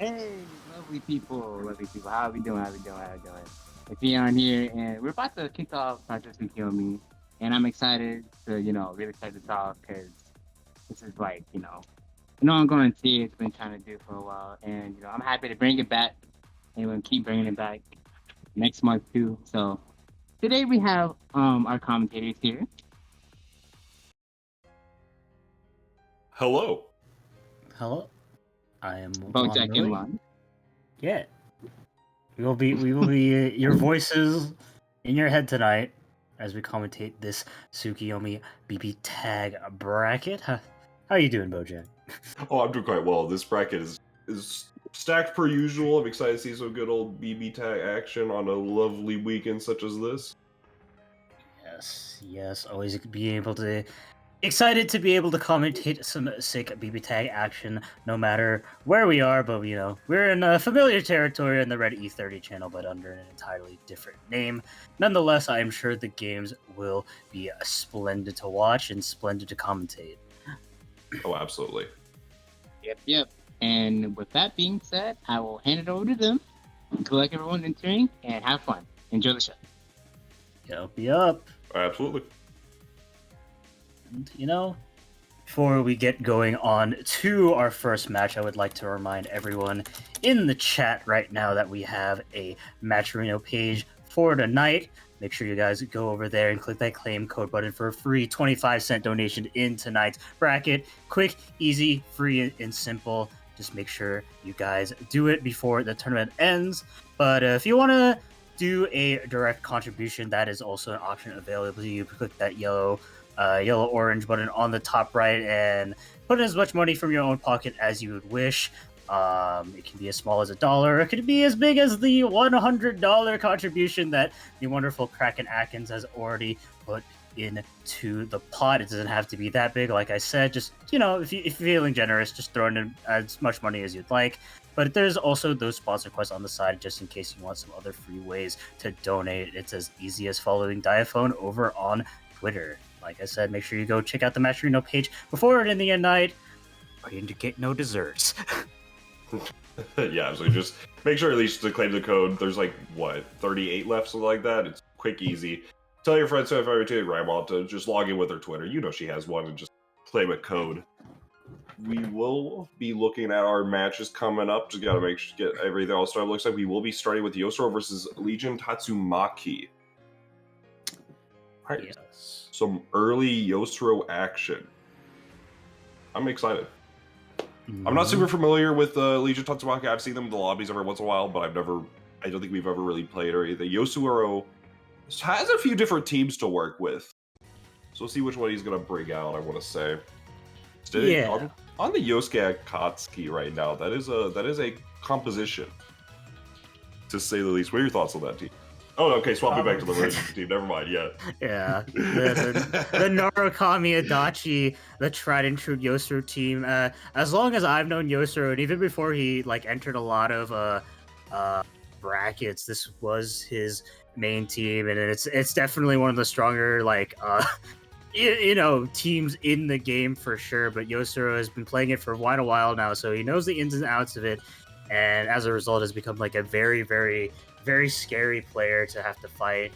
Hey, lovely people, lovely people. How we doing? How we doing? How we doing? It's Leon here, and we're about to kick off Project Tsukiyomi, and I'm excited to, really excited to talk because this is like, I'm going to see it's been trying to do for a while, and I'm happy to bring it back, and we're gonna keep bringing it back next month too. So today we have our commentators here. Hello. Hello, I am Juan BoJack and Murray. Lon. Yeah, we will be your voices in your head tonight as we commentate this Tsukiyomi BBTAG bracket. How are you doing, Bojack? Oh, I'm doing quite well. This bracket is stacked per usual. I'm excited to see some good old BB tag action on a lovely weekend such as this. Yes, always be able to. Excited to be able to commentate some sick BB tag action, no matter where we are. But we're in a familiar territory on the Red E30 channel, but under an entirely different name. Nonetheless, I am sure the games will be splendid to watch and splendid to commentate. Oh, absolutely. Yep. And with that being said, I will hand it over to them. Good luck, everyone entering, and have fun. Enjoy the show. Yup. Absolutely. And, before we get going on to our first match, I would like to remind everyone in the chat right now that we have a Matcherino page for tonight. Make sure you guys go over there and click that claim code button for a free 25-cent donation in tonight's bracket. Quick, easy, free, and simple. Just make sure you guys do it before the tournament ends. But if you want to do a direct contribution, that is also an option available to you. Click that yellow-orange button on the top right and put in as much money from your own pocket as you would wish. It can be as small as $1. It could be as big as the $100 contribution that the wonderful Kraken Atkins has already put into the pot. It doesn't have to be that big, like I said. Just, if you're feeling generous, just throw in as much money as you'd like. But there's also those sponsor quests on the side, just in case you want some other free ways to donate. It's as easy as following Diaphone over on Twitter. Like I said, make sure you go check out the Matcherino page before and in the end night, or you get no desserts. Yeah, so just make sure at least to claim the code. There's 38 left, something like that. It's quick, easy. Tell your friends if ever to grandma to just log in with her Twitter. You know she has one, and just claim a code. We will be looking at our matches coming up. Just gotta make sure to get everything all started. Looks like we will be starting with Yosoro versus Legion Tatsumaki. All right. Yes. Some early Yosoro action. I'm excited. I'm not super familiar with Legion Tatsumaki. I've seen them in the lobbies every once in a while, but I don't think we've ever really played or anything. Yosuro has a few different teams to work with. So we'll see which one he's going to bring out, I want to say. On the Yosuke Akatsuki right now, that is a composition, to say the least. What are your thoughts on that team? Oh, okay, swapping back to the original team. Never mind, yeah. Yeah, the Narukami Adachi, the tried and true Yosuru team. As long as I've known Yosuru, and even before he entered a lot of brackets, this was his main team, and it's definitely one of the stronger teams in the game for sure. But Yosuru has been playing it for quite a while now, so he knows the ins and outs of it, and as a result has become a very, very, very scary player to have to fight.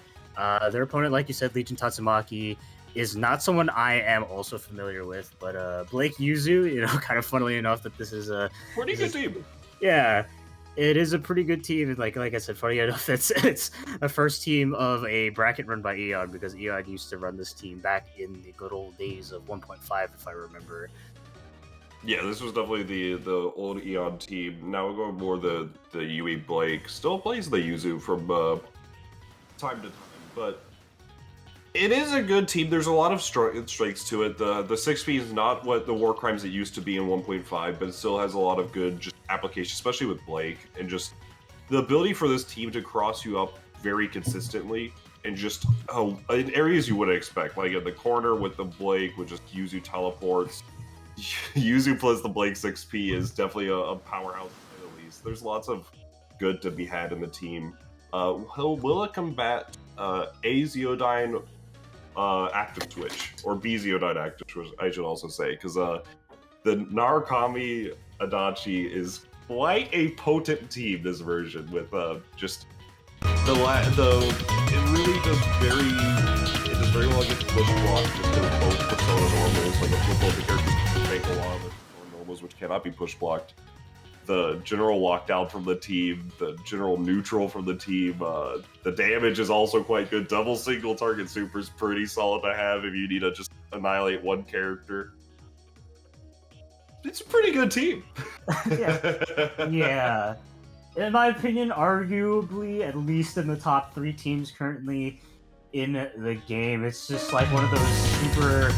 Their opponent, like you said, Legion Tatsumaki, is not someone I am also familiar with, but Blake Yuzu, kind of funnily enough that this is a pretty good team. Yeah, it is a pretty good team. And like I said, funny enough, it's a first team of a bracket run by Eon, because Eon used to run this team back in the good old days of 1.5, if I remember. Yeah, this was definitely the old Eon team. Now we're going more the Yui Blake. Still plays the Yuzu from time to time, but it is a good team. There's a lot of strengths to it. The 6P is not what the War Crimes it used to be in 1.5, but it still has a lot of good just application, especially with Blake, and just the ability for this team to cross you up very consistently and just in areas you wouldn't expect, like in the corner with the Blake, with just Yuzu teleports. Yuzu plus the Blake 6P is definitely a powerhouse at least. There's lots of good to be had in the team. Will it combat A Zeodyne active Twitch, or B Zeodyne active Twitch, I should also say, because the Narukami Adachi is quite a potent team, this version, with just it really does very well against push block, just because both persona normals, like both the characters make a lot of persona normals which cannot be push blocked. The general lockdown from the team, the general neutral from the team, the damage is also quite good. Double single target super is pretty solid to have if you need to just annihilate one character. It's a pretty good team. Yeah. In my opinion, arguably, at least in the top 3 teams currently in the game, it's just like one of those super...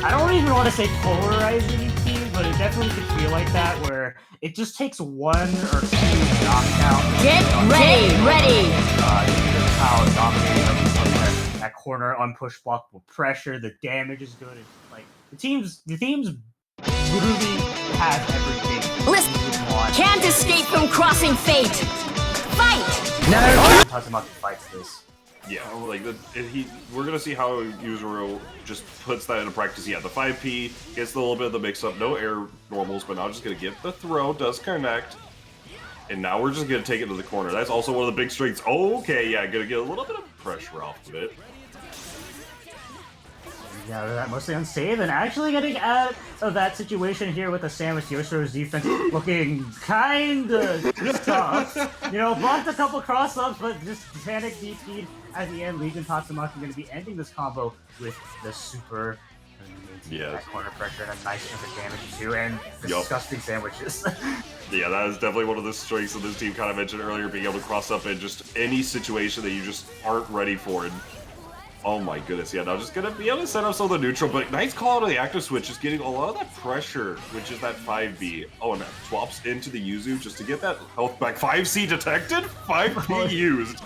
I don't even want to say polarizing teams, but it definitely could feel like that, where it just takes 1 or 2 knockdowns. Get ready! How dominating that corner on push block with pressure, the damage is good. It's like the teams literally have everything. Listen, can't escape from crossing fate. Fight! Tatsumaki fights this. Yeah, like we're gonna see how Yuzuru just puts that into practice. Yeah, the 5P gets a little bit of the mix-up, no air normals, but now just gonna get the throw, does connect, and now we're just gonna take it to the corner. That's also one of the big strengths. Okay, yeah, gonna get a little bit of pressure off of it. Yeah, that mostly unsaved, and actually getting out of that situation here with the sandwich. Yoshiro's defense looking kinda tough. You know, blocked a couple cross-ups, but just panic DP'd at the end. Legion Tatsumaki going to be ending this combo with the super. Yeah. That corner pressure and a nice chunk of damage too, and disgusting sandwiches. Yeah, that is definitely one of the strengths of this team. Kind of mentioned earlier, being able to cross up in just any situation that you just aren't ready for. And oh my goodness, yeah, now just gonna be able to set up some of the neutral, but nice call out of the active switch, just getting a lot of that pressure, which is that 5B. Oh, and that swaps into the Yuzu just to get that health back. 5C detected, 5P used.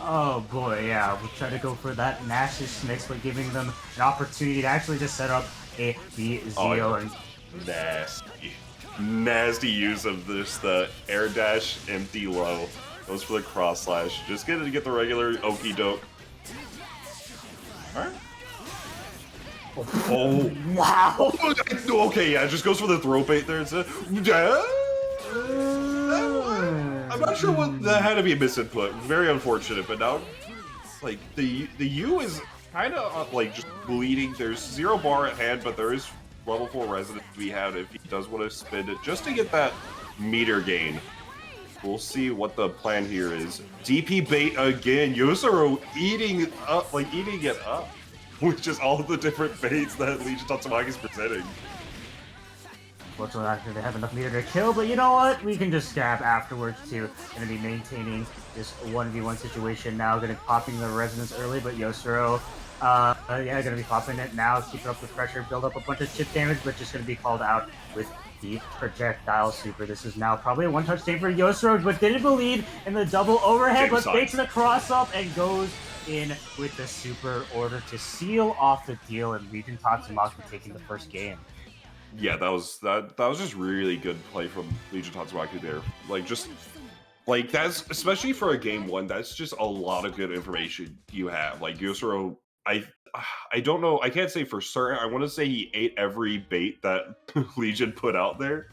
Oh boy, yeah, we'll try to go for that Nash's mix, but giving them an opportunity to actually just set up a Zeo and nasty use of this, the air dash empty low. Goes for the cross slash. Just get the regular okie doke. Alright. Oh wow! Okay, yeah, it just goes for the throw bait there. It's I'm not sure what that had to be a misinput. Very unfortunate, but now, like the U is kind of like just bleeding. There's 0 bar at hand, but there is level 4 resonance we have if he does want to spend it just to get that meter gain. We'll see what the plan here is. DP bait again. Yosuro eating it up, which is all of the different baits that Legion Tatsumaki is presenting. Unfortunately, after they have enough meter to kill, but you know what? We can just scrap afterwards too. Gonna be maintaining this 1v1 situation now. Gonna be popping the resonance early, but Yosuro, yeah, gonna be popping it now. Keep up the pressure, build up a bunch of chip damage, but just gonna be called out with the projectile super. This is now probably a one-touch save for Yosuro, but didn't believe in the double overhead, but fakes the cross up and goes in with the super order to seal off the deal, and Legion Tatsumaki taking the first game. Yeah, that was just really good play from Legion Tatsumaki there. Like that's especially for a game 1, that's just a lot of good information you have. Like Yosuro, I don't know, I can't say for certain. I want to say he ate every bait that Legion put out there.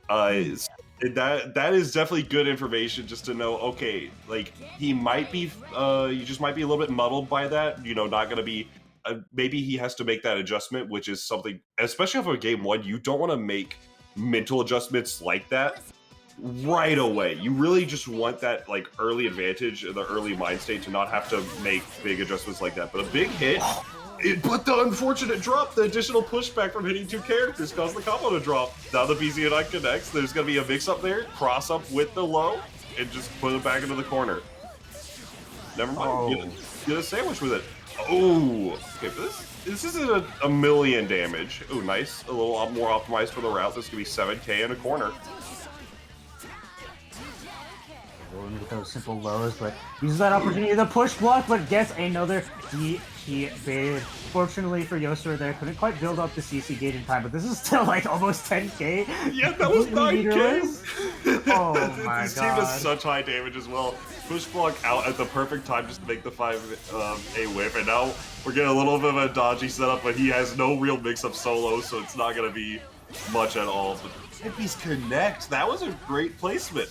That is definitely good information just to know. Okay, like he might be, you just might be a little bit muddled by that. You know, not going to be. Maybe he has to make that adjustment, which is something, especially for game 1, you don't want to make mental adjustments like that right away. You really just want that like early advantage, the early mind state, to not have to make big adjustments like that. But a big hit, but the unfortunate drop, the additional pushback from hitting 2 characters caused the combo to drop. Now the BZNI connects. There's going to be a mix-up there, cross-up with the low, and just put it back into the corner. Never mind, get a sandwich with it. Oh, okay, but this isn't a million damage. Oh, nice. A little more optimized for the route. This could be 7k in a corner. Rolling with those simple lows, but uses that opportunity to push block, but gets another DP baited. Fortunately for Yosuro there, couldn't quite build up the CC gauge in time, but this is still like almost 10k. Yeah, that was 9k. Oh my god. This team does such high damage as well. Push block out at the perfect time just to make the 5A whip, and now we're getting a little bit of a dodgy setup, but he has no real mix-up solo, so it's not going to be much at all. But Tippy's connect, that was a great placement.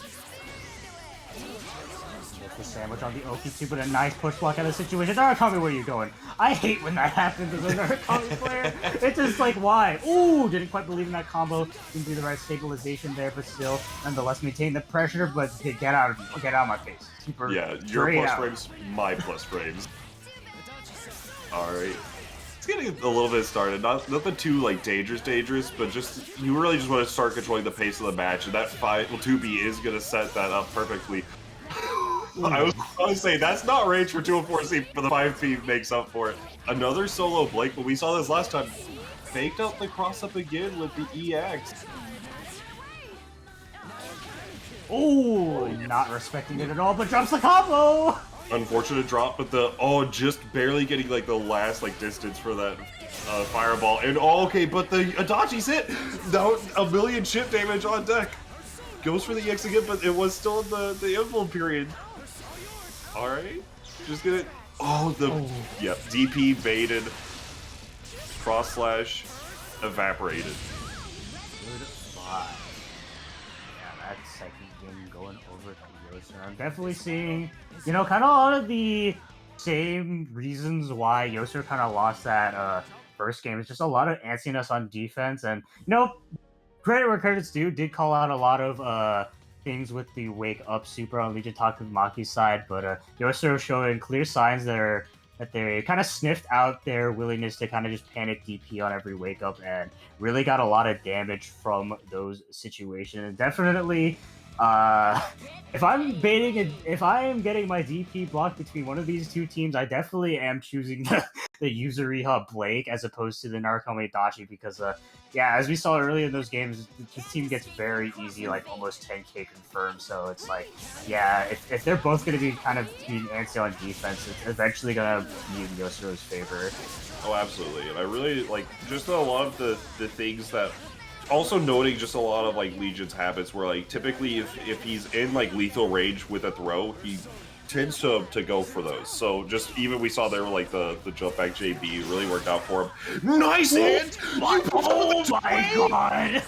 The sandwich on the Oki too, but a nice push block out of the situation. Narukami, where are you going? I hate when that happens as a Narukami player. It's just like, why? Ooh, didn't quite believe in that combo. Didn't do the right stabilization there, but still, nonetheless, maintain the pressure. But get out of my face. Super. Yeah, your plus out. frames, my plus frames. All right. It's getting a little bit started. Nothing too like dangerous, but just you really just want to start controlling the pace of the match, and that 2B is gonna set that up perfectly. I was going to say, that's not range for 204C, but the 5P makes up for it. Another solo Blake, but we saw this last time. Faked out the cross-up again with the EX. Ooh, not respecting it at all, but drops the combo! Unfortunate drop, but just barely getting like the last like distance for that fireball. And okay, but the Adachi's hit! Now a million chip damage on deck. Goes for the EX again, but it was still in the envelope period. Alright, just gonna... Yep, DP baited, cross slash, evaporated. Good spot. Yeah, that second game going over to Yosu. I'm definitely seeing, kind of a lot of the same reasons why Yosu kind of lost that first game. It's just a lot of antsiness on defense, and, credit where credit's due, did call out a lot of things with the Wake Up Super on Legion Takumaki's side, but Yosu showing clear signs that they kind of sniffed out their willingness to kind of just panic DP on every Wake Up and really got a lot of damage from those situations. And definitely, if I'm getting my DP blocked between one of these two teams, I definitely am choosing the Yuzuriha Blake as opposed to the Narukami Adachi because, as we saw earlier in those games, this team gets very easy, like almost 10k confirmed. So it's like, if they're both going to be kind of being antsy on defense, it's eventually going to be in Yosuro's favor. Oh, absolutely. And I really like just a lot of the things that. Also noting just a lot of like Legion's habits where like typically if he's in like lethal range with a throw, he tends to go for those. So just even we saw there like the jump back JB really worked out for him. Nice hit! Oh my god!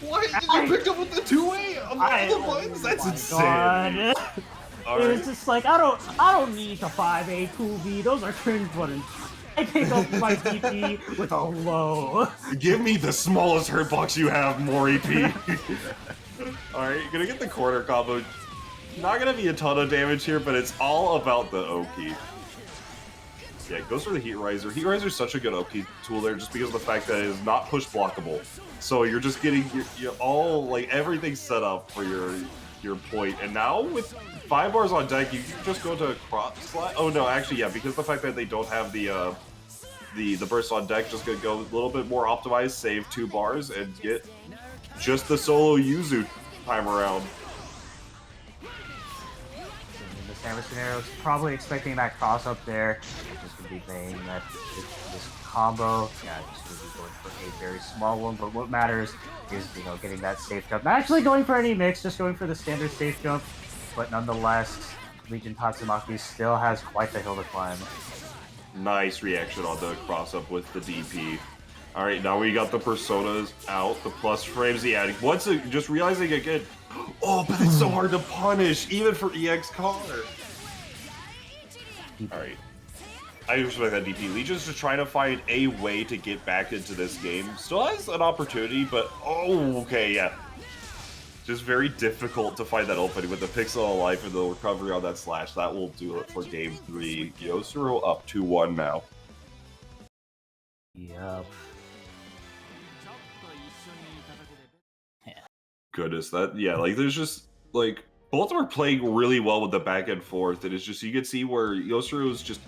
What? You picked up with the 2A of all the buttons? That's insane. It's just like I don't need the 5A 2B. Those are cringe buttons. I pick up my DP with a low. Give me the smallest hurt box you have, more EP. Alright, you're gonna get the corner combo. Not gonna be a ton of damage here, but it's all about the Oki. Yeah, it goes for the Heat Riser. Heat Riser is such a good Oki tool there just because of the fact that it is not push blockable. So you're just getting you're all, like, everything set up for your point. And now with 5 bars on deck, you can just go to cross slide. Oh no, actually, yeah, because the fact that they don't have the burst on deck, just gonna go a little bit more optimized, save 2 bars, and get just the solo Yuzu time around. In the Samus scenario, probably expecting that cross up there. Just gonna be playing that this combo. Yeah, just gonna be going for a very small one. But what matters is getting that safe jump. Not actually going for any mix, just going for the standard safe jump. But nonetheless, Legion Tatsumaki still has quite the hill to climb. Nice reaction on the cross-up with the DP. Alright, now we got the personas out, the plus frames, yeah, just realizing again, oh, but it's so hard to punish, even for EX Car. Alright. I respect that DP. Legion's just trying to find a way to get back into this game. Still has an opportunity, but, okay, yeah. Just very difficult to find that opening with the Pixel of Life and the recovery on that slash. That will do it for game 3. Yosuro up 2-1 now. Yep. Goodness, there's just, like, both are playing really well with the back and forth, and it's just, you can see where Yosuro is just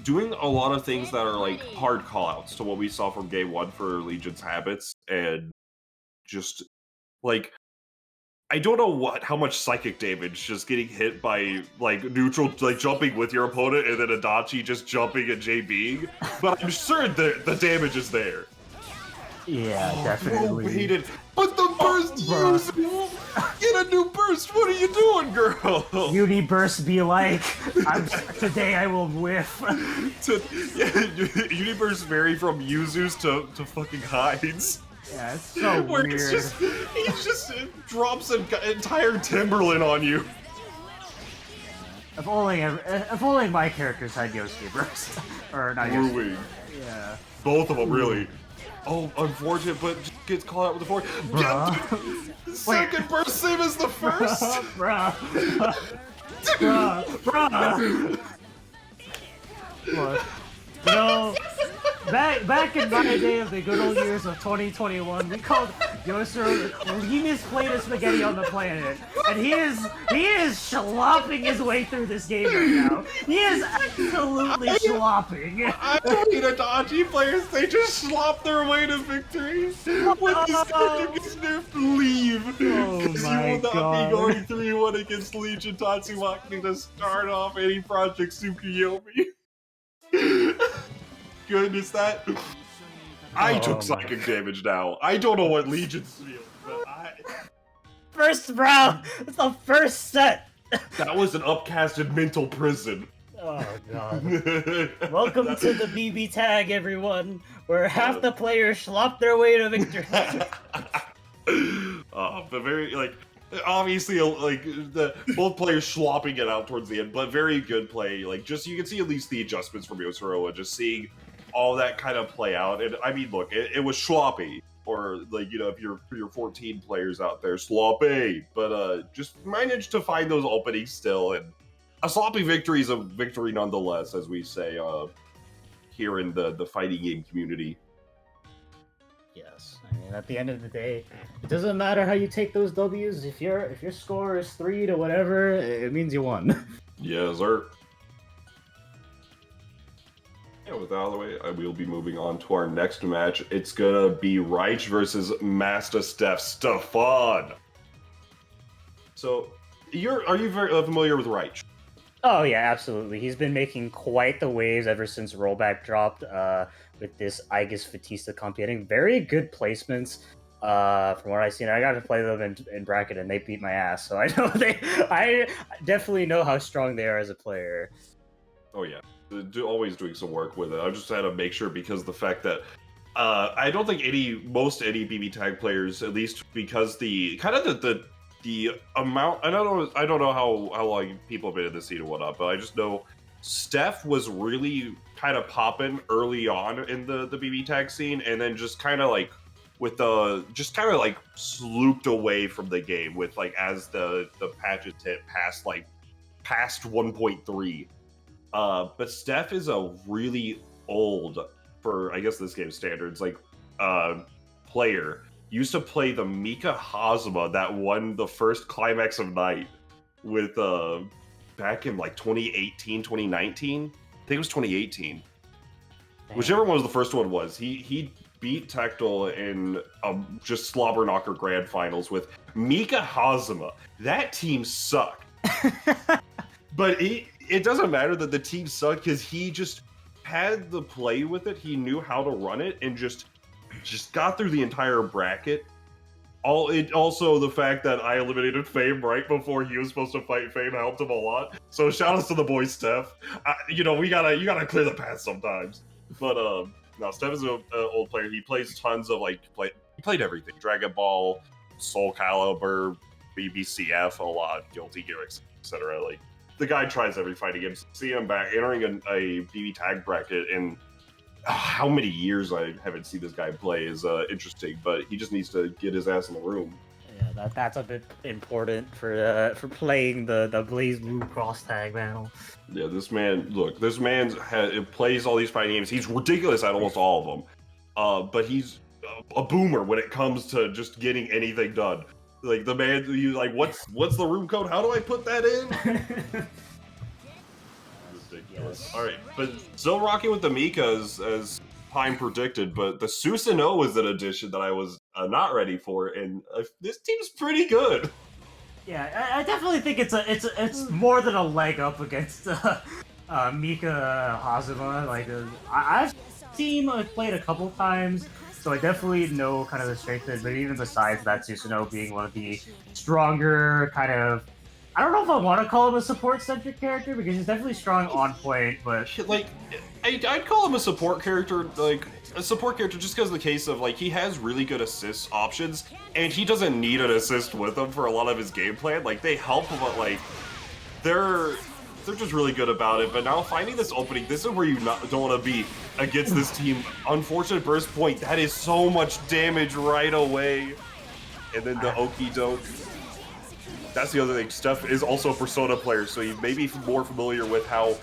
doing a lot of things that are, like, hard callouts to what we saw from game 1 for Legion's habits, and just, like, I don't know how much psychic damage just getting hit by, like, neutral, like, jumping with your opponent and then Adachi just jumping and JBing, but I'm sure the damage is there. Yeah, definitely. Waited, but the burst Yuzu! Get a new burst! What are you doing, girl? Uniburst be like, today I will whiff. Uniburst vary from Yuzus to fucking hides. Yeah, it's so Where weird. he just drops an entire Timberland on you. If only my characters had Yosuke Brooks. Or not Yosuke. Brewing. Yeah. Both of them, really. Oh, unfortunate, but just gets caught out with the forward. Bruh. The second burst save is the first. Bruh. Bruh. Look, you know, back in my day of the good old years of 2021, we called Yosuru the cleanest plate of spaghetti on the planet, and he is schlopping his way through this game right now. He is absolutely schlopping. I mean, Itachi players, they just slop their way to victory. When this character gets nerfed, leave. Because you will not be going 3-1 against Legion Tatsumaki to start off any Project Tsukiyomi. Goodness, that... I took psychic damage now. I don't know what Legion's feel, but First round! It's the first set! That was an upcasted mental prison. Oh god. Welcome to the BBTAG, everyone, where half the players slop their way to victory. But very, like, obviously, like, both players slopping it out towards the end, but very good play. Like, just, you can see at least the adjustments from Yosuro, just seeing all that kind of play out. And, I mean, look, it was sloppy. Or, like, you know, if you're 14 players out there, sloppy. But, just managed to find those openings still. And a sloppy victory is a victory nonetheless, as we say, here in the fighting game community. Yes, I mean, at the end of the day, it doesn't matter how you take those W's. If your score is 3 to whatever, it means you won. Yes, sir. And with that out of the way, we'll be moving on to our next match. It's gonna be Reich versus Master Stefan. So, are you very familiar with Reich? Oh yeah, absolutely. He's been making quite the waves ever since Rollback dropped. With this Aegis Fatista comp, getting very good placements. From what I've seen, I got to play them in bracket, and they beat my ass. So I know I definitely know how strong they are as a player. Oh yeah, always doing some work with it. I just had to make sure because the fact that I don't think most BBTAG players, at least because the amount. I don't know how long people have been in the scene and whatnot, but I just know Steph was really kind of popping early on in the BBTAG scene, and then just kind of like slooped away from the game with like as the patches hit past 1.3. But Steph is a really old, for I guess this game's standards, like player. Used to play the Mika Hazuma that won the first Climax of Night with back in like 2018, 2019. I think it was 2018. Damn. Whichever one was the first one was. He beat Tectal in just slobber knocker grand finals with Mika Hazuma. That team sucked. But it doesn't matter that the team sucked because he just had the play with it. He knew how to run it and just got through the entire bracket. Also, the fact that I eliminated Fame right before he was supposed to fight Fame helped him a lot. So shout outs to the boy Steph. You gotta clear the path sometimes. But no, Steph is an old player. He plays tons of he played everything: Dragon Ball, Soul Calibur, BBCF, a lot, Guilty Gear, etc. Like the guy tries every fighting game. See him back entering a BBTAG bracket in how many years I haven't seen this guy play is interesting, but he just needs to get his ass in the room. Yeah, that's a bit important for playing the Blazblue cross tag battle. Yeah, this man plays all these fighting games. He's ridiculous at almost all of them, but he's a boomer when it comes to just getting anything done. Like the man, what's the room code? How do I put that in? Ridiculous. All right, but still rocking with the Mikas as Pine predicted, but the Susanoo was an addition that I was not ready for, and this team's pretty good. Yeah, I definitely think it's more than a leg up against Mika Hazuma. Like I've seen him played a couple times, so I definitely know kind of the strength of it. But even besides that, Susanoo being one of the stronger kind of. I don't know if I want to call him a support-centric character because he's definitely strong on point, but I'd call him a support character, like a support character just because of the case of, like, he has really good assist options, and he doesn't need an assist with them for a lot of his game plan. Like, they help him, but, like, they're just really good about it. But now finding this opening, this is where you don't want to be against this team. Unfortunate burst point, that is so much damage right away. And then the Okie doke. That's the other thing. Steph is also a Persona player, so he may be more familiar with how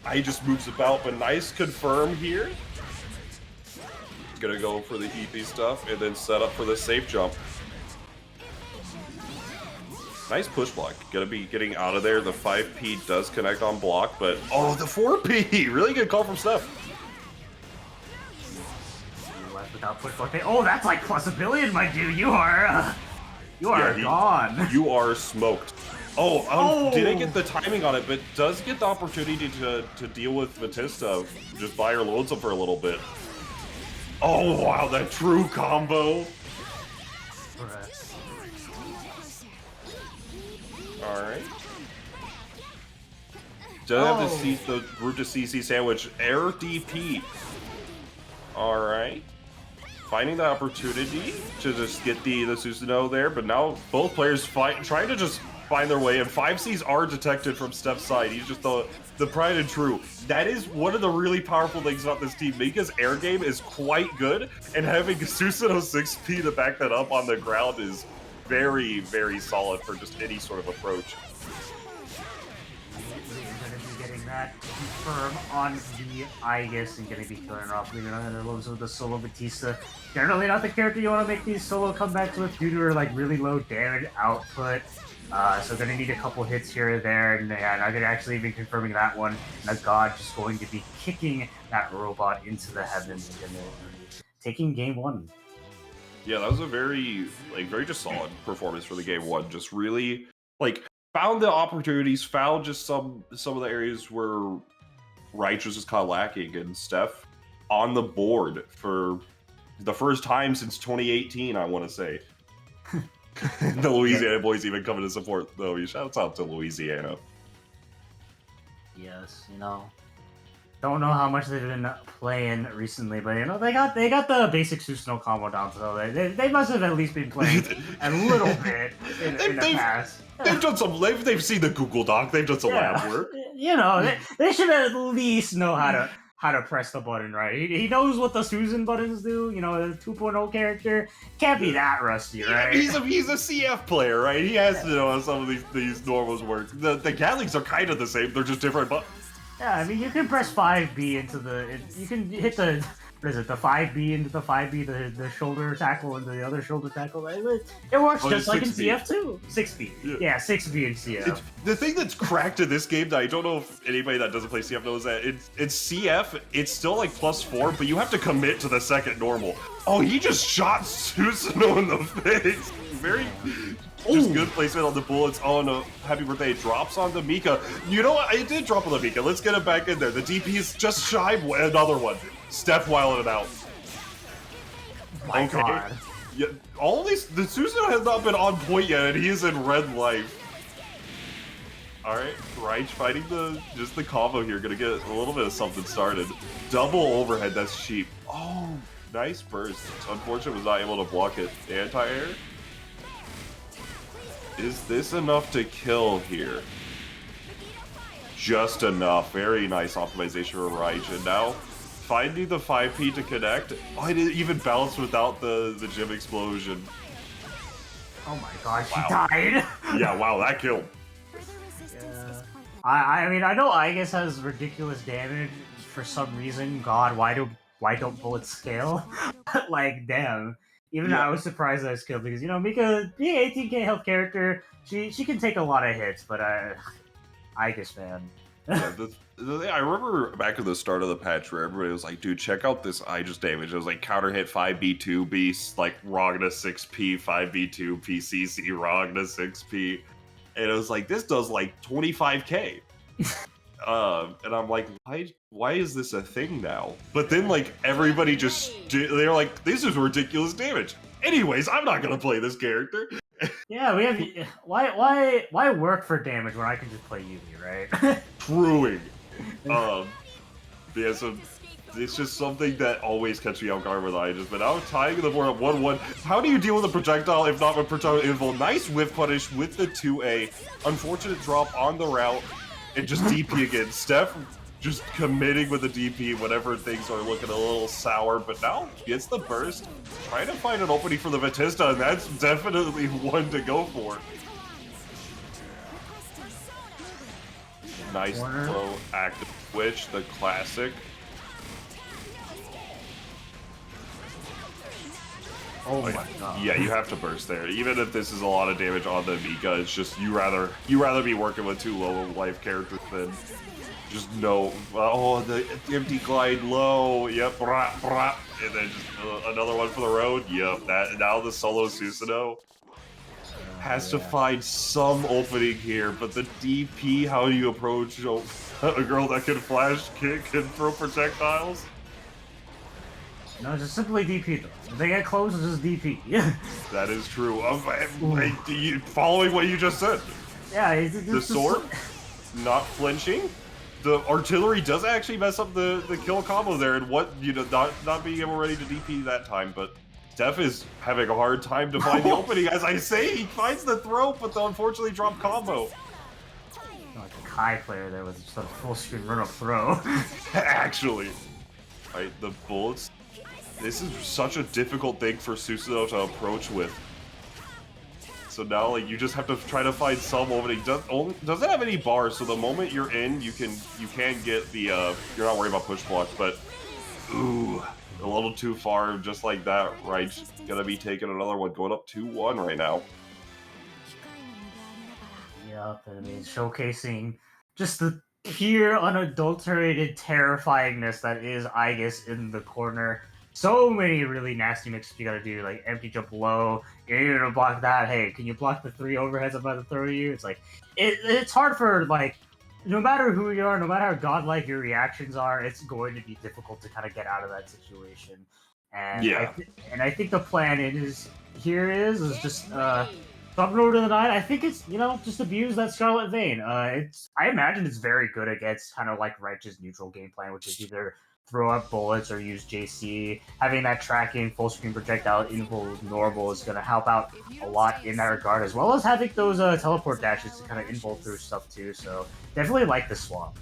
I just moves about, but nice confirm here. He's gonna go for the EP stuff and then set up for the safe jump. Nice push block. Gonna be getting out of there. The 5P does connect on block, but oh, the 4P! Really good call from Steph. Left without push block. Oh, that's like plus a billion, my dude. You are gone. You are smoked. Oh, didn't get the timing on it, but does get the opportunity to deal with Batista. Just buy her loads up for a little bit. Oh, wow, that true combo. Alright. Doesn't have to see the route to CC sandwich. Air DP. Alright. Finding the opportunity to just get the Susanoo there, but now both players trying to just find their way, and 5Cs are detected from Steph's side. He's just the pride and true. That is one of the really powerful things about this team. Mika's air game is quite good, and having Susanoo 6P to back that up on the ground is very, very solid for just any sort of approach. Getting that confirm on the Aegis and going to be killing her off, leaving on the lows with the solo Batista. Generally not the character you want to make these solo comebacks with due to her like really low damage output. So gonna need a couple hits here or there, and not gonna actually even confirming that one. And a god just going to be kicking that robot into the heavens and taking game one. Yeah, that was a very just solid performance for the game one. Just really found the opportunities, found just some of the areas where Righteous is kind of lacking, and Steph on the board for the first time since 2018, I want to say. The Louisiana boys even coming to support, though. Shouts out to Louisiana. Yes, don't know how much they've been playing recently, but they got the basic Susanoo combo down, so they must have at least been playing a little bit in the past. They've done some. They've seen the Google Doc. They've done some lab work. They should at least know how to press the button right. He knows what the Susan buttons do. The 2.0 character can't be that rusty, right? He's a CF player, right? He has to know how some of these normals work. The Gatlinks are kind of the same. They're just different buttons. Yeah, I mean, you can press 5B into you can hit the 5B into the 5B, the shoulder tackle into the other shoulder tackle. It works just like in CF too. 6B. Yeah, 6B in CF. The thing that's cracked in this game that I don't know if anybody that doesn't play CF knows that it's CF, it's still like +4, but you have to commit to the second normal. Oh, he just shot Susanoo in the face. Very just good placement on the bullets. Oh no, happy birthday. It drops on the Mika. You know what? It did drop on the Mika. Let's get it back in there. The DP is just shy. Another one. Steph wilding it out. My God. Yeah, all these. The Susanoo has not been on point yet, and he is in red life. Alright, Reich fighting the combo here. Gonna get a little bit of something started. Double overhead, that's cheap. Oh, nice burst. Unfortunately, was not able to block it. Anti-air? Is this enough to kill here? Just enough. Very nice optimization for Reich. And now, finding the 5P to connect. Oh, it even bounced without the gym explosion. Oh my gosh, wow. She died! Yeah, wow, that killed. Yeah. I mean, I know Aegis has ridiculous damage for some reason. God, why don't bullets scale? Like, damn. Even I was surprised I was killed because, Mika, being an 18k health character, she can take a lot of hits, but Aegis, man. Yeah, I remember back at the start of the patch where everybody was like, dude, check out this Aegis damage. It was like counter hit 5B2 beast, like Ragna 6P, 5B2 PCC, Ragna 6P. And it was like, this does like 25k. And I'm like, why is this a thing now? But then like everybody they're like, this is ridiculous damage. Anyways, I'm not gonna play this character. Yeah, we have. Why work for damage when I can just play Yuumi, right? Truing. Yeah, so It's just something that always catches me off guard with Aegis. But now tying the board at 1-1. How do you deal with a projectile if not with projectile invul? Nice whiff punish with the 2A. Unfortunate drop on the route. And just DP again. Steph just committing with the DP whenever things are looking a little sour. But now gets the burst. Trying to find an opening for the Batista. And that's definitely one to go for. Nice low active switch. The classic. Oh my god. Yeah, you have to burst there. Even if this is a lot of damage on the Mika, it's just you rather be working with 2 low life characters than just no. Oh, the empty glide low. Yep, brah, brah. And then just another one for the road. Yep. That now the solo Susanoo has to find some opening here, but the DP. How do you approach a girl that can flash kick and throw projectiles? No, just simply DP though. If they get close, it's just DP. Yeah. That is true. Following what you just said. Yeah, The sword, not flinching. The artillery does actually mess up the kill combo there, and not being able ready to DP that time, but Steph is having a hard time to find the opening. As I say, he finds the throw, but the unfortunately dropped combo. Like a Kai player there with just a full screen run up throw. Actually. Right, the bullets. This is such a difficult thing for Susanoo to approach with. So now, like, you just have to try to find some opening. Doesn't have any bars, so the moment you're in, you can get the you're not worried about push blocks, but ooh, a little too far, just like that. Right, gonna be taking another one, going up 2-1 right now. Yep, I mean, showcasing just the pure, unadulterated terrifyingness that is Aegis in the corner. So many really nasty mixes you gotta do, like empty jump low, you're gonna block that, hey, can you block the 3 overheads I'm about to throw you? It's like, it's hard for, like, no matter who you are, no matter how godlike your reactions are, it's going to be difficult to kind of get out of that situation. And yeah. I think the plan is just Thumb over to the 9. I think it's, just abuse that Scarlet Vein. I imagine it's very good against kind of like Righteous neutral game plan, which is either throw up bullets or use JC. Having that tracking full screen projectile invul normal is going to help out a lot in that regard, as well as having those teleport dashes to kind of invul through stuff too. So definitely like the swap.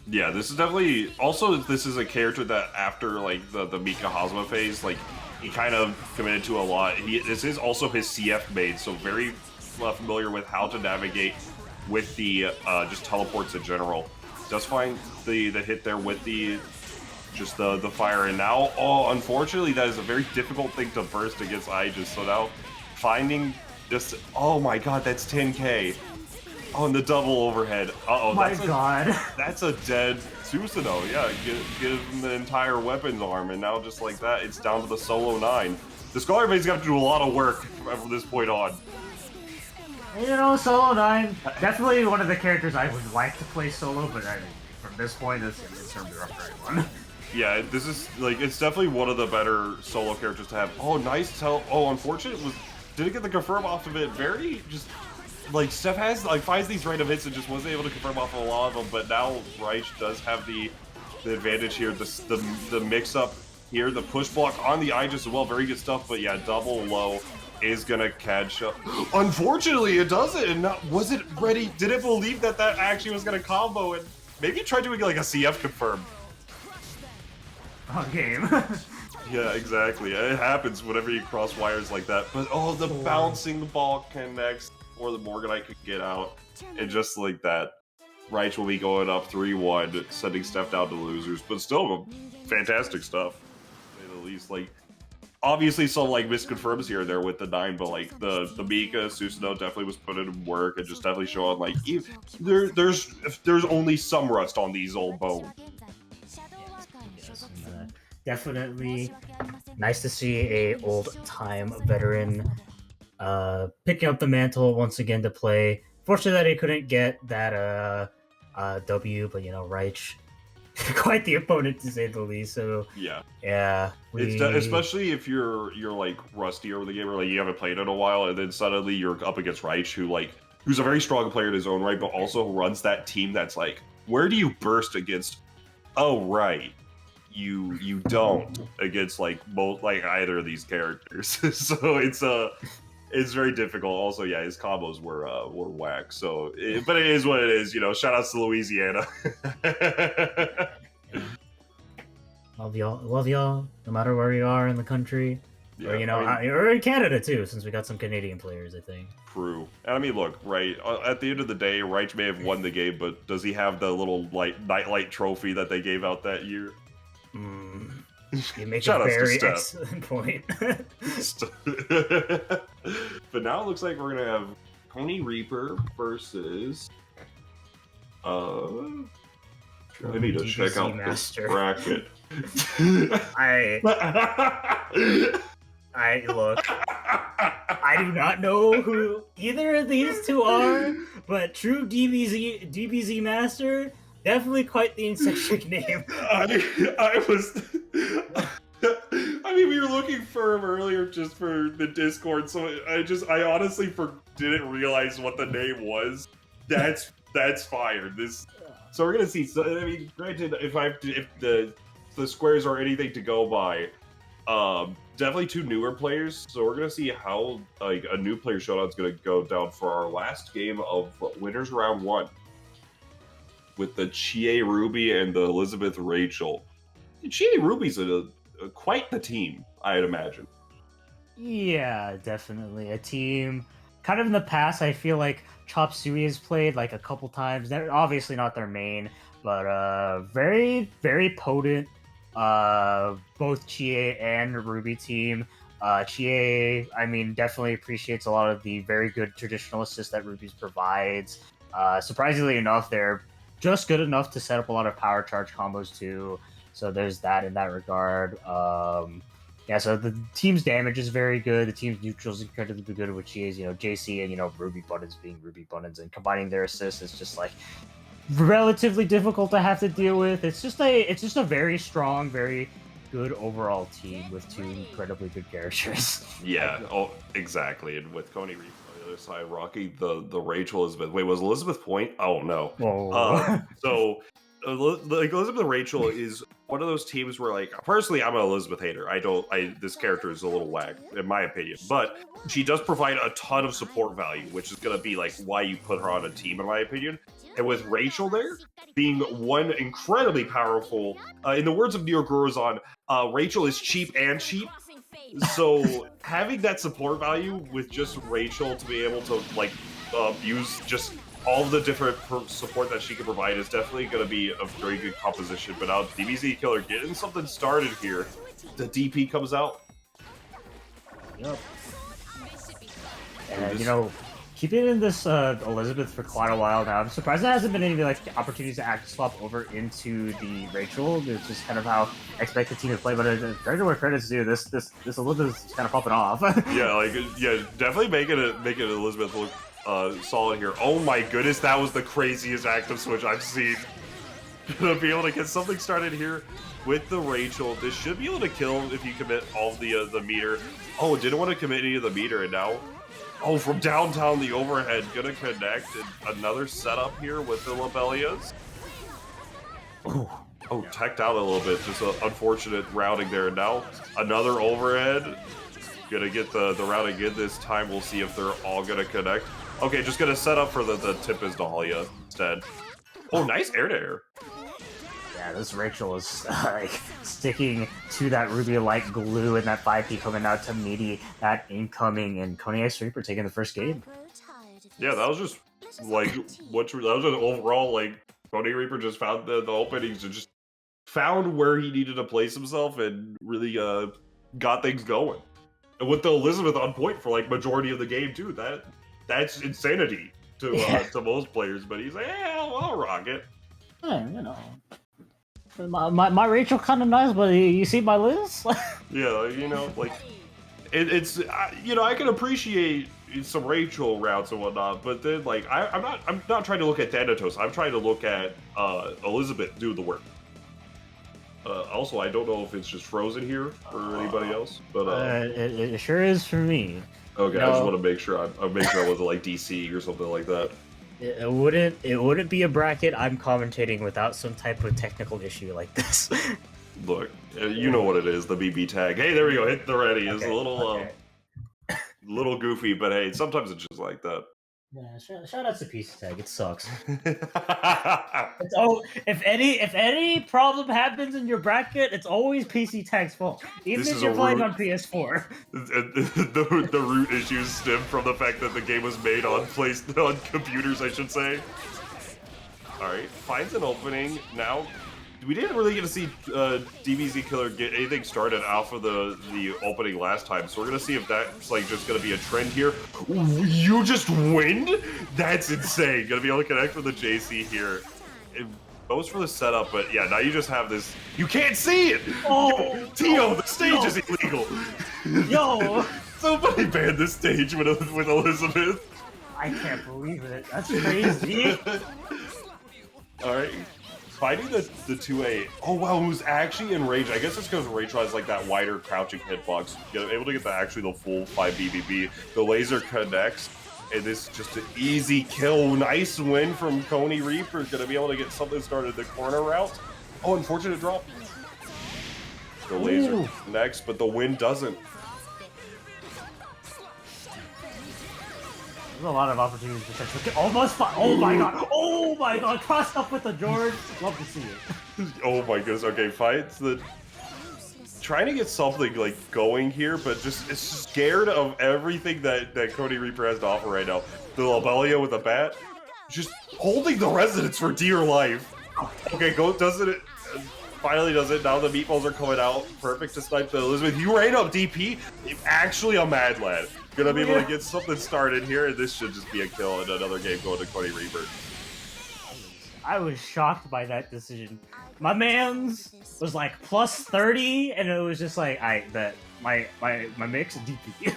Yeah, this is definitely also this is a character that after like the Mika Hazama phase, like he kind of committed to a lot. This is also his CF main, so very familiar with how to navigate with the just teleports in general. Does find the hit there with the fire, and now, unfortunately, that is a very difficult thing to burst against Aegis. So now, finding just, oh my god, that's 10k. Oh, and the double overhead. God. That's a dead Susanoo. Yeah, give him the entire weapons arm, and now just like that, it's down to the solo 9. The Scholar Maid's got to do a lot of work from this point on. Solo 9, definitely one of the characters I would like to play solo, but I mean, from this point, it's going to be rough for everyone. Yeah, this is, like, it's definitely one of the better solo characters to have. Oh, nice unfortunate didn't get the confirm off of it. Very, just, like, Steph finds these random hits and just wasn't able to confirm off of a lot of them, but now Reich does have the advantage here. The mix-up here, the push block on the Aegis as well, very good stuff, but yeah, double low is gonna catch up. Unfortunately, it doesn't. Was it ready? Didn't believe that actually was gonna combo, and maybe try doing, like, a CF confirm. On game. Yeah, exactly. It happens whenever you cross wires like that. But the bouncing ball connects before the Morganite could get out. And just like that, Reich will be going up 3-1, sending Steph down to losers. But still, fantastic stuff, to say the least. Like, obviously some like misconfirms here and there with the 9, but like the Mika Susanoo definitely was putting in work and just definitely showing like there's only some rust on these old bones. Definitely nice to see a old-time veteran picking up the mantle once again to play. Fortunately that he couldn't get that W, but Reich, quite the opponent to say the least. So yeah, especially if you're like rusty over the game, or like you haven't played in a while, and then suddenly you're up against Reich, who's a very strong player in his own right, but also runs that team that's like, where do you burst against? Oh, right. you don't against like either of these characters. So it's very difficult. Also, yeah, his combos were whack. So, but it is what it is. Shout outs to Louisiana. Love y'all, no matter where you are in the country. Yeah, or in Canada too, since we got some Canadian players, I think. True. And I mean, look, right, at the end of the day, Reich may have won the game, but does he have the little nightlight trophy that they gave out that year? You make a very excellent point. But now it looks like we're gonna have Coney Reaper versus I need to check out this bracket. Look, I do not know who either of these two are, but true DBZ Master, definitely quite the eccentric name. I was. I mean, we were looking for him earlier just for the Discord, so I honestly didn't realize what the name was. That's fire. So we're gonna see. So, I mean, granted, if the squares are anything to go by, definitely two newer players. So we're gonna see how like a new player showdown is gonna go down for our last game of winners round 1 with the Chie Ruby and the Elizabeth Rachel. Chie Ruby's quite the team, I'd imagine. Yeah, definitely a team. Kind of in the past, I feel like Chop Suey has played like a couple times. They're obviously not their main, but very, very potent. Both Chie and Ruby team. Chie, I mean, definitely appreciates a lot of the very good traditional assists that Ruby's provides. Surprisingly enough, they're just good enough to set up a lot of power charge combos too. So there's that in that regard. Yeah, so the team's damage is very good. The team's neutral is incredibly good, which is, JC and, Ruby Buttons being Ruby Buttons, and combining their assists is just like relatively difficult to have to deal with. It's just a very strong, very good overall team with two incredibly good characters. Yeah, exactly. And with Coney Reaper on the other side, Rocky, the Rachel Elizabeth. Wait, was Elizabeth Point? Oh no. So like Elizabeth Rachel is one of those teams where, like, personally, I'm an Elizabeth hater. This character is a little whack in my opinion, but she does provide a ton of support value, which is gonna be like why you put her on a team in my opinion. And with Rachel there being one incredibly powerful, in the words of New York Guruzon, Rachel is cheap and cheap. So having that support value with just Rachel to be able to like use just all of the different support that she can provide is definitely going to be a very good composition. But now DBZ Killer getting something started here. The DP comes out. Yep. And keeping in this Elizabeth for quite a while now. I'm surprised there hasn't been any like opportunities to actually swap over into the Rachel. It's just kind of how I expect the team to play. But credit to where credit's due. This Elizabeth is kind of popping off. Yeah, definitely making Elizabeth look solid here. Oh my goodness, that was the craziest active switch I've seen. Gonna be able to get something started here with the Rachel. This should be able to kill if you commit all of the meter. Oh, didn't want to commit any of the meter, and now, oh, from downtown the overhead, gonna connect. And another setup here with the Lobelias. Oh, teched out a little bit. Just an unfortunate routing there. Now another overhead. Gonna get the route again this time. We'll see if they're all gonna connect. Okay, just gonna set up for the Tempest Dahlia instead. Oh, nice air to air. Yeah, this Rachel is like sticking to that Ruby-like glue, and that 5P coming out to meaty that incoming, and Coney Ice Reaper taking the first game. Yeah, that was just like that was just overall like Coney Reaper just found the openings and just found where he needed to place himself and really got things going. And with the Elizabeth on point for like majority of the game too, that's insanity to most players. But he's like, yeah, I'll rock it. Yeah, my Rachel kind of nice, but you see my Liz? Yeah, like it's I can appreciate some Rachel routes and whatnot, but then like I'm not trying to look at Thanatos. I'm trying to look at Elizabeth do the work. Also, I don't know if it's just frozen here for anybody else, but it sure is for me. Okay, I just want to make sure I wasn't like DC or something like that. It wouldn't be a bracket I'm commentating without some type of technical issue like this. Look, you know what it is, the BB tag. Hey, there we go, hit the ready. It's a little, little goofy, but hey, sometimes it's just like that. Yeah, shout out to PC Tag. It sucks. If any problem happens in your bracket, it's always PC Tag's fault. Even if you're playing on PS4. The root issues stem from the fact that the game was made on on computers, I should say. All right, finds an opening now. We didn't really get to see DBZ Killer get anything started off of the opening last time, so we're gonna see if that's like just gonna be a trend here. Ooh, you just win? That's insane. Gonna be able to connect with the JC here. It goes for the setup, but yeah, now you just have this. You can't see it. Oh, Tio, the stage is illegal. Yo, Somebody banned this stage with Elizabeth. I can't believe it. That's crazy. All right. Fighting the 2A. Oh wow, who's actually enraged? I guess it's because Rachel has like that wider crouching hitbox. Able to get the full 5 BBB. The laser connects, and this is just an easy kill. Nice win from Coney Reaper. Gonna be able to get something started the corner route. Oh, unfortunate drop. The laser connects, but the win doesn't. There's a lot of opportunities to almost. Oh my god! Oh my god! Crossed up with the George. Love to see it. Oh my goodness. Okay, fights the. Trying to get something like going here, but just it's scared of everything that Cody Reaper has to offer right now. The Lobelia with a bat, just holding the residence for dear life. Okay, does it. Finally does it. Now the meatballs are coming out. Perfect to snipe the Elizabeth. You ran up DP. Actually a mad lad. Gonna be able to get something started here, and this should just be a kill and another game going to Cody Reaper. I was shocked by that decision. My man's was like plus 30, and it was just like, I bet my mix DP.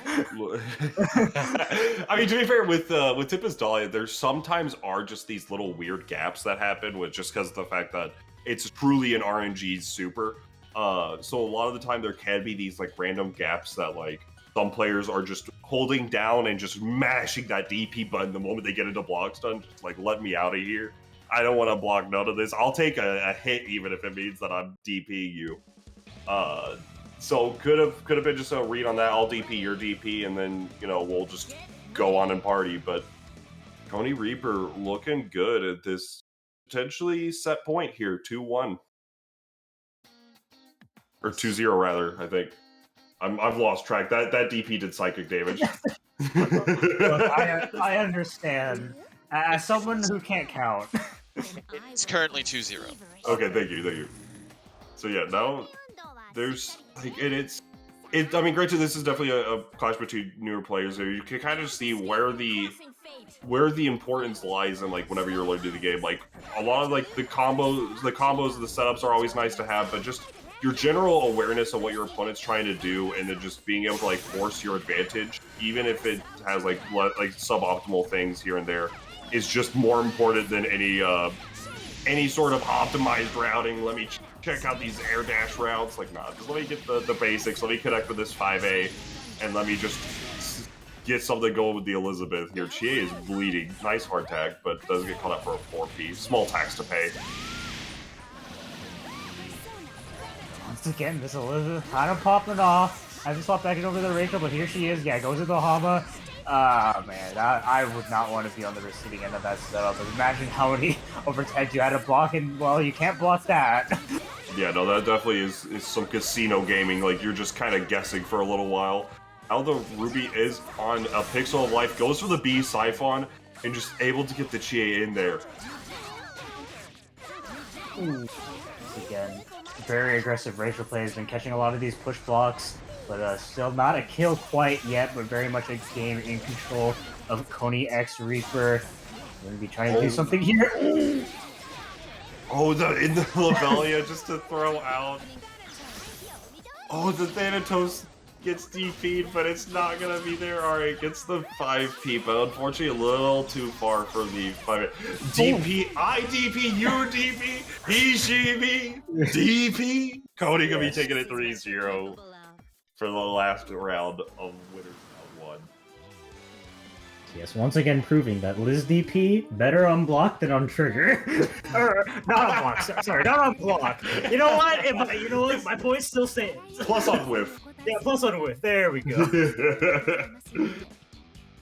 I mean, to be fair, with Tippus Dahlia, there sometimes are just these little weird gaps that happen with just because of the fact that it's truly an RNG super. So a lot of the time there can be these like random gaps that like some players are just holding down and just mashing that DP button the moment they get into block stun. Just like, let me out of here. I don't want to block none of this. I'll take a hit even if it means that I'm DPing you. So could have been just a read on that. I'll DP your DP, and then we'll just go on and party. But Coney Reaper looking good at this potentially set point here, 2-1 or 2-0 rather. I think I've lost track. That DP did psychic damage. Look, I understand. As someone who can't count. It's currently 2-0. Okay, thank you. So yeah, now there's like I mean, granted, this is definitely a clash between newer players. There, you can kind of see where the importance lies in like whenever you're learning the game. Like a lot of like the combos, the setups are always nice to have, but just your general awareness of what your opponent's trying to do, and then just being able to like force your advantage, even if it has like suboptimal things here and there, is just more important than any sort of optimized routing. Let me check out these air dash routes. Like, nah, just let me get the basics. Let me connect with this 5A, and let me just get something going with the Elizabeth here. Chie is bleeding. Nice hard tag, but does get caught up for a 4P. Small tax to pay. Once again, this Elizabeth kind of popping off. I just swapped back over to Rachel, but here she is. Yeah, goes to the Hama. Ah, man, I would not want to be on the receiving end of that setup. Imagine how many overheads you had to block, and, well, you can't block that. Yeah, no, that definitely is some casino gaming. Like, you're just kind of guessing for a little while. Now the Ruby is on a Pixel of Life, goes for the B Siphon, and just able to get the Chie in there. Ooh. Again, very aggressive Rachel play has been catching a lot of these push blocks. But still not a kill quite yet, but very much a game in control of Coney X Reaper. We're going to be trying to do something here. Ooh. Oh, in the Lobelia just to throw out. Oh, the Thanatos gets DP'd, but it's not going to be there. Alright, gets the 5P, but unfortunately a little too far for the 5. DP, I DP, you DP, he, she, me, DP. Cody going to be taking it 3-0. For the last round of Winners Round 1. Yes, once again proving that Liz DP better on block than on trigger. Or not on block. Sorry, not on block. You know what? You know what? My point still stands. Plus on whiff. Yeah, plus on whiff. There we go.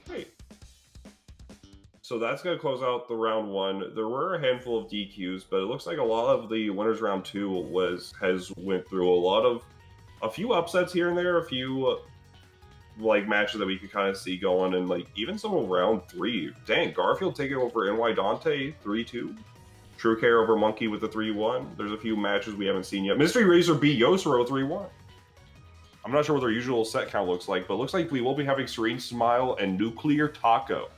Great. So that's going to close out the round 1. There were a handful of DQs, but it looks like a lot of the winners round 2 has went through a few upsets here and there, a few like matches that we could kind of see going, and like even some of round 3. Dang, Garfield taking over NY Dante 3-2. True Care over Monkey with the 3-1. There's a few matches we haven't seen yet. Mystery Razor beat Yosuro 3-1. I'm not sure what their usual set count looks like, but it looks like we will be having Serene Smile and Nuclear Taco.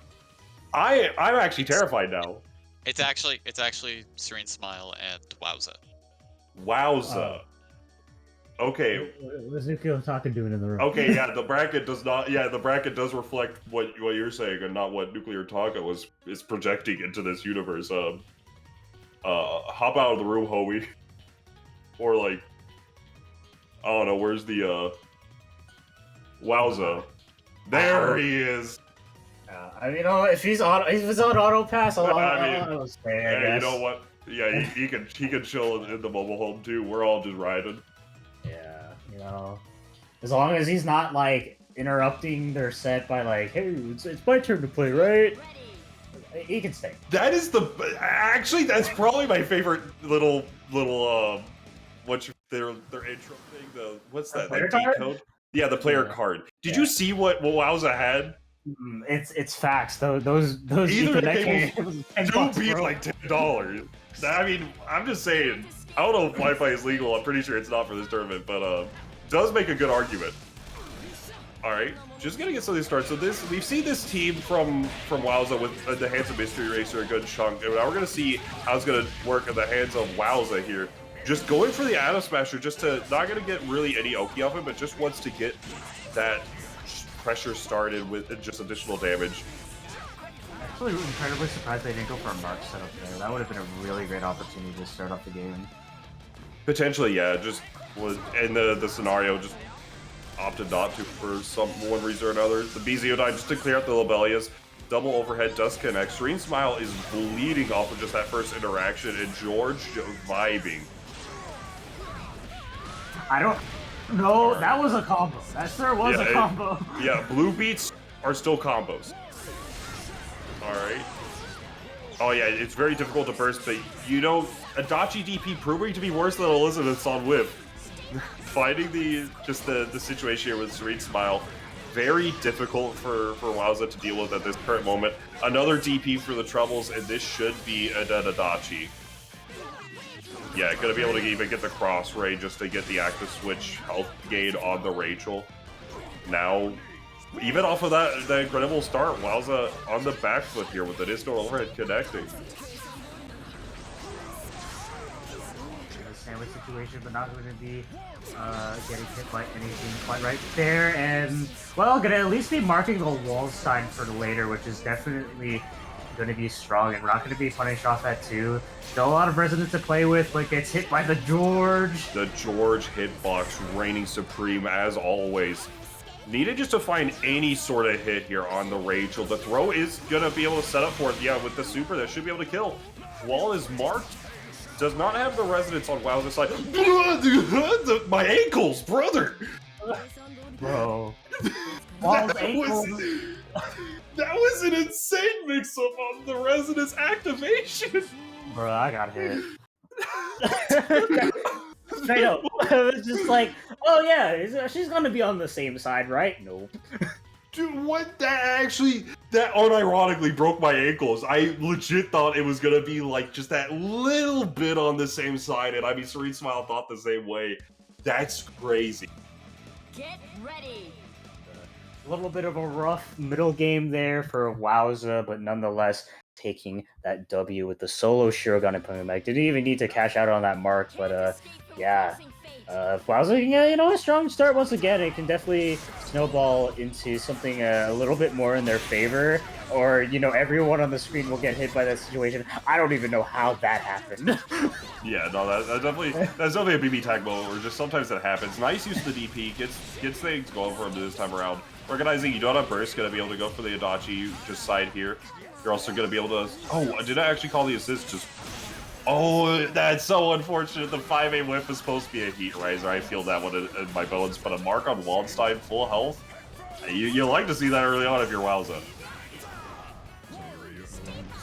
I'm actually terrified now. It's actually Serene Smile and Wowza. Wowza. Okay. What's Nuclear Taco doing in the room? Okay, yeah, the bracket does not. Yeah, the bracket does reflect what you're saying, and not what Nuclear Taco is projecting into this universe. Hop out of the room, Hoey. Or like, I don't know. Where's the Wowza? There he is. I mean, if he's on auto pass, I'll stay. I guess. You know what? Yeah, he can chill in the mobile home too. We're all just riding. Yeah, you know, as long as he's not like interrupting their set by like, hey, it's my turn to play, right? He can stay. That is that's probably my favorite little what's their intro thing? What's that? Player That card? code? Yeah, the player card. Did you see what Wowza had? It's facts. Those Either Ethernet cables cables do beat like $10. I mean, I'm just saying. I don't know if Wi-Fi is legal. I'm pretty sure it's not for this tournament, but does make a good argument. All right, just gonna get something started. So we've seen this team from Wowza with the hands of Mystery Racer a good chunk, and now we're gonna see how it's gonna work in the hands of Wowza here. Just going for the Atom Smasher, just to not gonna get really any Oki off him, but just wants to get that pressure started with just additional damage. Actually, incredibly surprised they didn't go for a Mark setup there. That would have been a really great opportunity to start off the game. Potentially, yeah. Just was in the scenario, just opted not to for one reason or another. The BZO died just to clear out the Lobelias. Double overhead does connect. Serene Smile is bleeding off of just that first interaction, and George vibing. I don't know. That was a combo. That sure was a combo. Yeah, blue beats are still combos. Alright. Oh yeah, it's very difficult to burst, but you know, Adachi DP proving to be worse than Elizabeth's on whip. Finding the situation here with Serene Smile, very difficult for Wowza to deal with at this current moment. Another DP for the troubles, and this should be a Adachi. Yeah, gonna be able to even get the cross ray just to get the active switch health gain on the Rachel. Now, even off of that incredible start, Wowza on the back foot here with an instant overhead connecting. Sandwich situation, but not going to be getting hit by anything quite right there. And, well, going to at least be marking the wall sign for later, which is definitely going to be strong. And we're not going to be punished off that, too. Still a lot of resonance to play with, but gets hit by the George. The George hitbox reigning supreme, as always. Needed just to find any sort of hit here on the Rachel. The throw is going to be able to set up for it. Yeah, with the super, that should be able to kill. Wall is marked. Does not have the resonance on Wowza's side. My ankles, brother! Bro. Wall's ankles. That was an insane mix-up on the resonance activation! Bro, I got hit. Straight up. It's just like, oh yeah, she's gonna be on the same side, right? Nope. Dude, what? That unironically broke my ankles. I legit thought it was gonna be like just that little bit on the same side, and I mean, Serene Smile thought the same way. That's crazy. Get ready. A little bit of a rough middle game there for Wowza, but nonetheless taking that W with the solo Shirogane implement. Didn't even need to cash out on that mark, but yeah, Wowza, yeah, a strong start once again. It can definitely snowball into something a little bit more in their favor, or everyone on the screen will get hit by that situation. I don't even know how that happened. Yeah, no, that's definitely a BB moment where just sometimes that happens. Nice use of the DP, gets things going for him this time around. Recognizing you don't have burst, gonna be able to go for the Adachi just side here. You're also gonna be able to. Oh, did I actually call the assist? Just. Oh, that's so unfortunate. The 5A whip is supposed to be a heat riser. I feel that one in my bones, but a mark on Waldstein full health. You like to see that early on if you're Wowza.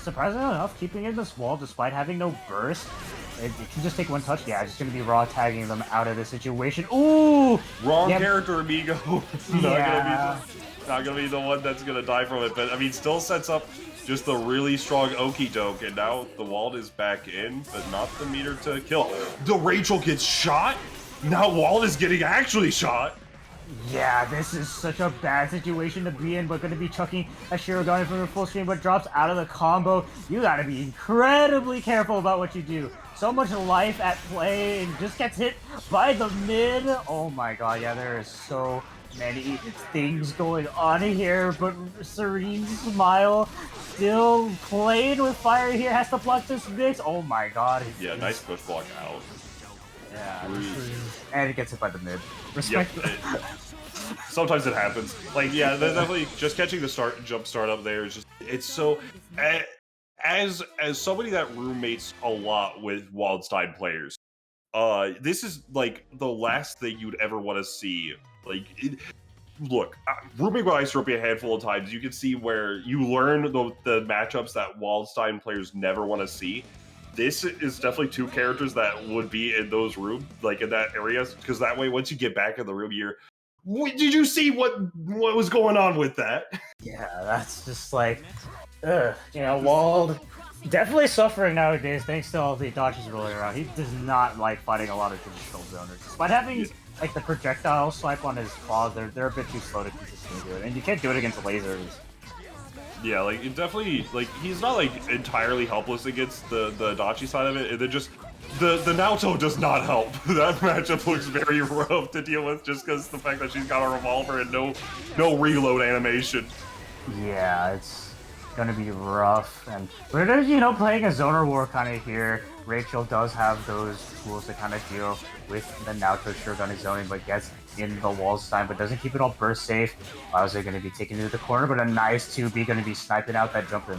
Surprisingly enough, keeping in this wall despite having no burst, it can just take one touch. Yeah, just gonna be raw tagging them out of the situation. Ooh! Wrong character, amigo. Yeah. Not gonna be the one that's gonna die from it, but I mean, still sets up just a really strong okie doke, and now the Wald is back in, but not the meter to kill. The Rachel gets shot? Now Wald is getting actually shot. Yeah, this is such a bad situation to be in, but gonna be chucking a Shirogane from the full screen, but drops out of the combo. You gotta be incredibly careful about what you do. So much life at play, and just gets hit by the mid. Oh my god, yeah, there is so many things going on here, but Serene Smile still playing with fire here, has to block this mix. Oh my god. Yeah, nice push block out. Yeah, and it gets hit by the mid. Respect. Yep. Sometimes it happens. Like, yeah, definitely just catching the jump start up there is just, it's so, as somebody that roommates a lot with Wildstein players, this is like the last thing you'd ever want to see. Like, look, rooming with Ice-Tropy a handful of times, you can see where you learn the matchups that Wildstein players never want to see. This is definitely two characters that would be in those rooms, like in that area, because that way, once you get back in the room, did you see what was going on with that? Yeah, that's just like, Wald definitely suffering nowadays thanks to all the dodges rolling around. He does not like fighting a lot of traditional zoners. Despite having like the projectile swipe on his claws, they're a bit too slow to consistently do it, and you can't do it against lasers. Yeah, like, it definitely, like, he's not, like, entirely helpless against the Adachi side of it, and then just, the Naoto does not help. That matchup looks very rough to deal with, just because the fact that she's got a revolver and no reload animation. Yeah, it's gonna be rough, and we're playing a zoner war kind of here. Rachel does have those tools to kind of deal with the Naoto Shirogane zoning, but gets in the walls time, but doesn't keep it all burst safe. Bowser going to be taken to the corner, but a nice 2B going to be sniping out that jump in.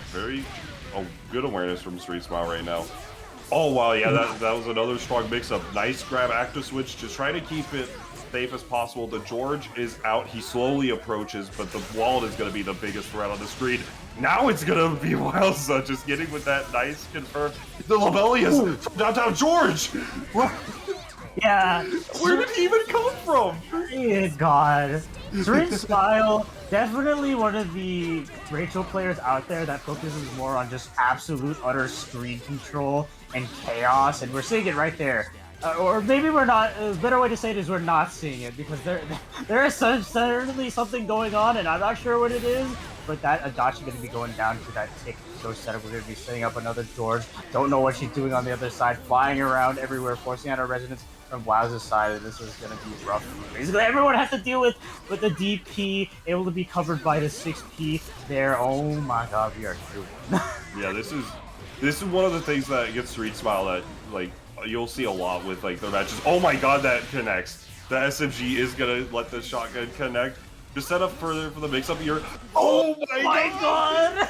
Very good awareness from Street Smile right now. Oh wow, yeah, that was another strong mix-up. Nice grab active switch to try to keep it safe as possible. The George is out. He slowly approaches, but the Wald is going to be the biggest threat on the screen. Now it's going to be Wildsa just getting with that nice confirm. The Lobelius from downtown George! Yeah. Where did he even come from? God. Serene Smile, definitely one of the Rachel players out there that focuses more on just absolute utter screen control and chaos, and we're seeing it right there. Or maybe we're not. A better way to say it is we're not seeing it, because there is certainly something going on, and I'm not sure what it is. But that Adachi going to be going down to that tick show setup. We're going to be setting up another George. Don't know what she's doing on the other side, flying around everywhere, forcing out our resonance from Wowza's side. And this is going to be rough. Basically, everyone has to deal with the DP, able to be covered by the 6P there. Oh my god, we are doing. Yeah, this is one of the things that gets Street Smile that, like, you'll see a lot with, like, their matches. Oh my god, that connects. The SMG is gonna let the shotgun connect. Just set up for the mix-up here. Oh my god!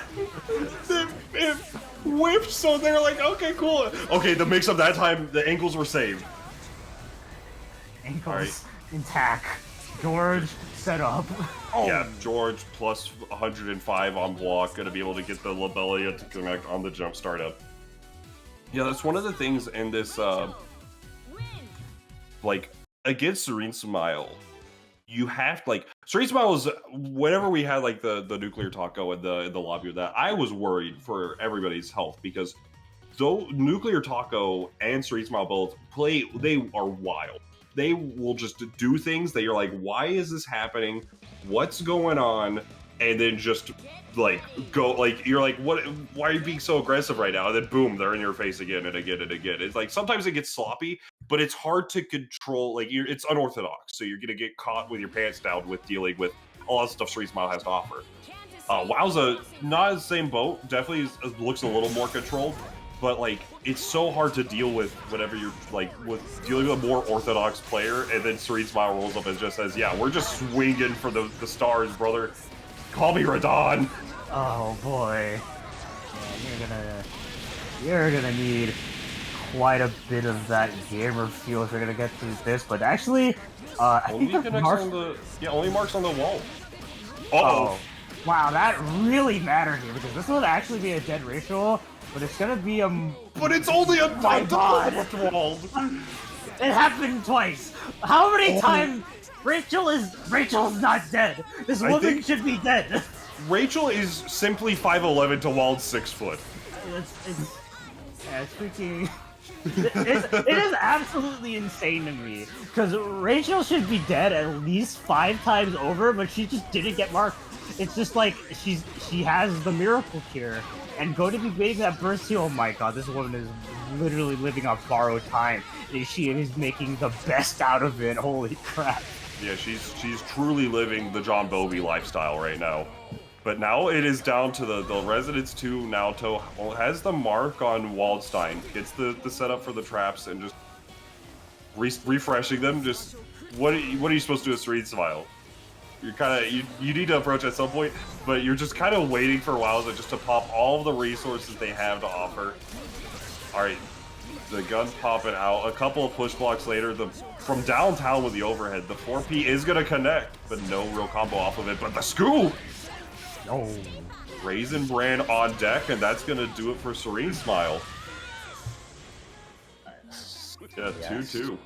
It whipped, so they're like, okay, cool. Okay, the mix-up that time, the ankles were saved. Ankles intact. George set up. Oh. Yeah, George plus 105 on block, gonna be able to get the Lobelia to connect on the jump startup. Yeah, that's one of the things in this, like, against Serene Smile, you have to, like, Serene Smile was, whenever we had, like, the nuclear taco in the lobby of that, I was worried for everybody's health, because though nuclear taco and Serene Smile both they are wild. They will just do things that you're like, why is this happening? What's going on? And then just, like, go, like, you're like, what? Why are you being so aggressive right now? And then boom, they're in your face again and again and again. It's like, sometimes it gets sloppy, but it's hard to control. Like, it's unorthodox, so you're gonna get caught with your pants down with dealing with a lot of stuff Serene Smile has to offer. Wowza, not in the same boat. Definitely looks a little more controlled, but like it's so hard to deal with whenever you're like with dealing with a more orthodox player, and then Serene Smile rolls up and just says, "Yeah, we're just swinging for the stars, brother. Call me Radon." Oh boy, yeah, you're gonna need quite a bit of that gamer feel if you're gonna get through this. But actually, I Only think connects on the only marks on the wall. Oh, wow, that really mattered here because this would actually be a dead Rachel, but it's gonna be a. But it's only a My God. wall. It happened twice. How many times? Rachel's not dead. This woman should be dead. Rachel is simply 5'11" to Wald's 6 foot. It's freaking. It is absolutely insane to me because Rachel should be dead at least 5 times over, but she just didn't get marked. It's just like she has the miracle cure and go to be waiting that burst heal. Oh my god, this woman is literally living on borrowed time. She is making the best out of it. Holy crap! Yeah, she's truly living the John Bovey lifestyle right now. But now it is down to the Resonance 2 Naoto has the mark on Waldstein, gets the setup for the traps, and just refreshing them. Just what are you supposed to do with Serene Smile? You're kind of you need to approach at some point, but you're just kind of waiting for Wowza just to pop all of the resources they have to offer. All right, the gun popping out. A couple of push blocks later, from downtown with the overhead, the 4P is gonna connect, but no real combo off of it. But the scoop. Oh. Raisin Bran on deck, and that's gonna do it for Serene Smile. Yeah, 2-2.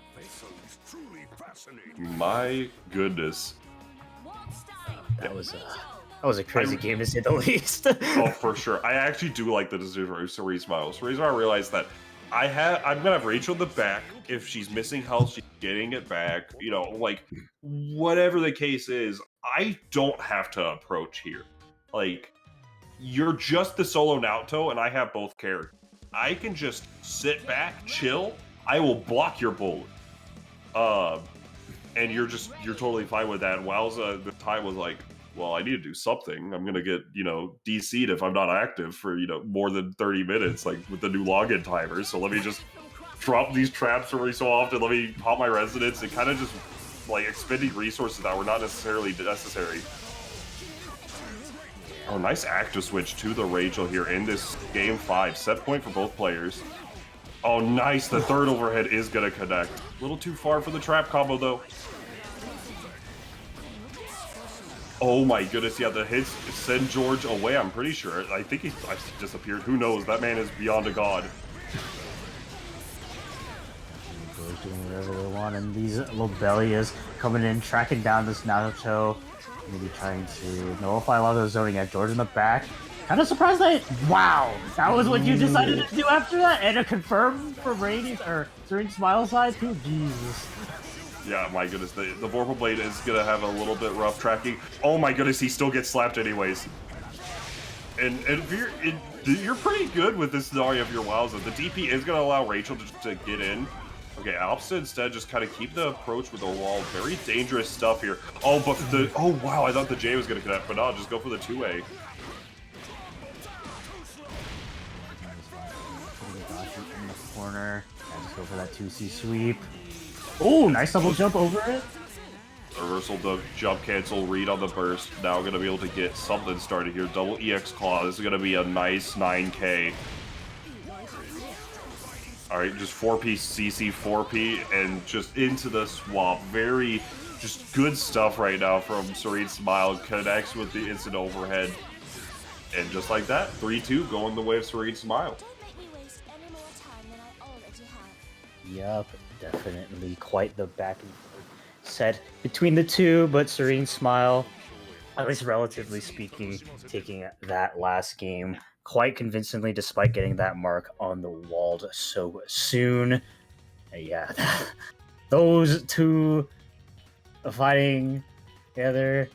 My goodness. That was a crazy game to say the least. Oh, for sure. I actually do like the decision for Serene Smile. Serene Smile realized that I'm gonna have Rachel in the back. If she's missing health, she's getting it back. You know, like whatever the case is, I don't have to approach here. Like, you're just the solo Naoto, and I have both characters. I can just sit back, chill. I will block your bullet. And you're totally fine with that. And Wowza at the time was like, well, I need to do something. I'm gonna get, DC'd if I'm not active for, more than 30 minutes, like with the new login timers. So let me just drop these traps every so often. Let me pop my resonance and kind of just like expending resources that were not necessarily necessary. Oh, nice active switch to the Rachel here in this game 5. Set point for both players. Oh, nice. The third overhead is going to connect. A little too far for the trap combo, though. Oh, my goodness. Yeah, the hits send George away, I'm pretty sure. I think he's disappeared. Who knows? That man is beyond a god. George doing whatever they want, and these Lobelias coming in, tracking down this Naruto. Maybe trying to nullify a lot of the zoning at George in the back. Kind of surprised that. Wow, that was what you decided to do after that, and a confirm for Rainy's or Serene Smile side too. Jesus. Yeah, my goodness, the Vorpal Blade is gonna have a little bit rough tracking. Oh my goodness, he still gets slapped anyways. And you're pretty good with this scenario of your Wowza. The DP is gonna allow Rachel to get in. Okay, Alpsa instead just kind of keep the approach with the wall. Very dangerous stuff here. Oh, but oh wow, I thought the J was gonna connect, but no, just go for the 2A. In the corner, and just go for that 2C sweep. Oh, nice double jump over it. Reversal jump cancel, read on the burst. Now gonna be able to get something started here. Double EX claw. This is gonna be a nice 9K. Alright, just 4P CC, 4P, and just into the swap. Very, just good stuff right now from Serene Smile. Connects with the instant overhead. And just like that, 3-2 going the way of Serene Smile. Yup, definitely quite the back and forth set between the two, but Serene Smile, at least relatively speaking, taking that last game quite convincingly despite getting that mark on the wall so soon. Yeah, those two fighting together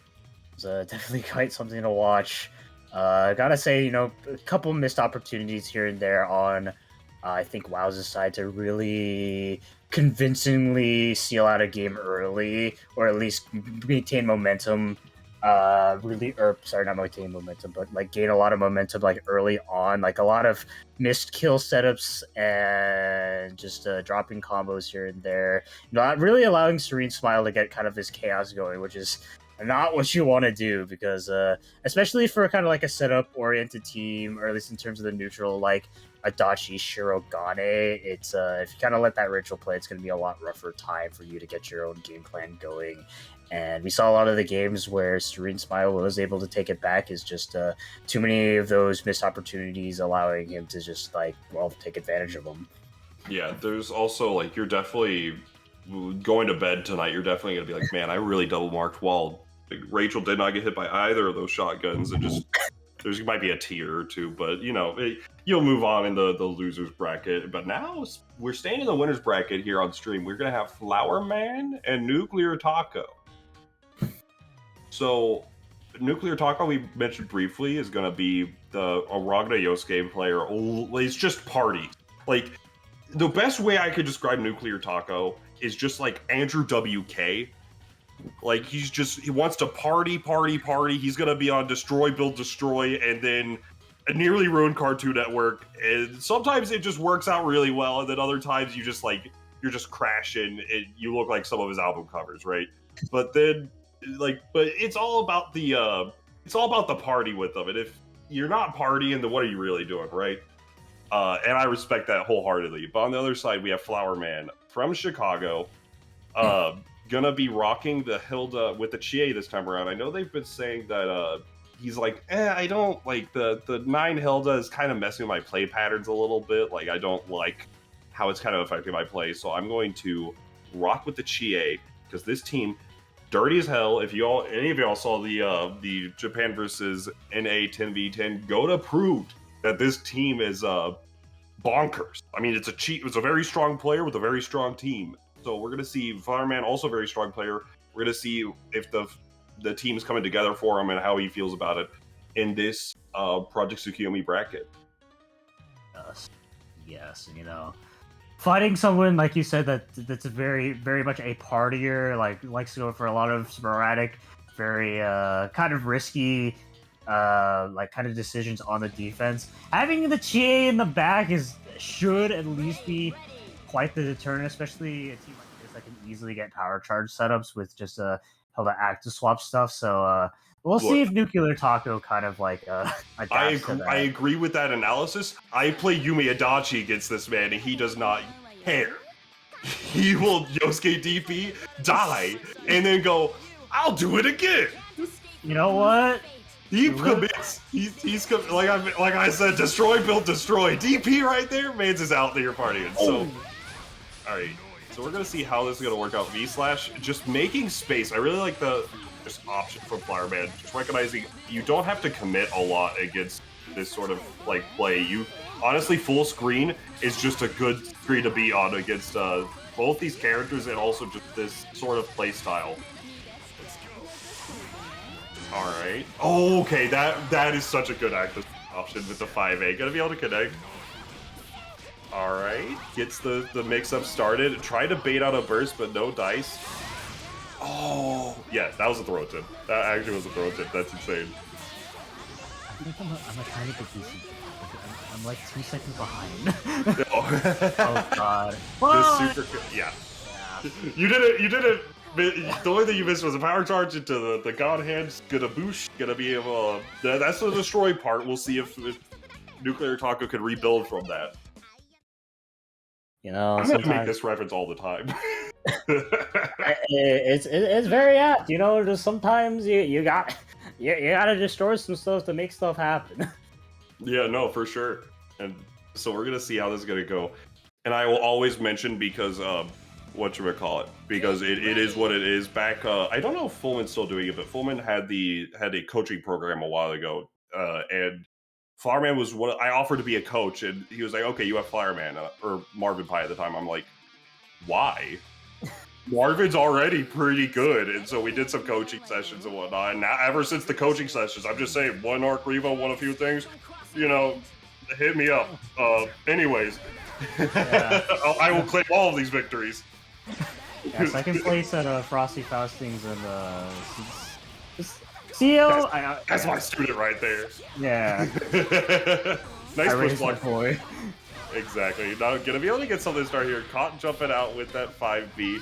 was definitely quite something to watch. Gotta say, a couple missed opportunities here and there on I think Wowza's side to really convincingly seal out a game early, or at least maintain momentum. Not maintain momentum, but like gain a lot of momentum like early on, like a lot of missed kill setups and just dropping combos here and there, not really allowing Serene Smile to get kind of this chaos going, which is not what you want to do, because especially for kind of like a setup oriented team, or at least in terms of the neutral, like Adachi Shirogane, it's if you kind of let that ritual play, it's going to be a lot rougher time for you to get your own game plan going. And we saw a lot of the games where Serene Smile was able to take it back is just too many of those missed opportunities, allowing him to just take advantage of them. Yeah, there's also like, you're definitely going to bed tonight. You're definitely gonna be like, man, I really double marked while Rachel did not get hit by either of those shotguns, and just there's might be a tier or two, but you'll move on in the losers bracket. But now we're staying in the winners bracket here on stream. We're gonna have Flower Man and Nuclear Taco. So, Nuclear Taco, we mentioned briefly, is going to be the Aragna Yosuke player. It's just party. Like, the best way I could describe Nuclear Taco is just like Andrew WK. Like, he wants to party. He's going to be on Destroy, Build, Destroy, and then a Nearly Ruined Cartoon Network. And sometimes it just works out really well, and then other times you're just crashing, and you look like some of his album covers, right? But then, but it's all about the party with them. And if you're not partying, then what are you really doing, right? And I respect that wholeheartedly. But on the other side, we have Flower Man from Chicago, gonna be rocking the Hilda with the Chie this time around. I know they've been saying that he's like, I don't like the 9 Hilda is kind of messing with my play patterns a little bit. Like, I don't like how it's kind of affecting my play. So I'm going to rock with the Chie, because this team, dirty as hell. If any of y'all saw the Japan versus NA 10v10, Goda proved that this team is bonkers. I mean, it's a very strong player with a very strong team. So we're gonna see Fireman, also a very strong player. We're gonna see if the team is coming together for him and how he feels about it in this Project Tsukiyomi bracket. Yes, fighting someone like you said that's very very much a partier, likes to go for a lot of sporadic, very kind of risky kind of decisions on the defense. Having the Chie in the back should at least be quite the deterrent, especially a team like this that can easily get power charge setups with just how the active swap stuff. So we'll see if Nuclear Taco kind of adapts to that. I agree with that analysis. I play Yumi Adachi against this man, and he does not care. He will Yosuke DP, die, and then go, I'll do it again. You know what? He commits. He's like I said, destroy, build, destroy. DP right there, mans is out there partying. So, all right. So we're gonna see how this is gonna work out. V/, just making space. I really like the option from Flowerman. Just recognizing you don't have to commit a lot against this sort of play. You honestly, full screen is just a good screen to be on against both these characters, and also just this sort of play style. All right. Oh, okay. That is such a good active option with the 5A. Gonna be able to connect. All right. Gets the mix-up started. Tried to bait out a burst, but no dice. Oh, yeah. That was a throw tip. That actually was a throw tip. That's insane. I think I'm a tiny bit decent. I'm like 2 seconds behind. Oh God. This super. Yeah. You did it. The only thing you missed was a power charge into the God Hand's gonna boosh, gonna be able to, that's the destroy part. We'll see if Nuclear Taco can rebuild from that. I'm gonna make this reference all the time. it's very apt, just sometimes you gotta destroy some stuff to make stuff happen. Yeah, no, for sure. And so we're gonna see how this is gonna go. And I will always mention, because because it is what it is. Back, I don't know if Fullman's still doing it, but Fullman had a coaching program a while ago, and Flowerman was what I offered to be a coach, and he was like, "Okay, you have Flowerman or Marvin Pie at the time." I'm like, "Why?" Marvin's already pretty good, and so we did some coaching sessions and whatnot. And now, ever since the coaching sessions, I'm just saying, one Arc Revo, won a few things, hit me up. Anyways. Yeah. I will claim all of these victories. Yeah, second place at Frosty Faustings and CEO. That's my student right there. Yeah, Nice I push raised my block. boy. Exactly. Now gonna be able to get something to start here. Caught jumping out with that 5B.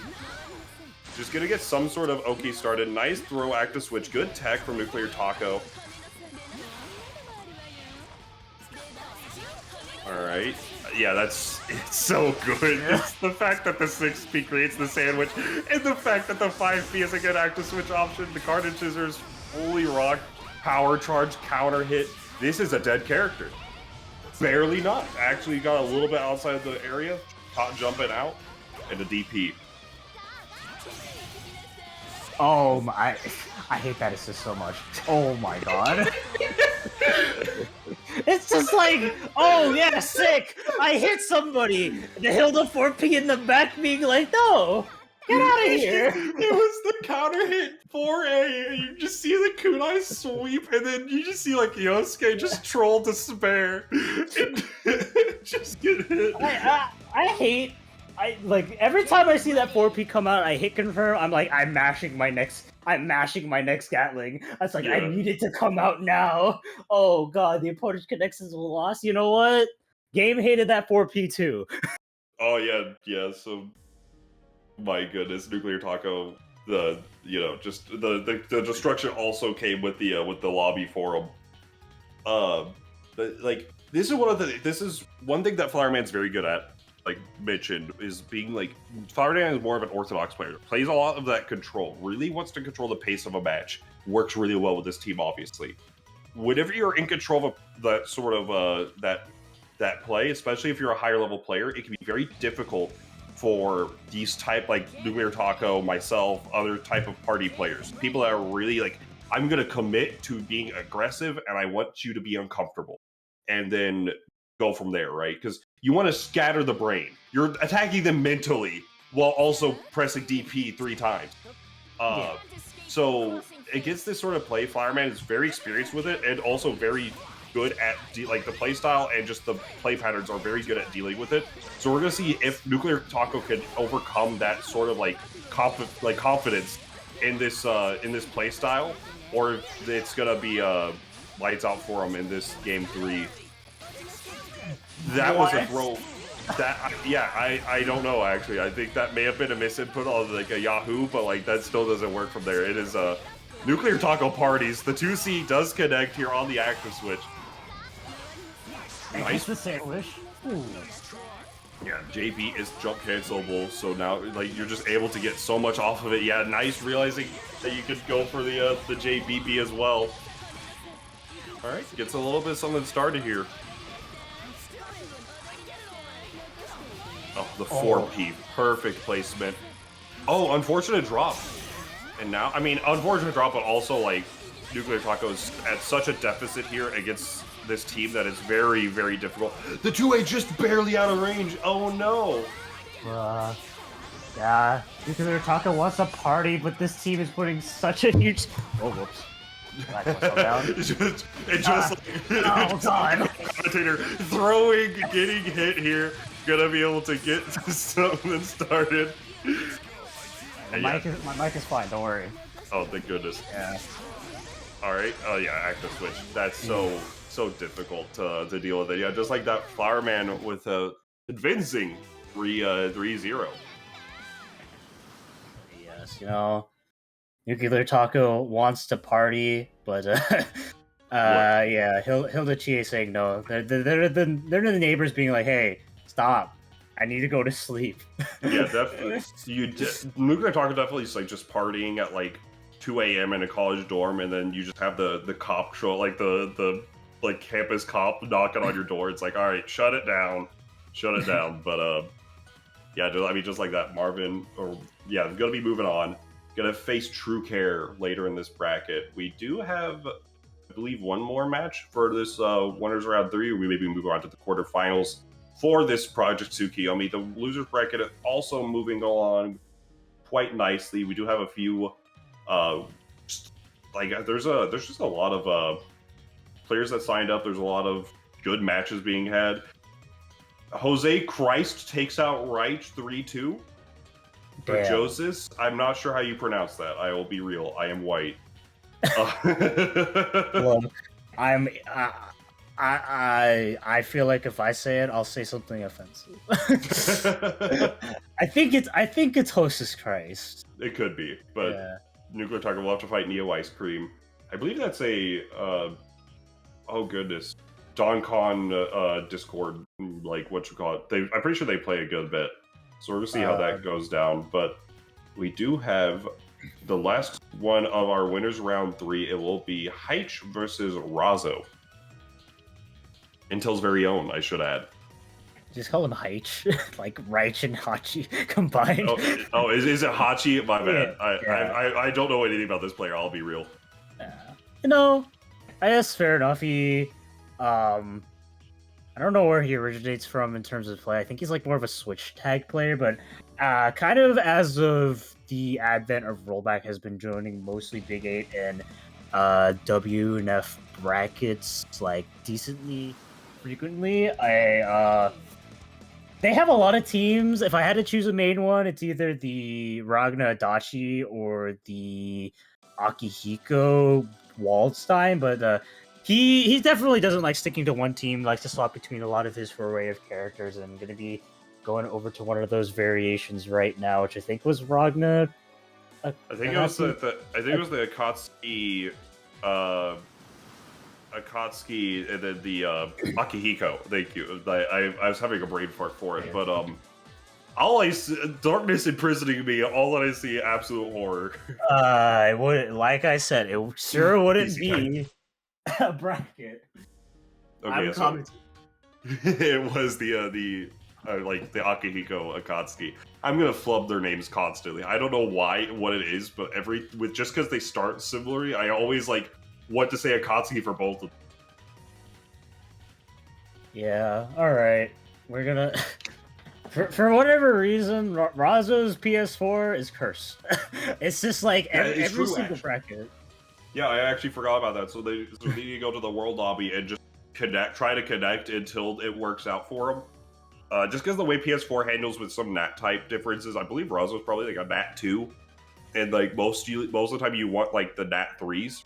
Just gonna get some sort of OK started. Nice throw active switch. Good tech from Nuclear Taco. Alright. Yeah, it's so good. It's the fact that the 6P creates the sandwich, and the fact that the 5P is a good active switch option. The Carnage Scissors, fully rock, power charge, counter hit. This is a dead character. Barely not. Actually got a little bit outside the area. Caught jumping out. And a DP. Oh my! I hate that assist so much. Oh my god! It's just like, oh yeah, sick! I hit somebody! The Hilda 4P in the back being like, no! Get out of here! It was the counter hit 4A, and you just see the kunai sweep, and then you just see like Yosuke just troll despair and just get hit. Every time I see that 4P come out, I hit confirm. I'm like, I'm mashing my next Gatling. It's like, I need it to come out now. Oh god, the opponent's connections will lost. You know what? Game hated that 4P too. Oh yeah. So, my goodness, Nuclear Taco. The destruction also came with the lobby forum. But like this is one thing that Flowerman's very good at. Like mentioned, is being like Flowerman is more of an orthodox player. Plays a lot of that control. Really wants to control the pace of a match. Works really well with this team, obviously. Whenever you're in control of that sort of that play, especially if you're a higher level player, it can be very difficult for these type like Nuclear Taco, myself, other type of party players. People that are really like, I'm gonna commit to being aggressive and I want you to be uncomfortable. And then go from there, right? Because you want to scatter the brain. You're attacking them mentally while also pressing DP 3 times. So against this sort of play, Fireman is very experienced with it and also very good at like the play style and just the play patterns are very good at dealing with it. So we're gonna see if Nuclear Taco can overcome that sort of like confidence in this play style, or if it's gonna be lights out for him in this game 3. That was a throw. I don't know actually. I think that may have been a misinput on like a Yahoo, but like that still doesn't work from there. It is Nuclear Taco parties. The 2C does connect here on the active switch. Nice the sandwich. Ooh. Yeah, JB is jump cancelable, so now like you're just able to get so much off of it. Yeah, nice realizing that you could go for the JBB as well. All right, gets a little bit something started here. Oh, the 4P. Perfect placement. Oh, unfortunate drop. And now, I mean, unfortunate drop, but also, like, Nuclear Taco's at such a deficit here against this team that is very, very difficult. The 2A just barely out of range. Oh, no. Yeah, Nuclear Taco wants a party, but this team is putting such a huge... Oh, whoops. Oh, God. Commentator throwing, getting hit here. Gonna be able to get something started. My mic is fine, don't worry. Oh, thank goodness. Yeah. Alright, oh yeah, active switch. That's so difficult to deal with it. Yeah, just like that Flowerman with advancing 3-0. Yes, you know, Nuclear Taco wants to party, but yeah, Hilda Chie saying no. They're the neighbors being like, hey, stop. I need to go to sleep. Yeah, definitely. Nuclear Taco definitely is like just partying at like 2 a.m. in a college dorm, and then you just have the cop show, like the like campus cop knocking on your door. It's like, all right, shut it down. But yeah, I mean, just like that, Marvin. Or yeah, gonna be moving on. Gonna face True Care later in this bracket. We do have, I believe, one more match for this winners round 3. We maybe move on to the quarterfinals for this Project Tsukiyomi. The losers bracket is also moving along quite nicely. We do have a few, there's just a lot of players that signed up. There's a lot of good matches being had. Jose Christ takes out Reich 3-2. For Damn. Joseph, I'm not sure how you pronounce that. I will be real. I am white. Look, I feel like if I say it, I'll say something offensive. I think it's Hostess Christ. It could be, but Yeah. Nuclear Tiger will have to fight Neo Ice Cream. I believe that's a oh goodness, Don Con Discord, like what you call it. I'm pretty sure they play a good bit, so we're gonna see how that goes down. But we do have the last one of our winners round 3. It will be Heich versus Razo. Intel's very own, I should add. Just call him Heich, like Reich and Hachi combined. Oh, is it Hachi? My bad. Yeah. I don't know anything about this player. I'll be real. You know, I guess fair enough. He, I don't know where he originates from in terms of play. I think he's like more of a switch tag player, but kind of as of the advent of rollback, has been joining mostly Big 8 and W and F brackets like decently frequently. They have a lot of teams. If I had to choose a main one, it's either the Ragna Adachi or the Akihiko Waldstein, but he definitely doesn't like sticking to one team, likes to swap between a lot of his array of characters, and I'm going to be going over to one of those variations right now, which I think was Ragna. I think it was the Akatsuki, and then the Akihiko. Thank you. I was having a brain fart for it, but all I see, darkness imprisoning me. All that I see, absolute horror. It would, like I said, it sure wouldn't be a bracket. Okay, so it was the Akihiko Akatsuki. I'm gonna flub their names constantly. I don't know what it is, but just because they start similarly, I always like what to say Akatsuki for both of them. Yeah, alright. We're gonna... For whatever reason, Razo's PS4 is cursed. It's just like every single bracket. Yeah, I actually forgot about that. So they need to go to the world lobby and just try to connect until it works out for them. Just because the way PS4 handles with some NAT type differences, I believe Razo's probably like a NAT 2, and like most of the time you want like the NAT 3s.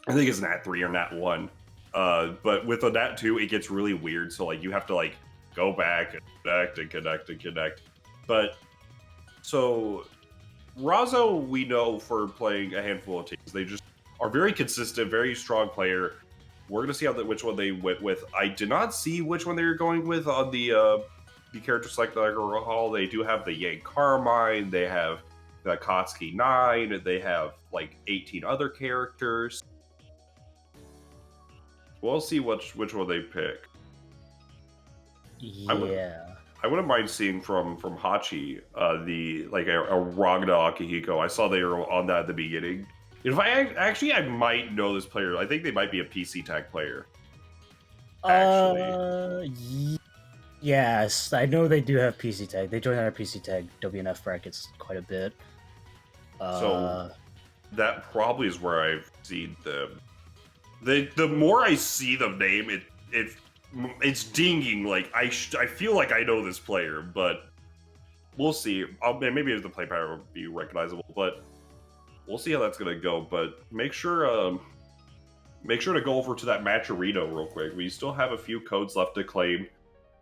I think it's NAT 3 or NAT 1. But with the NAT 2, it gets really weird. So like you have to like go back and connect. But so Razo, we know for playing a handful of teams, they just are very consistent, very strong player. We're gonna see which one they went with. I did not see which one they were going with on the character select hall. They do have the Yang Carmine, they have the Akatsuki 9, they have like 18 other characters. We'll see which one they pick. Yeah. I wouldn't mind seeing from Hachi the like a Ragna Akihiko. I saw they were on that at the beginning. If I might know this player. I think they might be a PC tag player. Actually, yes, I know they do have PC tag. They join our PC tag WNF brackets quite a bit. So that probably is where I've seen them. The more I see the name, it's dinging. Like I feel like I know this player, but we'll see. Maybe the play pattern will be recognizable, but we'll see how that's gonna go. But make sure to go over to that Matcherino real quick. We still have a few codes left to claim.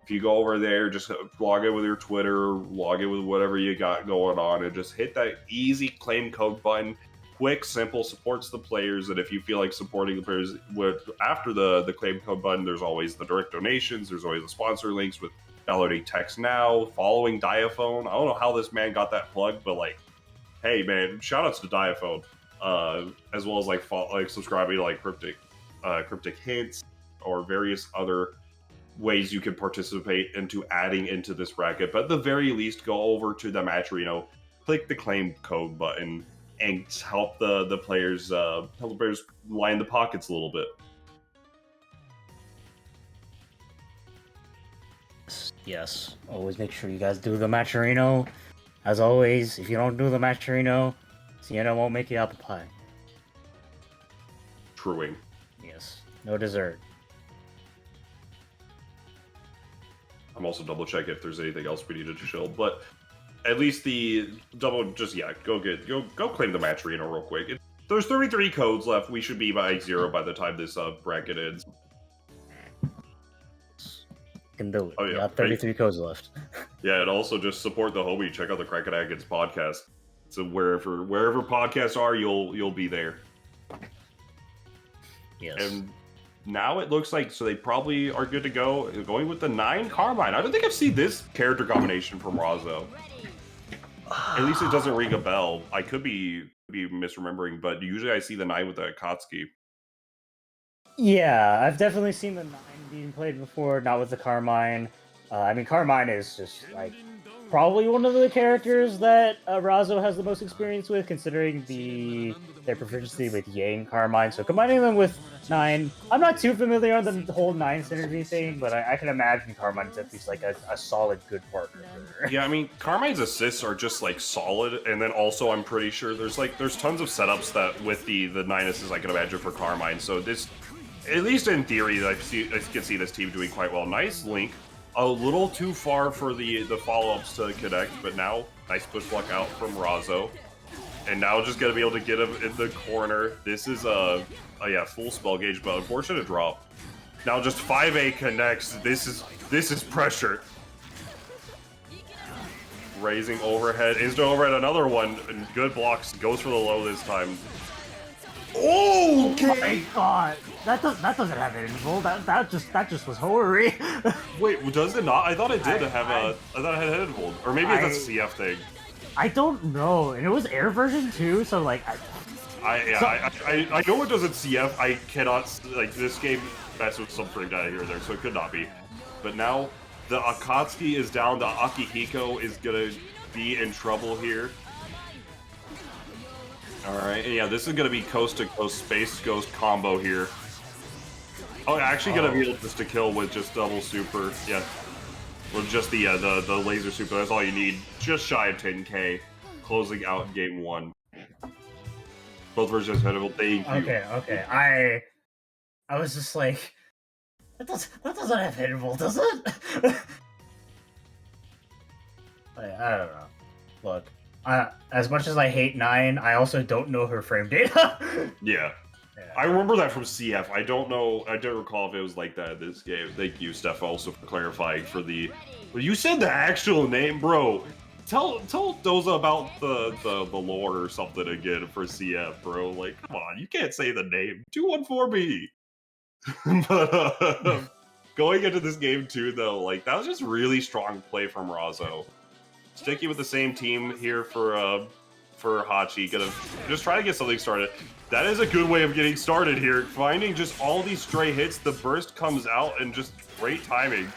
If you go over there, just log in with your Twitter, log in with whatever you got going on, and just hit that easy claim code button. Quick, simple, supports the players, and if you feel like supporting the players after the claim code button, there's always the direct donations, there's always the sponsor links with downloading text now, following Diaphone. I don't know how this man got that plug, but like, hey man, shout outs to Diaphone, as well as like subscribing to like cryptic hints or various other ways you can participate into adding into this bracket. But at the very least, go over to the Matcherino, click the claim code button, and help the players line the pockets a little bit. Yes, always make sure you guys do the Matcherino. As always, if you don't do the Matcherino, Sienna won't make you apple pie. Truing. Yes, no dessert. I'm also double check if there's anything else we needed to show, but at least the double, just go claim the match arena real quick. There's 33 codes left. We should be by 0 by the time this bracket ends. Can do it. Oh, yeah. We got 33 codes left. Yeah, and also just support the homie. Check out the Krakenagans podcast. So wherever podcasts are, you'll be there. Yes. And now it looks like they probably are good to go. Going with the 9 Carmine. I don't think I've seen this character combination from Razo. At least it doesn't ring a bell. I could be misremembering, but usually I see the 9 with the Akatsuki. Yeah, I've definitely seen the 9 being played before, not with the Carmine. I mean, Carmine is just, like, probably one of the characters that Razo has the most experience with, considering their proficiency with Yang Carmine. So combining them with 9, I'm not too familiar on the whole 9 synergy thing, but I can imagine Carmine's at least, like, a solid, good partner for her. Yeah, I mean, Carmine's assists are just, like, solid, and then also I'm pretty sure there's tons of setups that with the 9 assists I can imagine for Carmine, so this, at least in theory, I can see this team doing quite well. Nice link. A little too far for the follow-ups to connect, but now nice push block out from Razo. And now just gonna be able to get him in the corner. This is yeah, full spell gauge, but unfortunate drop. Now just 5A connects. This is pressure. Raising overhead, instant overhead, another one. And good blocks, goes for the low this time. Oh, okay. Oh my god, that doesn't have an invul. That just was horary. Wait, does it not? I thought it did have I thought it had head invul, or maybe it's a CF thing. I don't know, and it was air version too, so like. I know it doesn't CF. I cannot, like, this game mess with something down here or there, so it could not be. But now the Akatsuki is down. The Akihiko is gonna be in trouble here. All right, and yeah, this is gonna be coast to coast Space Ghost combo here. Oh, actually gonna be able just to kill with just double super. Yeah, with just the laser super. That's all you need. Just shy of 10K, closing out game 1. Both versions have hittable. Thank you. Okay. I was just like, that doesn't have hittable, does it? I don't know. Look, as much as I hate 9, I also don't know her frame data. Yeah. I remember that from CF. I don't know. I don't recall if it was like that in this game. Thank you, Steph, also for clarifying for the. Well, you said the actual name, bro. Tell Doza about the lore or something again for CF, bro. Like, come on, you can't say the name. 214B. But going into this game too, though, like that was just really strong play from Razo. Sticking with the same team here for Hachi, gonna just try to get something started. That is a good way of getting started here. Finding just all these stray hits, the burst comes out and just great timing.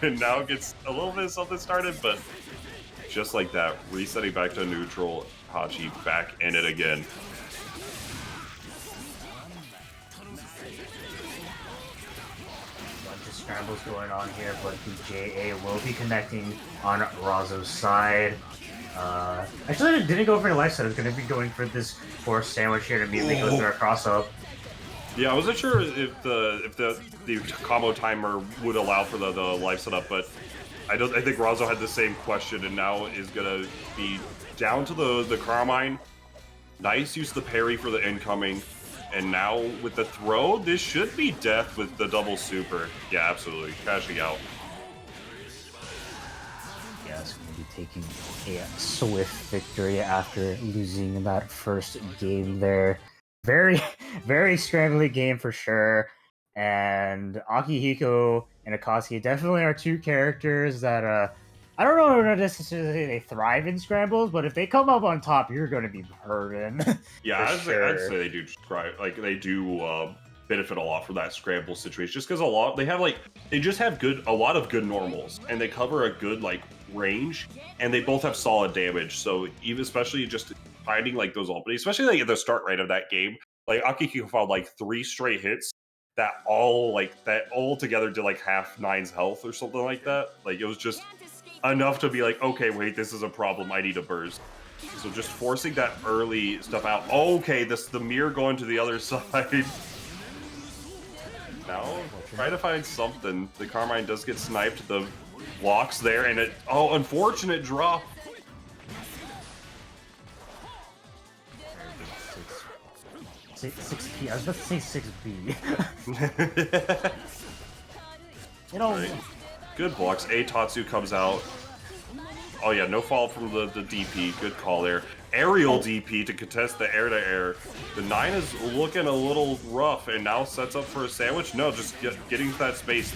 And now gets a little bit of something started, but just like that, resetting back to neutral, Hachi back in it again. Bunch of scrambles going on here, but the JA will be connecting on Razo's side. Actually, I didn't go for the life set. I was going to be going for this force sandwich here to immediately go through a cross up. Yeah, I wasn't sure if the combo timer would allow for the life setup, but I think Razo had the same question and now is gonna be down to the Carmine. Nice use of the parry for the incoming. And now with the throw, this should be death with the double super. Yeah, absolutely. Crashing out. Yeah, it's going to be taking a swift victory after losing that first game there. Very, very scrambly game for sure. And Akihiko and Akatsuki definitely are two characters that I don't know if necessarily they thrive in scrambles, but if they come up on top, you're going to be hurting. Yeah, I'd say they do thrive. Like they do benefit a lot from that scramble situation, just because they just have a lot of good normals, and they cover a good like range, and they both have solid damage. So even especially just finding like those openings, especially like at the start right of that game, like Akihiko found like 3 straight hits that all together did like half 9's health or something like that. Like it was just enough to be like, okay, wait, this is a problem. I need a burst. So just forcing that early stuff out. Okay, the mirror going to the other side. Now, try to find something. The Carmine does get sniped. The blocks there, and it. Oh, unfortunate drop. Six P. I was about to say 6B. You know. Right. Good blocks. A Tatsu comes out. Oh yeah, no fall from the DP. Good call there. Aerial DP to contest the air-to-air. The 9 is looking a little rough, and now sets up for a sandwich. No, just getting to that space.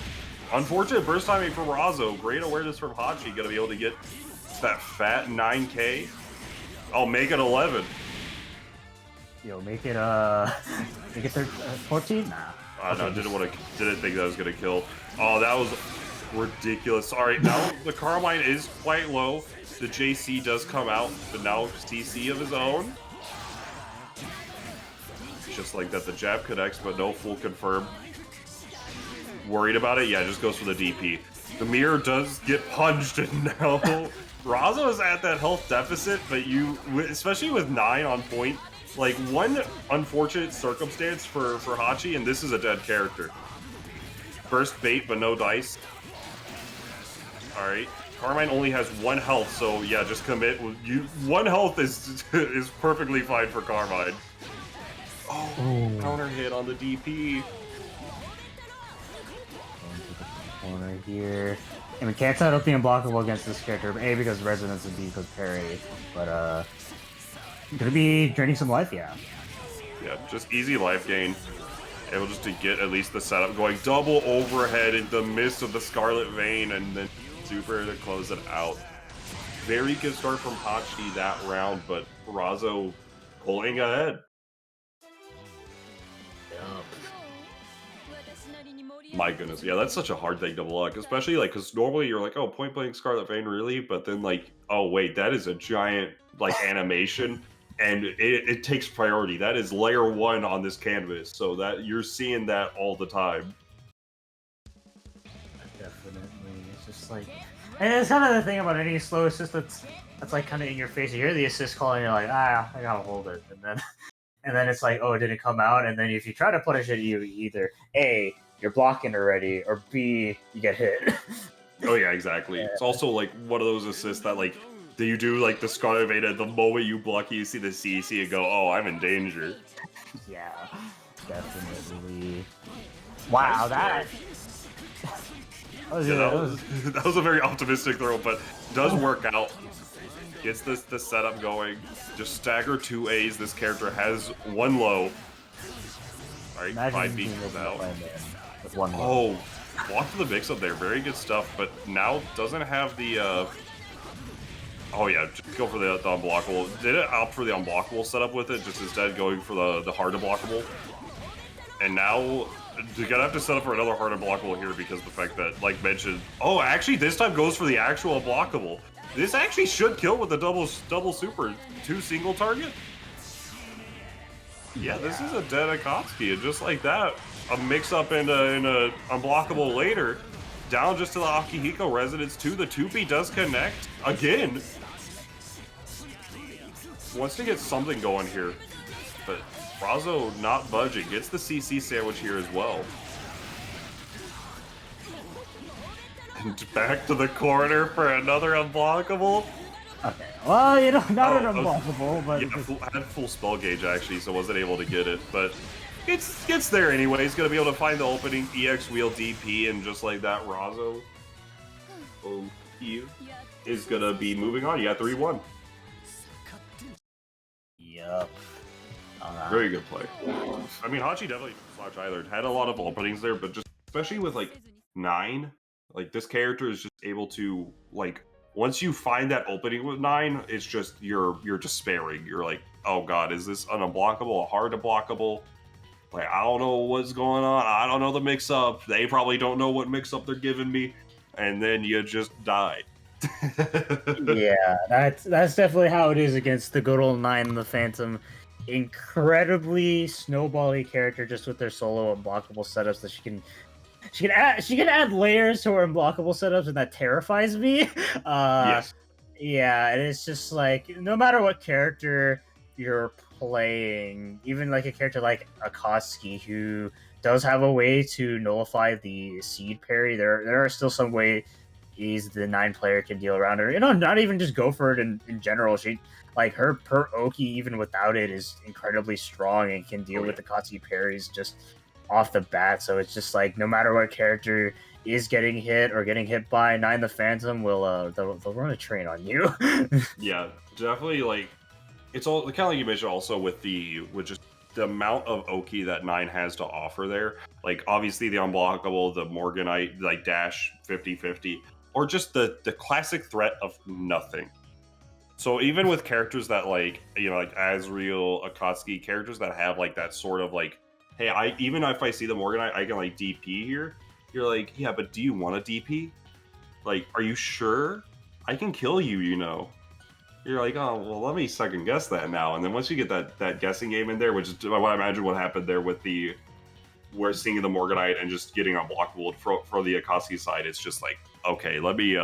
Unfortunate burst timing for Razo. Great awareness from Hachi. Gonna be able to get that fat 9K. I'll make it 11. Yo, make it 14? Nah. No, didn't think that was gonna kill. Oh, that was ridiculous. Alright, now the Carmine is quite low. The JC does come out, but now CC of his own. Just like that, the jab connects, but no full confirm. Worried about it? Yeah, just goes for the DP. The mirror does get punched, and now Razo is at that health deficit, but especially with 9 on point, like one unfortunate circumstance for Hachi, and this is a dead character. First bait, but no dice. Alright. Carmine only has 1 health, so yeah, just commit. 1 health is perfectly fine for Carmine. Oh, counter hit on the DP. Corner here. And we can't set up the unblockable against this character, A, because resonance, and B, because parry. But, gonna be draining some life, yeah. Yeah, just easy life gain. Able just to get at least the setup going. Double overhead in the midst of the Scarlet Vein, and then super to close it out. Very good start from Hachi that round, but Razo pulling ahead. My goodness, yeah, that's such a hard thing to block, especially like because normally you're like, oh, point blank Scarlet Vein, really? But then like, oh wait, that is a giant like animation, and it takes priority. That is layer 1 on this canvas, so that you're seeing that all the time. Definitely, it's just like, and it's kind of the thing about any slow assist that's like kind of in your face. You hear the assist call, and you're like, I gotta hold it, and then it's like, oh, it didn't come out, and then if you try to punish it, you either A, you're blocking already, or B, you get hit. Oh yeah, exactly. Yeah. It's also like one of those assists that like, do you do like the Scarlet Vein at the moment you block, you see the CC and go, oh, I'm in danger. Yeah, definitely. Wow, that was a very optimistic throw, but does work out. Gets the setup going. Just stagger 2 A's. This character has 1 low. Alright, 5B comes out. With 1 low. Oh, blocked the mix up there. Very good stuff, but now doesn't have the oh yeah, just go for the unblockable. Did it opt for the unblockable setup with it, just instead going for the hard unblockable. And now you're gonna have to set up for another hard unblockable here because of the fact that, like mentioned, oh, actually this time goes for the actual unblockable. This actually should kill with the double super 2 single target. Yeah, this is a dead Akatsuki, and just like that, a mix-up and a unblockable later, down just to the Akihiko Resonance 2, the 2P does connect, again. Wants to get something going here, but Razo not budging, gets the CC sandwich here as well. And back to the corner for another unblockable. Okay, well, you know, not an unblockable, but... Yeah, had full spell gauge, actually, so wasn't able to get it, but gets there anyway. He's going to be able to find the opening, EX wheel DP, and just like that, Razo is going to be moving on. You got 3-1. Yup. Very good play. I mean, Hachi definitely slouch either. Had a lot of openings there, but just especially with, like, 9, like, this character is just able to, like... Once you find that opening with 9, it's just, you're despairing. You're like, oh god, is this an unblockable, a hard unblockable? Like, I don't know what's going on. I don't know the mix-up. They probably don't know what mix-up they're giving me. And then you just die. Yeah, that's definitely how it is against the good old 9 and the Phantom. Incredibly snowbally character just with their solo unblockable setups that she can add layers to her unblockable setups, and that terrifies me. Yes. Yeah, and it's just like, no matter what character you're playing even like a character like Akatsuki, who does have a way to nullify the seed parry. There are still some ways the 9-player can deal around her. Not even just go for it in general. She like her per Oki even without it is incredibly strong and can deal with the Akatsuki parries just off the bat. So it's just like no matter what character is getting hit or getting hit by 9 the Phantom, they'll run a train on you. Yeah, definitely. Like it's all kind of like you mentioned also with just the amount of Oki that 9 has to offer there. Like obviously the unblockable, the Morganite like dash 50/50, or just the classic threat of nothing. So even with characters that like like Azriel, Akatsuki, characters that have like that sort of like, hey, even if I see the Morganite, I can like DP here. You're like, yeah, but do you want a DP? Like, are you sure? I can kill you, You're like, oh, well, let me second guess that now. And then once you get that guessing game in there, which is what I imagine what happened there with we're seeing the Morganite and just getting unblockable for the Akatsuki side, it's just like, okay, let me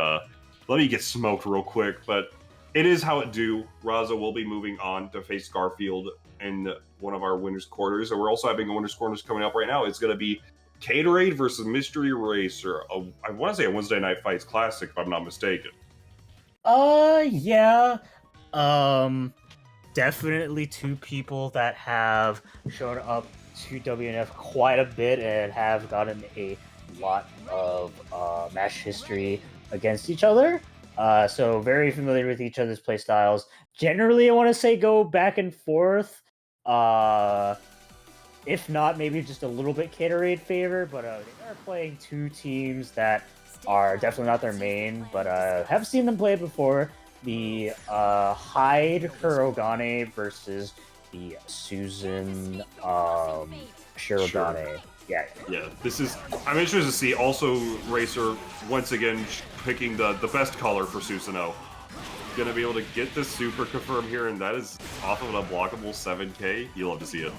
get smoked real quick. But it is how it do. Raza will be moving on to face Garfield in one of our winners' quarters. And we're also having a winners' quarters coming up right now. It's going to be Caterade versus Mystery Racer. I want to say a Wednesday Night Fights Classic, if I'm not mistaken. Yeah. Definitely 2 people that have shown up to WNF quite a bit and have gotten a lot of match history against each other. So very familiar with each other's playstyles. Generally, I want to say go back and forth. If not, maybe just a little bit Caterade favor, but they are playing 2 teams that are definitely not their main, but have seen them play before. The Hyde Kurogane versus the Susan Shirogane. Yeah. I'm interested to see also Racer once again picking the best color for Susanoo. Gonna be able to get this super confirm here, and that is off of an unblockable 7K. You love to see it.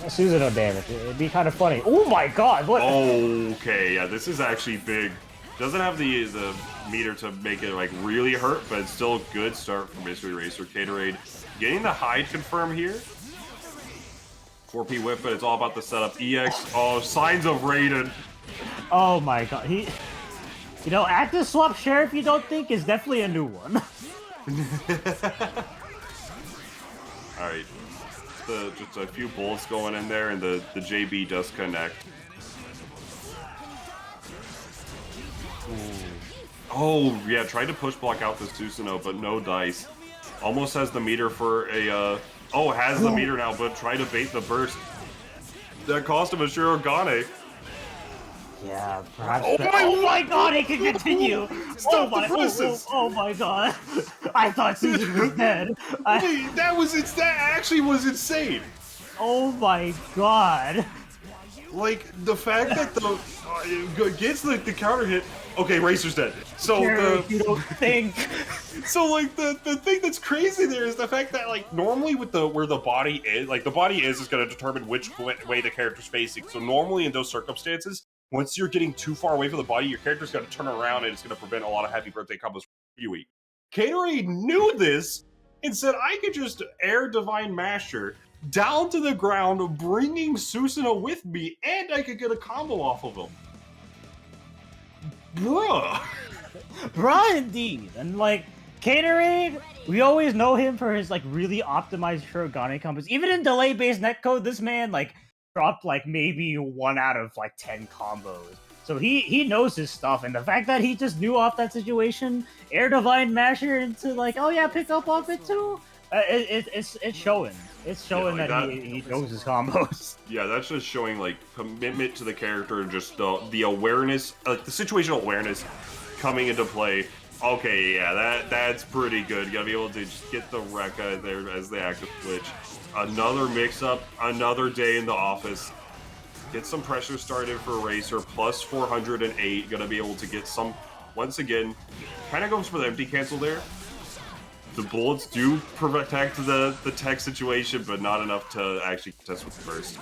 Susanoo damage. It'd be kind of funny. Oh my god, what? Okay, yeah, this is actually big. Doesn't have the meter to make it like really hurt, but it's still a good start for Mystery Racer. Caterade getting the hide confirm here. 4P whip, but it's all about the setup. EX, signs of Raiden. Oh my god, active swap Sheriff you don't think is definitely a new one. Alright. Just a few bullets going in there, and the JB does connect. Oh, yeah, tried to push block out this Susanoo, but no dice. Almost has the meter for a, has the meter now, but tried to bait the burst. That cost him a Shirogane. Yeah, perhaps. Oh my god, it can continue! Stop the presses! Oh my god. I thought Susan was dead. Wait, that actually was insane! Oh my god. Like, the fact that gets the counter hit. Okay, Racer's dead. So you don't think. So like the thing that's crazy there is the fact that like normally with where the body is, like the body is going to determine which way the character's facing. So normally in those circumstances, once you're getting too far away from the body, your character's got to turn around and it's going to prevent a lot of happy birthday combos for you. Caterade knew this and said, I could just air Divine Masher down to the ground, bringing Susanoo with me, and I could get a combo off of him. Bruh. Bruh, indeed. And like, Caterade, we always know him for his like really optimized Shirogane combos. Even in delay-based netcode, this man like dropped like maybe 1 out of like 10 combos. So he knows his stuff, and the fact that he just knew off that situation, air Divine Masher into like, oh yeah, pick up off it too. It's showing. It's showing that he knows his combos. Yeah, that's just showing like commitment to the character, just the awareness, like the situational awareness coming into play. Okay, yeah, that's pretty good. You gotta be able to just get the Rekka there as the active switch. Another mix-up, another day in the office. Get some pressure started for Racer, plus 408. Gonna be able to get some, once again, kind of goes for the empty cancel there. The bullets do protect the tech situation, but not enough to actually contest with the burst.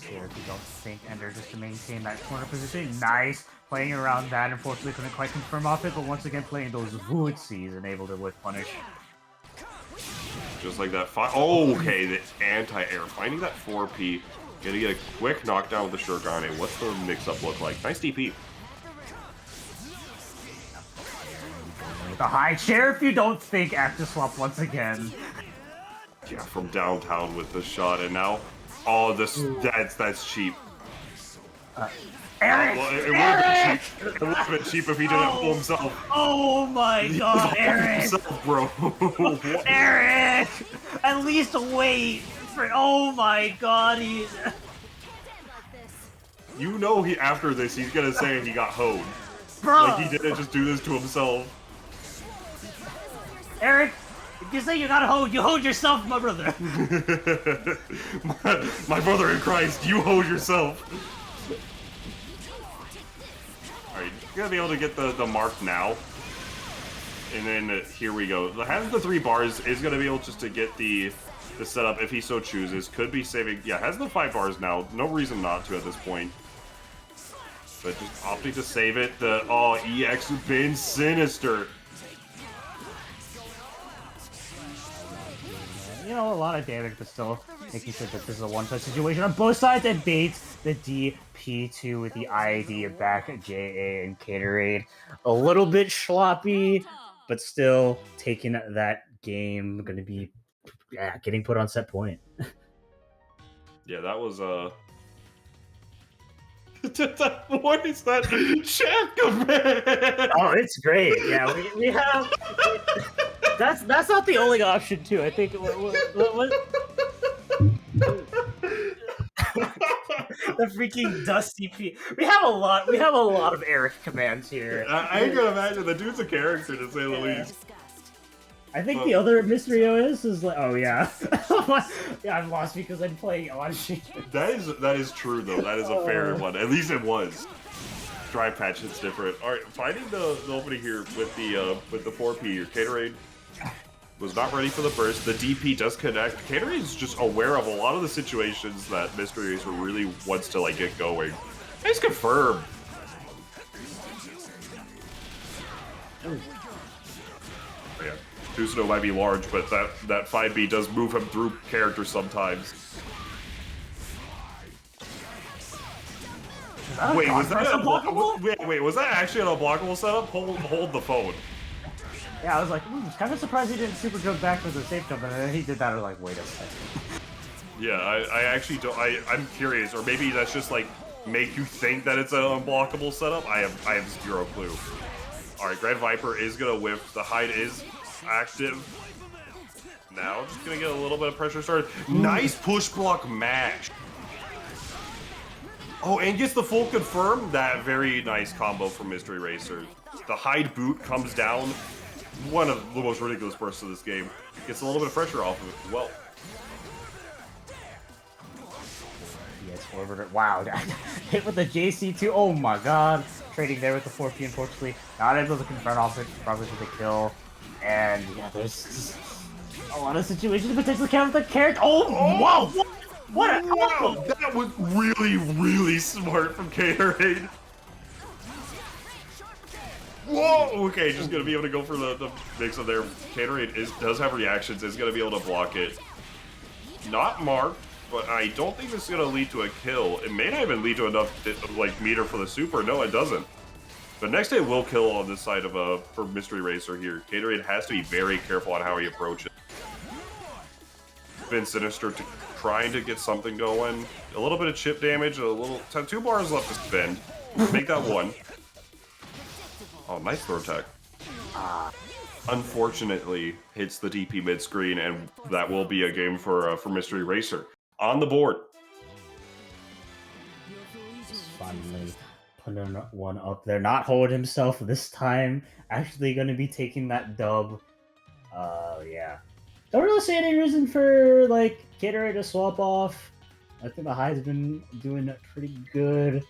Scared if you don't think Ender just to maintain that corner position. Nice. Playing around that, unfortunately couldn't quite confirm off it, but once again playing those Wootsies and able to whip punish. Just like that. Oh, okay, the anti-air. Finding that 4P. Gonna get a quick knockdown with the Shurigane. What's the mix-up look like? Nice DP. The high chair if you don't think after swap once again. Yeah, from downtown with the shot, and now, oh, that's cheap. Eric! Well, it would have been cheap. It would have been cheap if he didn't pull himself. Oh my god, Eric! Himself, bro. Eric! At least wait for. Oh my god, he's. You know, after this, he's gonna say he got hoed. Bro! Like, he didn't just do this to himself. Eric, if you say you got hoed, you hoed yourself, my brother. my brother in Christ, you hoed yourself. Alright, you're gonna be able to get the mark now. And then here we go. Has the 3 bars, is gonna be able just to get the setup if he so chooses. Could be saving. Yeah, has the 5 bars now. No reason not to at this point. But just opting to save it. EX been sinister. You know, a lot of damage, but still making sure that this is a one-touch situation on both sides, and baits the DP2 with the ID back at JA and Caterade. A little bit sloppy, but still taking that game. Going to be getting put on set point. Yeah, that was what is that? Chat command! Oh, it's great. Yeah, we have. That's not the only option too. I think. What? The freaking Dusty P. We have a lot of Eric commands here. I ain't gonna imagine the dude's a character to say the least. I think the other mystery OS is like, oh yeah, yeah, I'm lost because I'm playing Odyssey. That is true though. That is a fair one. At least it was. Dry patch hits different. All right, finding the opening here with the 4P here. Caterade was not ready for the burst. The DP does connect. Caterade is just aware of a lot of the situations that Mystery Racer really wants to like get going. It's confirmed. Oh yeah. Kusano might be large, but that 5B does move him through character sometimes. Wait, was that unblockable? Wait, was that actually an unblockable setup? Hold the phone. Yeah, I was like, kind of surprised he didn't super jump back for the safe jump, and then he did that. I was like, wait a second. Yeah, I actually don't. I'm curious, or maybe that's just like make you think that it's an unblockable setup. I have zero clue. All right, Grand Viper is gonna whiff. The hide is active. Now just gonna get a little bit of pressure started. Nice push block mash. Oh, and gets the full confirm. That very nice combo from Mystery Racer. The hide boot comes down. One of the most ridiculous bursts of this game. Gets a little bit of pressure off of it as well. Yes, forward. Wow, hit with the JC2. Oh my god. Trading there with the 4P, unfortunately. Not able to confront off it, probably for the kill. And yeah, there's just a lot of situations to potentially counter the character. Oh, whoa! What a wow, that was really, really smart from Caterade. Whoa! Okay, just gonna be able to go for the mix of there. Caterade does have reactions, is gonna be able to block it. Not marked, but I don't think this is gonna lead to a kill. It may not even lead to enough like meter for the super. No, it doesn't. But next hit will kill on this side of for Mystery Racer here. Caterade has to be very careful on how he approaches. Been sinister to trying to get something going. A little bit of chip damage, a little 2 bars left to spend. Make that 1. Oh, nice throw tech. Unfortunately, hits the DP mid screen, and that will be a game for Mystery Racer on the board. Finally putting one up there. Not hold himself this time. Actually going to be taking that dub. Yeah. Don't really see any reason for, like, Caterade to swap off. I think the high's been doing pretty good.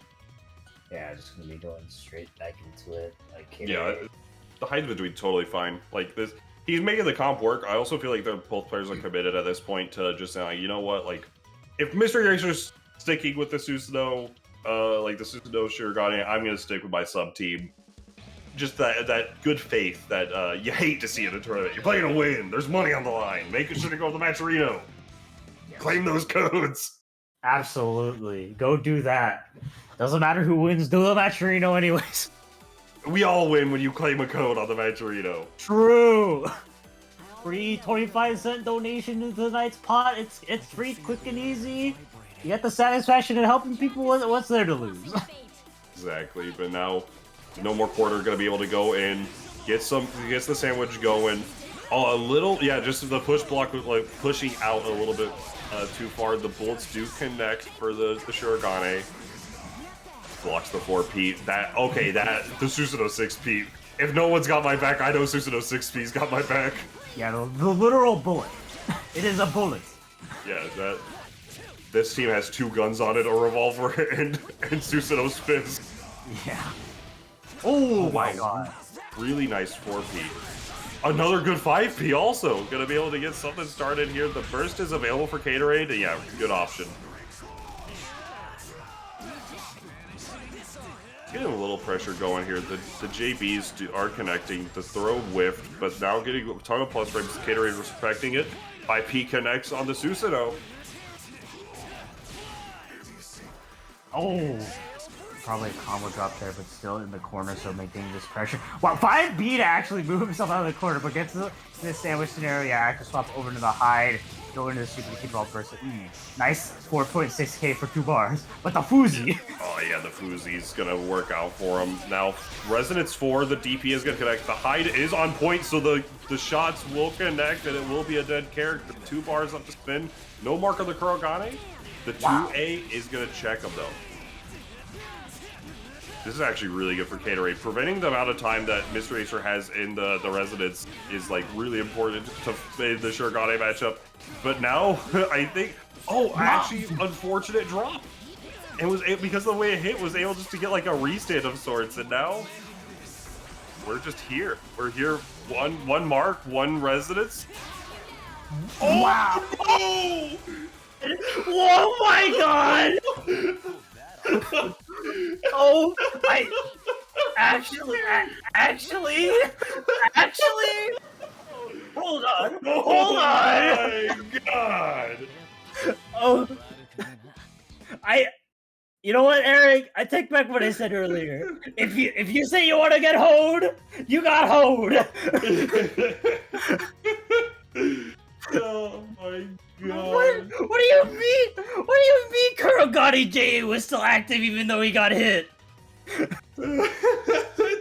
Yeah, just going to be going straight back into it. Like, Caterade. Yeah, the hide's been doing totally fine. Like, this, he's making the comp work. I also feel like both players are committed at this point to just saying, like, you know what, like, if Mystery Racer's sticking with the Susanoo, like the Susanoo Shirogane, I'm going to stick with my sub team. Just that good faith that you hate to see in a tournament. You're playing to win. There's money on the line. Make sure to go to the Matcherino. Yes. Claim those codes. Absolutely. Go do that. Doesn't matter who wins, do the Matcherino anyways. We all win when you claim a code on the Matcherino. True. Free 25-cent donation into tonight's pot. It's free, quick and easy. You get the satisfaction of helping people. What's there to lose? Exactly, but now no more quarter gonna be able to go in, gets the sandwich going. Oh, a little, yeah, just the push block was like pushing out a little bit too far. The bullets do connect for the Shirogane. Blocks the 4P. The Susanoo 6P. If no one's got my back, I know Susanoo 6P's got my back. Yeah, the literal bullet. It is a bullet. Yeah, this team has 2 guns on it, a revolver and Susanoo's fist. Yeah. Oh my god. Really nice 4P. Another good 5P also. Gonna be able to get something started here. The burst is available for Caterade. Yeah, good option. Getting a little pressure going here. The JBs are connecting. The throw whiffed, but now getting a ton of plus frames. Caterade respecting it. 5P connects on the Susanoo. Oh. Probably a combo drop there, but still in the corner, so maintaining this pressure. Wow, 5B to actually move himself out of the corner, but gets to this sandwich scenario. Yeah, actually swap over to the hide, go into the super kickball burst. Nice 4.6k for 2 bars, but the Fuzi. Oh yeah, the Fuzi's gonna work out for him. Now, Resonance 4, the DP is gonna connect. The hide is on point, so the shots will connect, and it will be a dead character. 2 bars up to spin. No mark on the Kurogane. The 2A is gonna check him though. This is actually really good for Caterade. Preventing the amount of time that Mr. Acer has in the Resonance is like really important to the Shirogane matchup. But now, I think, actually, unfortunate drop. It was because of the way it hit, was able just to get like a restand of sorts, and now we're just here. We're here. One mark, 1 Resonance. Oh, wow! Oh! Oh my god! Oh, actually, hold on. Oh my god! Oh, you know what, Eric? I take back what I said earlier. If you say you want to get hoed, you got hoed. Oh my god! What do you mean? What do you mean? Kurogane J was still active even though he got hit.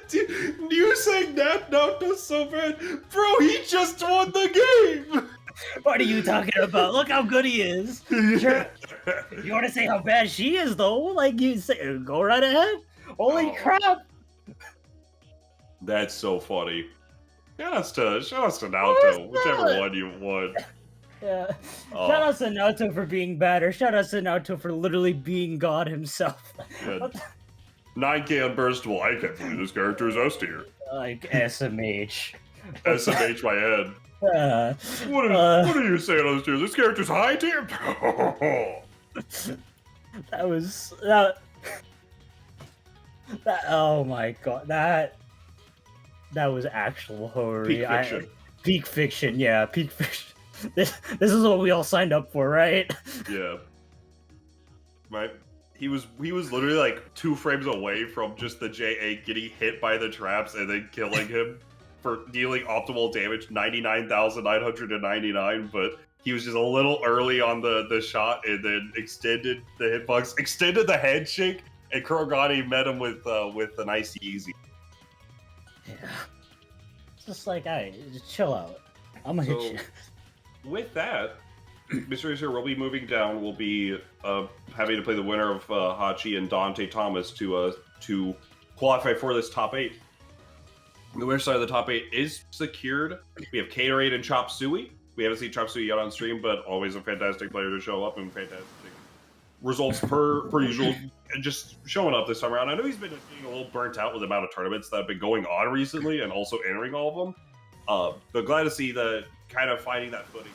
Dude, you saying that Naoto's so bad, bro? He just won the game. What are you talking about? Look how good he is. Sure. You want to say how bad she is though? Like you say, go right ahead. Holy crap! That's so funny. Shout outs to Naoto, whichever one you won. Yeah. Shout out to Naoto for being bad, or shout out to Naoto for literally being God himself. Yeah. 9K unburstable. I can't believe this character is S tier. Like SMH. SMH my head. What are you saying on this tier? This character's high tier? That was oh my god, that was actual horror. Peak fiction. Peak fiction, yeah, peak fiction. This is what we all signed up for, right? Yeah. Right. He was literally like 2 frames away from just the JA getting hit by the traps and then killing him for dealing optimal damage, 99,999, but he was just a little early on the shot and then extended the hitbox, extended the head shake, and Kurogane met him with a nice easy. Yeah. It's just like, just chill out. I'm gonna hit you. With that, Mr. Acer will be moving down. We'll be having to play the winner of Hachi and Dante Thomas to qualify for this top 8. The winner side of the top 8 is secured. We have Caterade and Chop Suey. We haven't seen Chop Suey yet on stream, but always a fantastic player to show up and fantastic results per usual. And just showing up this time around. I know he's been getting a little burnt out with the amount of tournaments that have been going on recently and also entering all of them. But glad to see the kind of finding that footing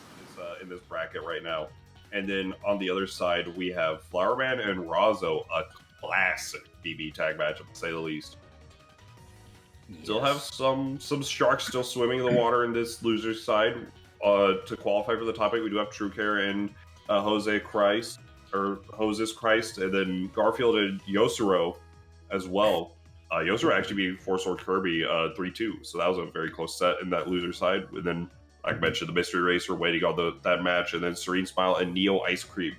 in this bracket right now. And then on the other side, we have Flowerman and Razo, a classic BB tag match, to say the least. Still have some sharks still swimming in the water in this loser's side. To qualify for the top 8, we do have True Care and Jose Christ, and then Garfield and Yosuro as well. Yosuro actually being Four Sword Kirby 3-2, so that was a very close set in that loser side. And then, like I mentioned, the Mystery Racer waiting on that match, and then Serene Smile and Neo Ice Cream.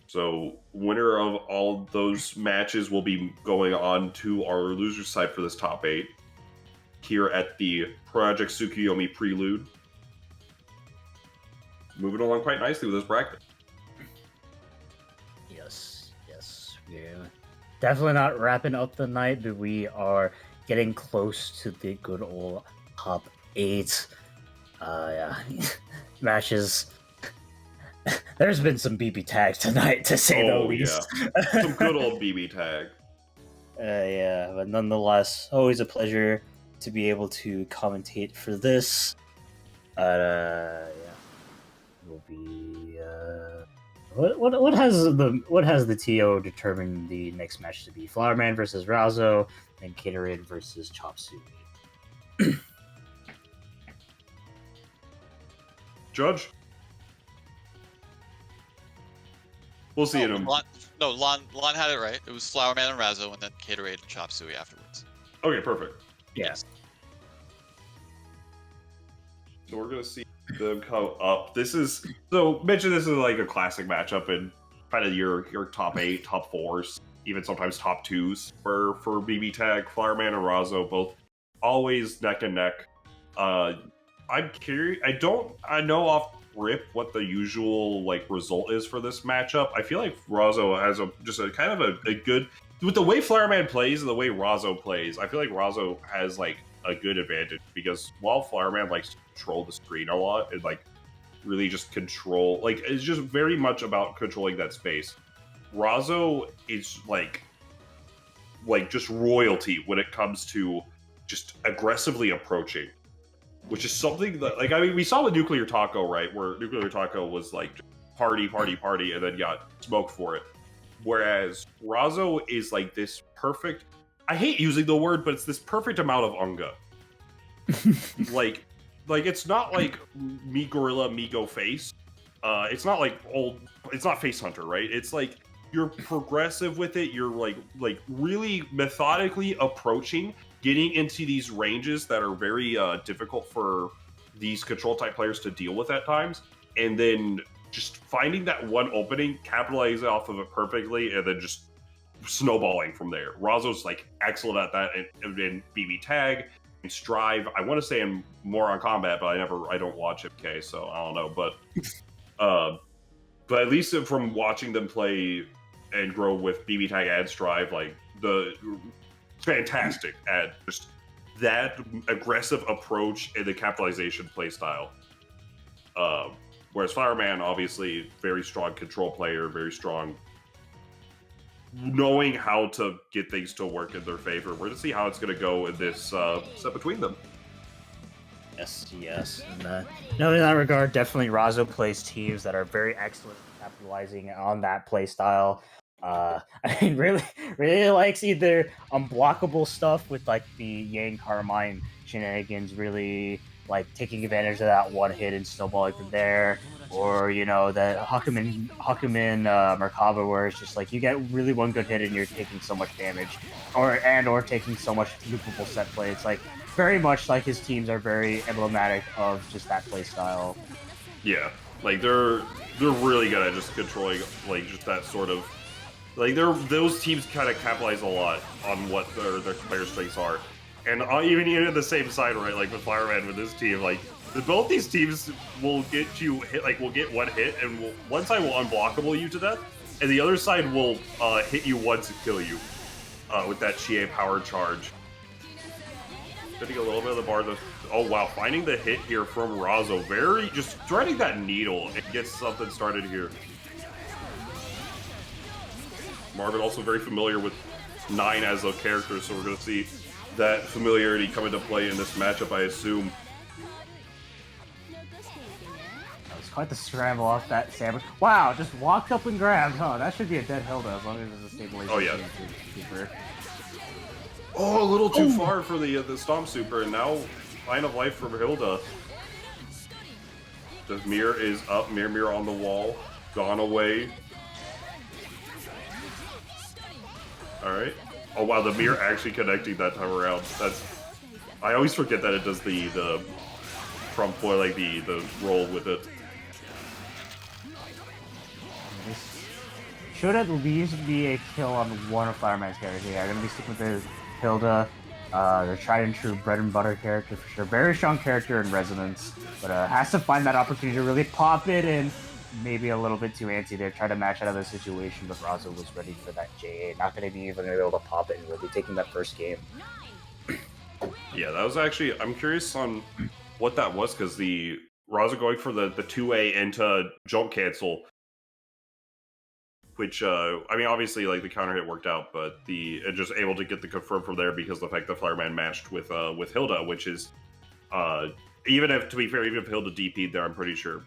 So, winner of all those matches will be going on to our loser side for this top 8 here at the Project Tsukiyomi Prelude. Moving along quite nicely with this bracket. Yes. We're definitely not wrapping up the night, but we are getting close to the good old top 8. Matches. There's been some BB tag tonight, to say the least. Yeah. Some good old BB tag. But nonetheless, always a pleasure to be able to commentate for this. Will be what has the TO determined the next match to be? Flowerman versus Razo, and Caterade versus Chop Suey. Judge? We'll see in him. Lon had it right. It was Flowerman and Razo, and then Caterade and Chop Suey afterwards. Okay, perfect. Yes. So we're gonna see them come up. This is mention this is like a classic matchup in kind of your top 8, top 4s, even sometimes top 2s for BB tag. Flowerman and Razo both always neck and neck. I'm curious. I know off rip what the usual result is for this matchup. I feel like Razo has a kind of a good, with the way Flowerman plays and the way Razo plays. I feel like Razo has a good advantage, because while Flowerman likes to control the screen a lot and really just control, it's just very much about controlling that space. Razo is just royalty when it comes to just aggressively approaching, which is something that we saw with Nuclear Taco, right, where Nuclear Taco was party, and then got smoked for it. Whereas Razo is this perfect, I hate using the word, but it's this perfect amount of unga. It's not me gorilla, me go face. It's not it's not face hunter, right? It's you're progressive with it. You're really methodically approaching, getting into these ranges that are very difficult for these control type players to deal with at times, and then just finding that one opening, capitalizing off of it perfectly, and then just snowballing from there. Razo's excellent at that in BB tag and Strive. I want to say I'm more on combat, but I don't watch MK, so I don't know. But at least from watching them play and grow with BB tag and Strive, fantastic at just that aggressive approach and the capitalization play style. Whereas Flowerman, obviously, very strong control player, very strong knowing how to get things to work in their favor. We're going to see how it's going to go in this set between them. Yes. And, in that regard, definitely Razo plays teams that are very excellent at capitalizing on that play style. Really likes either unblockable stuff with the Yang Carmine shenanigans, really taking advantage of that one hit and snowballing from there, or the Hakumen Merkaba, where it's just you get really one good hit and you're taking so much damage, or taking so much loopable set play. It's very much his teams are very emblematic of just that play style. Yeah, they're really good at just controlling just that sort of those teams kind of capitalize a lot on what their player strengths are. And even in the same side, right, with Fireman with this team, both these teams will get you hit, will get one hit, and one side will unblockable you to death, and the other side will hit you once and kill you with that Chie power charge. Getting a little bit of the bar. Oh wow, finding the hit here from Razo, just threading that needle and gets something started here. Marvin also very familiar with 9 as a character, so we're going to see that familiarity come into play in this matchup, I assume. That was quite the scramble off that sandwich. Wow, just walked up and grabbed, huh? That should be a dead Hilda as long as it's a stabilization. Oh, yeah. Super. Oh, a little too far for the Stomp Super, and now Line of Life from Hilda. The mirror is up, mirror on the wall, gone away. Alright. Oh wow, the mirror actually connecting that time around. I always forget that it does the front floor, like the roll with it. Should at least be a kill on one of Fireman's characters. Yeah, I'm gonna be sticking with the Hilda. The tried and true bread and butter character for sure. Very strong character in Resonance, but has to find that opportunity to really pop it, and maybe a little bit too antsy there. Try to match out of the situation, but Razo was ready for that JA. Not going to be even able to pop it, and we'll be taking that first game. Yeah, that was actually. I'm curious on what that was, because the Razo going for the 2A into jump cancel. Which, I mean, obviously, like, the counter hit worked out, but just able to get the confirm from there because of the fact that Fireman matched with Hilda, which is, even if, to be fair, even if Hilda DP'd there, I'm pretty sure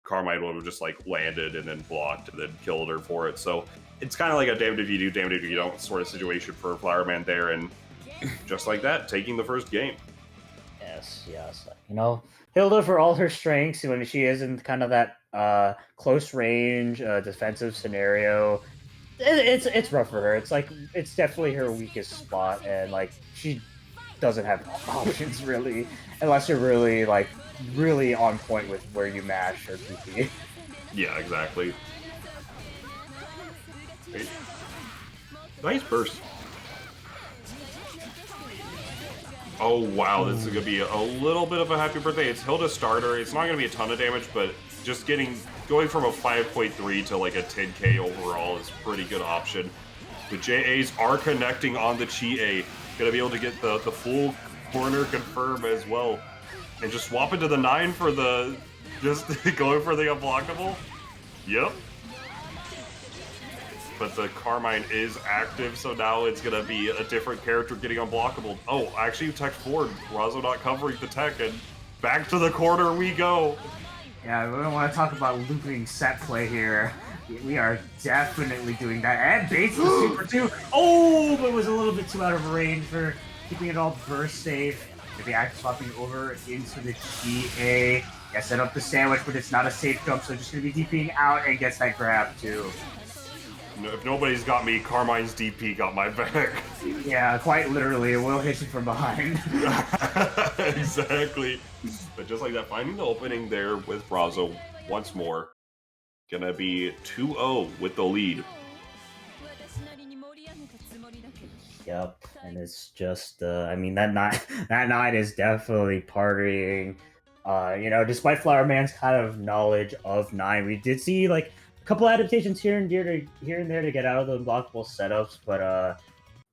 Carmine would have just, like, landed and then blocked and then killed her for it. So it's kind of like a damned if you do, damned if you don't sort of situation for Flowerman there, and just like that, taking the first game. Yes. You know, Hilda, for all her strengths, when she is in kind of that close range defensive scenario, it's rough for her. It's definitely her weakest spot, and like she doesn't have options really, unless you're really on point with where you mash or PP. Yeah, exactly. Great. Nice burst. Oh wow, this is going to be a little bit of a happy birthday. It's Hilda's starter. It's not going to be a ton of damage, but just going from a 5.3 to like a 10k overall is a pretty good option. The JAs are connecting on the Chi-A. Going to be able to get the full corner confirm as well. And just swap into the 9 for just going for the unblockable. Yep. But the Carmine is active, so now it's going to be a different character getting unblockable. Oh, actually, tech forward. Razo not covering the tech, and back to the corner we go. Yeah, we don't want to talk about looping set play here. We are definitely doing that. And baits the super too. Oh, but it was a little bit too out of range for keeping it all burst safe. Maybe active swapping over into the GA. Yeah, set up the sandwich, but it's not a safe jump, so just going to be DPing out and gets that grab too. If nobody's got me, Carmine's DP got my back. Yeah, quite literally. It will hit you from behind. Exactly. But just like that, finding the opening there with Razo once more. Gonna be 2-0 with the lead. Yep, and it's just, I mean, that night is definitely partying. You know, despite Flower Man's kind of knowledge of 9, we did see, like, a couple adaptations here and there to get out of the unblockable setups, but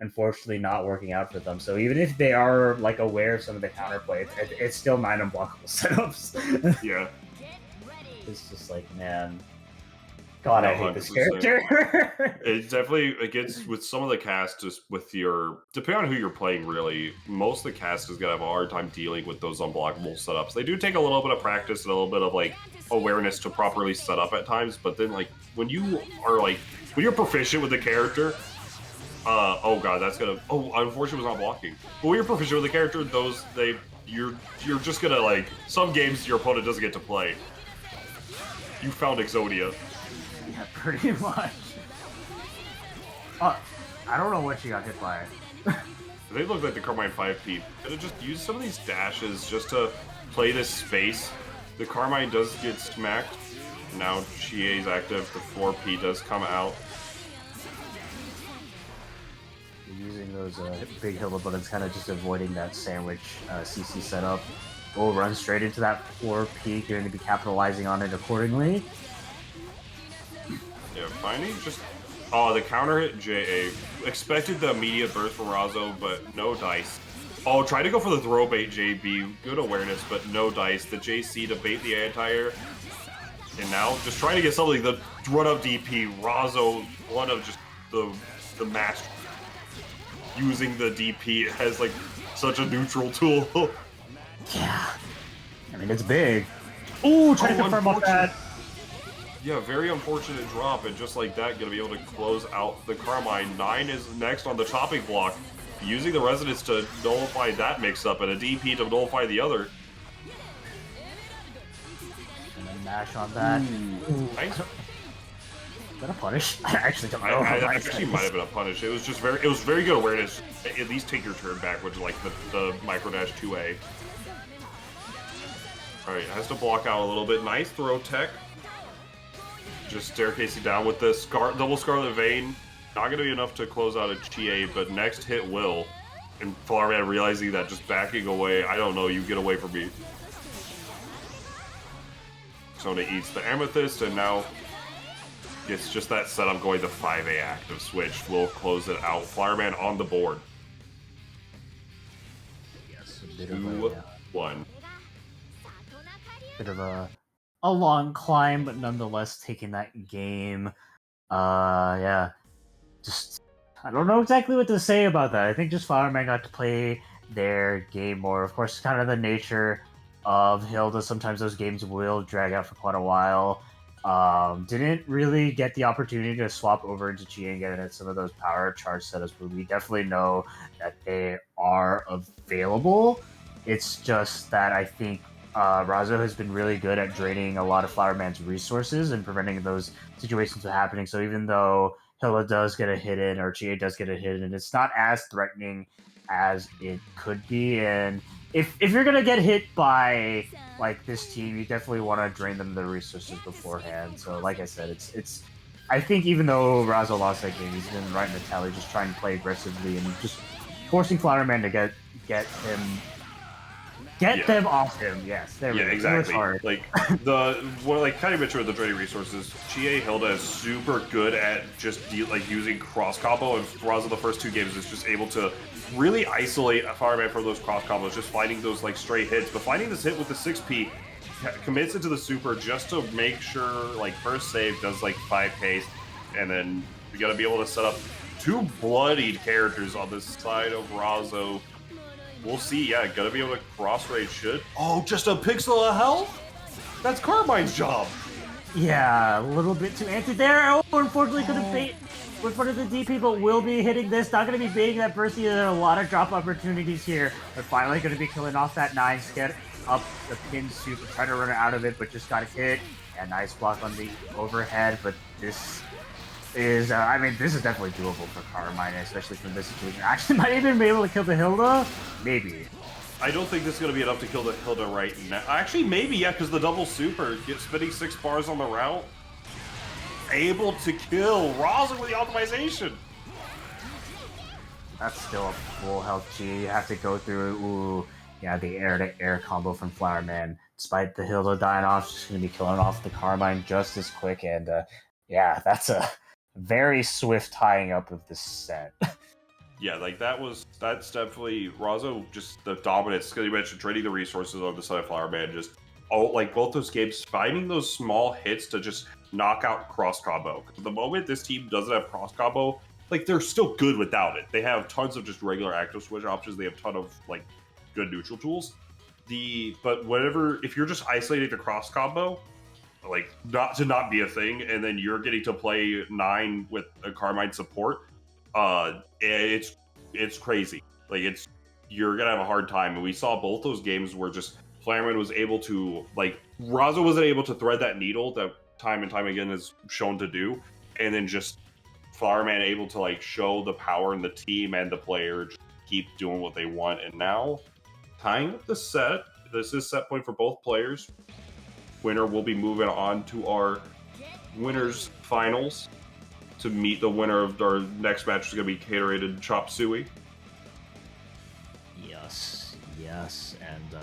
unfortunately not working out for them. So even if they are like aware of some of the counterplay, it's still 9 unblockable setups. Yeah. It's just like, man, God, I hate this 100%. character. It gets with some of the cast, just with depending on who you're playing, really, most of the cast is gonna have a hard time dealing with those unblockable setups. They do take a little bit of practice and a little bit of like awareness to properly set up at times, but then like when you're proficient with the character, oh god, that's gonna, unfortunately was not blocking. But when you're proficient with the character, you're just gonna like, some games your opponent doesn't get to play. You found Exodia. Yeah, pretty much. I don't know what she got hit by. They look like the Carmine 5P. Could have just used some of these dashes just to play this space. The Carmine does get smacked. Now GA's active. The 4P does come out. Using those big Hilda buttons, kind of just avoiding that sandwich CC setup. We'll run straight into that 4P. Going to be capitalizing on it accordingly. Yeah, finding just... Oh, the counter hit JA. Expected the immediate burst from Razo, but no dice. Oh, try to go for the throw bait JB. Good awareness, but no dice. The JC to bait the anti-air. And now, just trying to get something. The run-up DP. Razo, one of just the master. Using the DP as, like, such a neutral tool. Yeah. I mean, it's big. Ooh, trying to confirm off unfortunate. that. Yeah, very unfortunate drop, and just like that, gonna be able to close out the Carmine. 9 is next on the chopping block, using the Resonance to nullify that mix-up, and a DP to nullify the other. And then mash on that. Ooh. Nice. Is that a punish? I actually don't know. I actually might have been a punish. It was just very good awareness. At least take your turn back, which is like the micro dash 2A. Alright, has to block out a little bit. Nice throw tech. Just staircasing down with the double Scarlet Vein. Not going to be enough to close out a Chie, but next hit will. And Flowerman realizing that, just backing away. I don't know, you get away from me. Sona eats the Amethyst, and now it's just that setup going to 5A active switch. Will close it out. Flowerman on the board. Yes, a bit of a, 2-1. bit of a long climb, but nonetheless taking that game. Yeah. Just, I don't know exactly what to say about that. I think just Flowerman got to play their game more. Of course, kind of the nature of Hilda. Sometimes those games will drag out for quite a while. Didn't really get the opportunity to swap over into Chi and get at some of those power charge setups, but we definitely know that they are available. It's just that I think Razo has been really good at draining a lot of Flowerman's resources and preventing those situations from happening. So even though Hilda does get a hit in, or Chie does get a hit in, it's not as threatening as it could be. And if you're gonna get hit by like this team, you definitely want to drain them the resources beforehand. So like I said, it's I think even though Razo lost that game, he's been right in the tally, just trying to play aggressively and just forcing Flowerman to get him. Them off him, yes. There we go. Exactly. Hard. Like kind of mentioned with the draining resources, Chie Hilda is super good at just using cross combo, and Razo the first 2 games is just able to really isolate a Fireman from those cross combos, just finding those like straight hits. But finding this hit with the 6P commits it to the super just to make sure like first save does like 5 pace, and then you gotta be able to set up 2 bloodied characters on this side of Razo. We'll see, yeah, gonna be able to cross-raid should. Oh, just a pixel of health? That's Carmine's job! Yeah, a little bit too anti there. Oh, unfortunately couldn't bait with front of the DP, but will be hitting this. Not gonna be baiting that Bursty. There are a lot of drop opportunities here. But finally gonna be killing off that 9. Get up the pin super, try to run out of it, but just got hit. And nice block on the overhead, but this is, this is definitely doable for Carmine, especially from this situation. Actually, might even be able to kill the Hilda? Maybe. I don't think this is going to be enough to kill the Hilda right now. Actually, maybe, yeah, because the double super, spending 6 bars on the route, able to kill Razo with the optimization. That's still a full health G. You have to go through, ooh, yeah, the air-to-air combo from Flowerman. Despite the Hilda dying off, just going to be killing off the Carmine just as quick, and yeah, that's a very swift tying up of this set. Yeah, like that's definitely Razo, just the dominance, because you mentioned trading the resources on the side of Flowerman, just both those games, finding those small hits to just knock out cross combo. Because the moment this team doesn't have cross combo, like they're still good without it. They have tons of just regular active switch options, they have a ton of like good neutral tools. But if you're just isolating the cross combo, like not be a thing, and then you're getting to play 9 with a Carmine support, it's crazy. Like you're gonna have a hard time. And we saw both those games where just Flowerman was able to, like, Razo wasn't able to thread that needle that time and time again is shown to do, and then just Flowerman able to like show the power in the team and the player, just keep doing what they want. And now tying up the set. This is set point for both players. Winner will be moving on to our winners finals to meet the winner of our next match, is going to be Caterated Chop Suey. Yes, and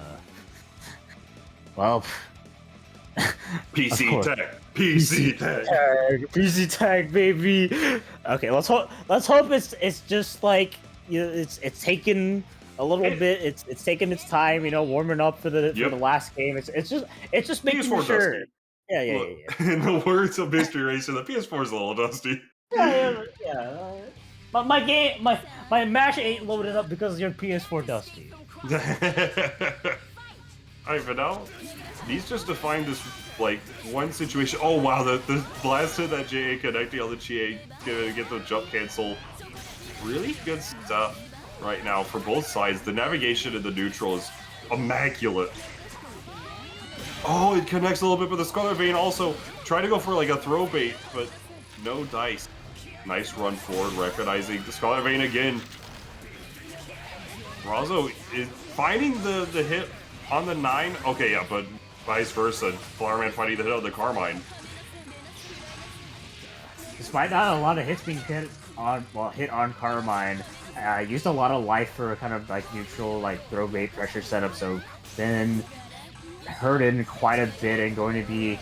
well, PC tag, baby. Okay, let's hope it's just like, you know, it's taken a little bit. It's taken its time, you know, warming up for the last game. It's just making sure. Dusty. Yeah. In the words of Mystery Racer, the PS4 is a little dusty. Yeah. But my match ain't loaded up because your PS4 dusty. Alright, but now needs just to find this, like, one situation. Oh, wow, the blast hit that JA connecting on the Chie, gonna get the jump cancel. Really good stuff right now for both sides. The navigation in the neutral is immaculate. Oh, it connects a little bit, but the Scarlet Vein also tried to go for, like, a throw bait, but no dice. Nice run forward, recognizing the Scarlet Vein again. Razo is finding the hit on the 9. Okay, yeah, but vice versa. Flowerman finding the hit on the Carmine. Despite not a lot of hits being hit on Carmine, used a lot of life for a kind of like neutral like throw bait pressure setup, so been hurting quite a bit and going to be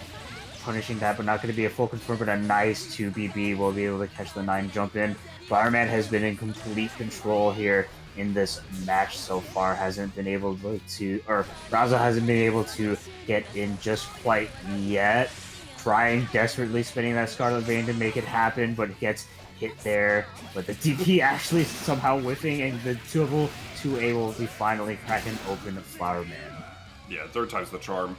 punishing that, but not going to be a full confirm, but a nice 2BB will be able to catch the 9 jump in. Flowerman has been in complete control here in this match so far, hasn't been able to, or Razo hasn't been able to get in just quite yet. Trying desperately spinning that Scarlet Vein to make it happen, but gets hit there. But the DP actually somehow whiffing, and the 2A will be finally cracking open Flowerman. Yeah, 3rd time's the charm.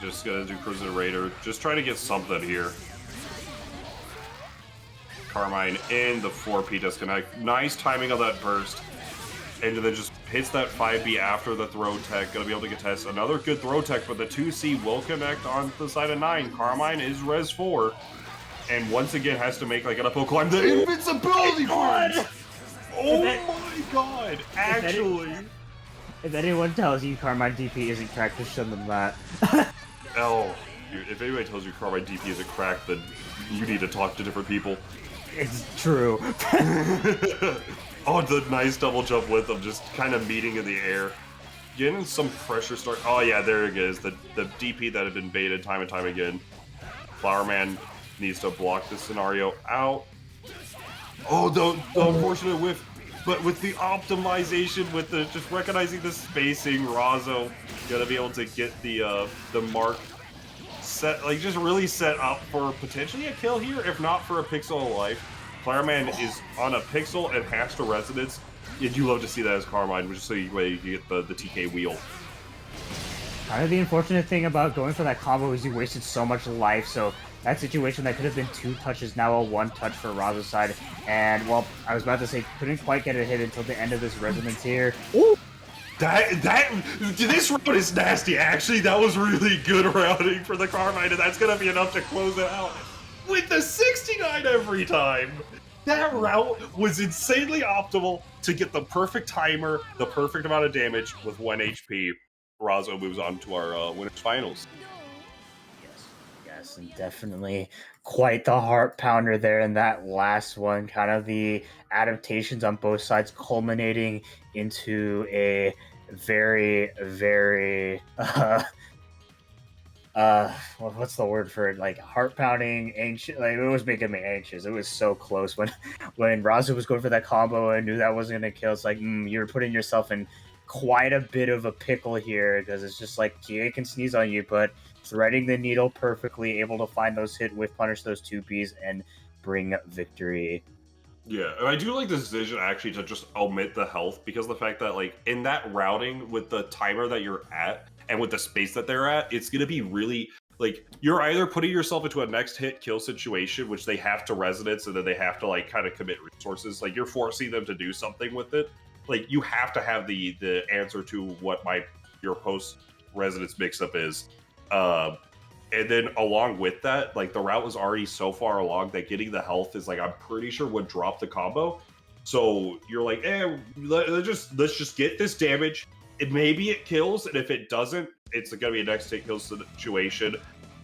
Just gonna do Cruiser Raider. Just try to get something here. Carmine in the 4P disconnect. Nice timing of that burst. And then just hits that 5B after the throw tech. Gonna be able to contest another good throw tech, but the 2C will connect on the side of 9. Carmine is res 4. And once again has to make like an uphill climb. The invincibility cleanse! Oh my god! Actually. If anyone tells you Carmine DP isn't cracked, just show them that. Oh, dude, if anybody tells you Carmine DP isn't cracked, then you need to talk to different people. It's true. Oh, the nice double jump with them, just kind of meeting in the air. Getting some pressure start. Oh yeah, there it is. The DP that had been baited time and time again. Flowerman needs to block this scenario out. Oh, the unfortunate whiff. But with the optimization, with the just recognizing the spacing, Razo gonna be able to get the mark set, like just really set up for potentially a kill here, if not for a pixel of life. Flowerman is on a pixel and has to resonance. And you love to see that as Carmine, which is so you get the TK wheel. Kind of the unfortunate thing about going for that combo is you wasted so much life, so that situation that could have been 2 touches, now a 1 touch for Razo's side. And, well, I was about to say, couldn't quite get a hit until the end of this resonance here. Ooh! This round is nasty, actually. That was really good routing for the Carmine, and that's gonna be enough to close it out. With the 69 every time! That route was insanely optimal to get the perfect timer, the perfect amount of damage with 1 HP. Razo moves on to our winners finals. Yes, and definitely quite the heart pounder there in that last one. Kind of the adaptations on both sides culminating into a very, very what's the word for it? Like heart pounding, anxious. Like it was making me anxious. It was so close when Razo was going for that combo and knew that wasn't gonna kill. It's like you're putting yourself in quite a bit of a pickle here, because it's just like GA can sneeze on you, but threading the needle perfectly, able to find those hit with punish those 2Ps and bring victory. Yeah, and I do like the decision actually to just omit the health, because the fact that like in that routing with the timer that you're at and with the space that they're at, it's gonna be really like you're either putting yourself into a next hit kill situation, which they have to resonance and then they have to like kind of commit resources. Like you're forcing them to do something with it. Like you have to have the answer to what your post resonance mix-up is. And then along with that, like the route was already so far along that getting the health is like I'm pretty sure would drop the combo. So you're like, let's just get this damage. Maybe it kills, and if it doesn't, it's gonna be a next hit kill situation.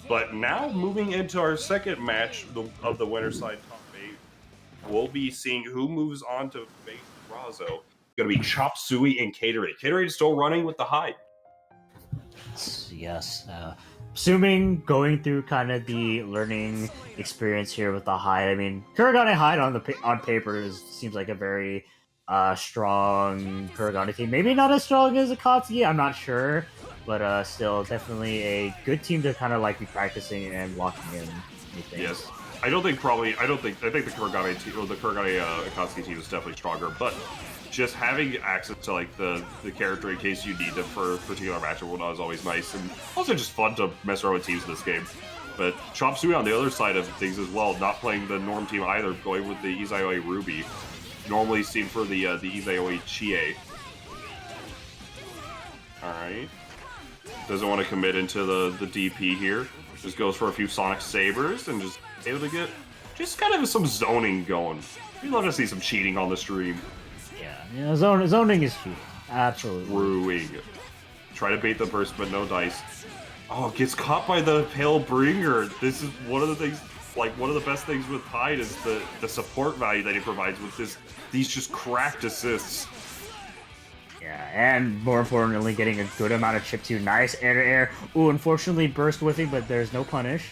But now moving into our second match of the winner side top 8, we'll be seeing who moves on to face Razo. Gonna be Chop Suey and Caterade. Caterade is still running with the hide. Yes. Assuming going through kind of the learning experience here with the hide, I mean, Kuragane hide on paper seems like a very strong Kuragane team. Maybe not as strong as Akatsuki, I'm not sure, but still definitely a good team to kind of like be practicing and locking in. Yes. I think the Kuragane team or the Kuragane Akatsuki team is definitely stronger, but just having access to like the character in case you need them for a particular match or whatnot is always nice, and also just fun to mess around with teams in this game. But Chop Suey on the other side of things as well, not playing the norm team either, going with the Izayoi Ruby, normally seen for the Izayoi Chie. All right, doesn't want to commit into the DP here. Just goes for a few Sonic Sabers and just able to get just kind of some zoning going. We'd love to see some cheating on the stream. Yeah, zoning is cheating. Absolutely. Brewing. Try to bait the burst, but no dice. Oh, gets caught by the Pale Bringer. This is one of the things, like one of the best things with Tide is the support value that he provides with these just cracked assists. Yeah, and more importantly, getting a good amount of chip too. Nice air. Ooh, unfortunately, burst whiffing, but there's no punish.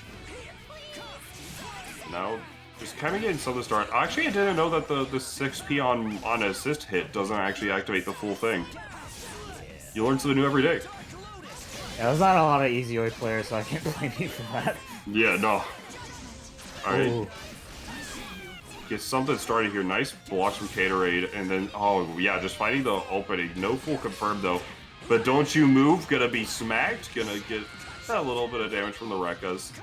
Now, just kind of getting something started. Actually, I didn't know that the 6P on assist hit doesn't actually activate the full thing. You learn something new every day. Yeah, there's not a lot of easy oi players, so I can't blame you for that. Yeah, no. Alright. Ooh. Get something started here. Nice blocks from Caterade, and then, oh yeah, just finding the opening. No full confirm though. But don't you move, gonna be smacked, gonna get a little bit of damage from the Rekkas.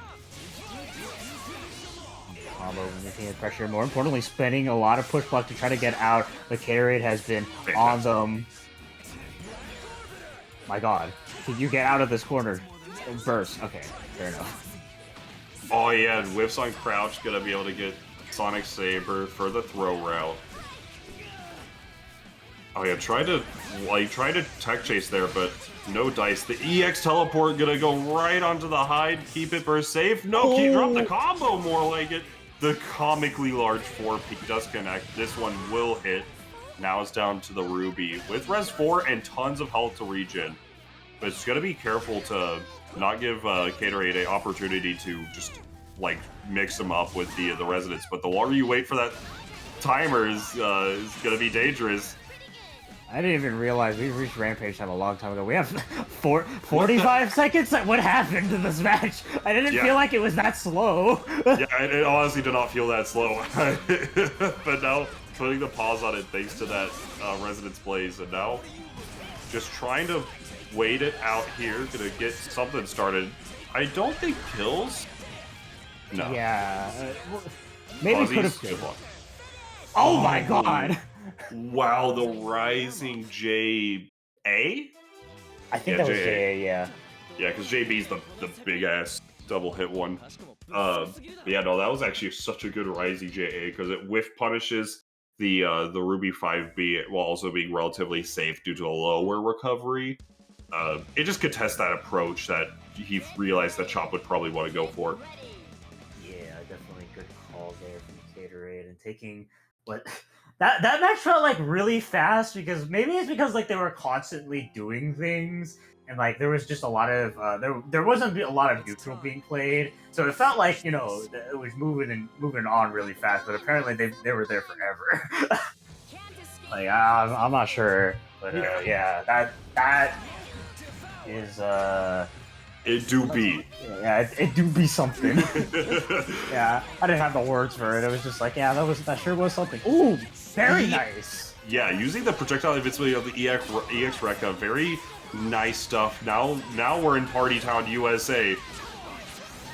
Combo maintaining pressure. More importantly, spending a lot of push block to try to get out. The Caterade has been on them. My god. Can you get out of this corner? Burst. Okay, fair enough. Oh yeah, and whiffs on crouch, gonna be able to get Sonic Saber for the throw route. Oh yeah, try to tech chase there, but no dice. The EX teleport gonna go right onto the hide, keep it burst safe. No, drop the combo more like it. The comically large 4P does connect. This one will hit. Now it's down to the Ruby with Res 4 and tons of health to regen. But it's gonna be careful to not give Caterade an opportunity to just like mix them up with the Resonance. But the longer you wait for that timer is gonna be dangerous. I didn't even realize we reached Rampage time a long time ago. We have 45 seconds? What happened to this match? I didn't feel like it was that slow. Yeah, it honestly did not feel that slow. But now, putting the pause on it thanks to that Resonance Blaze, and now just trying to wait it out here, gonna get something started. I don't think kills. No. Yeah. Maybe could have killed. Oh my god! Wow, the Rising JA? I think that was JA, yeah. Yeah, because JB's the big-ass double hit one. Yeah, no, that was actually such a good Rising JA, because it whiff punishes the Ruby 5B while also being relatively safe due to a lower recovery. It just could test that approach that he realized that Chop would probably want to go for. Yeah, definitely good call there from Caterade, and taking what... That match felt like really fast, because maybe it's because like they were constantly doing things, and like there was just a lot of there wasn't a lot of neutral being played, so it felt like, you know, it was moving on really fast. But apparently they were there forever. Like I'm not sure, but yeah, that is It do be. Yeah, it do be something. Yeah, I didn't have the words for it. It was just like, yeah, that sure was something. Ooh, very nice. Yeah, using the projectile invincibility of the EX Rekka, very nice stuff. Now we're in Party Town, USA.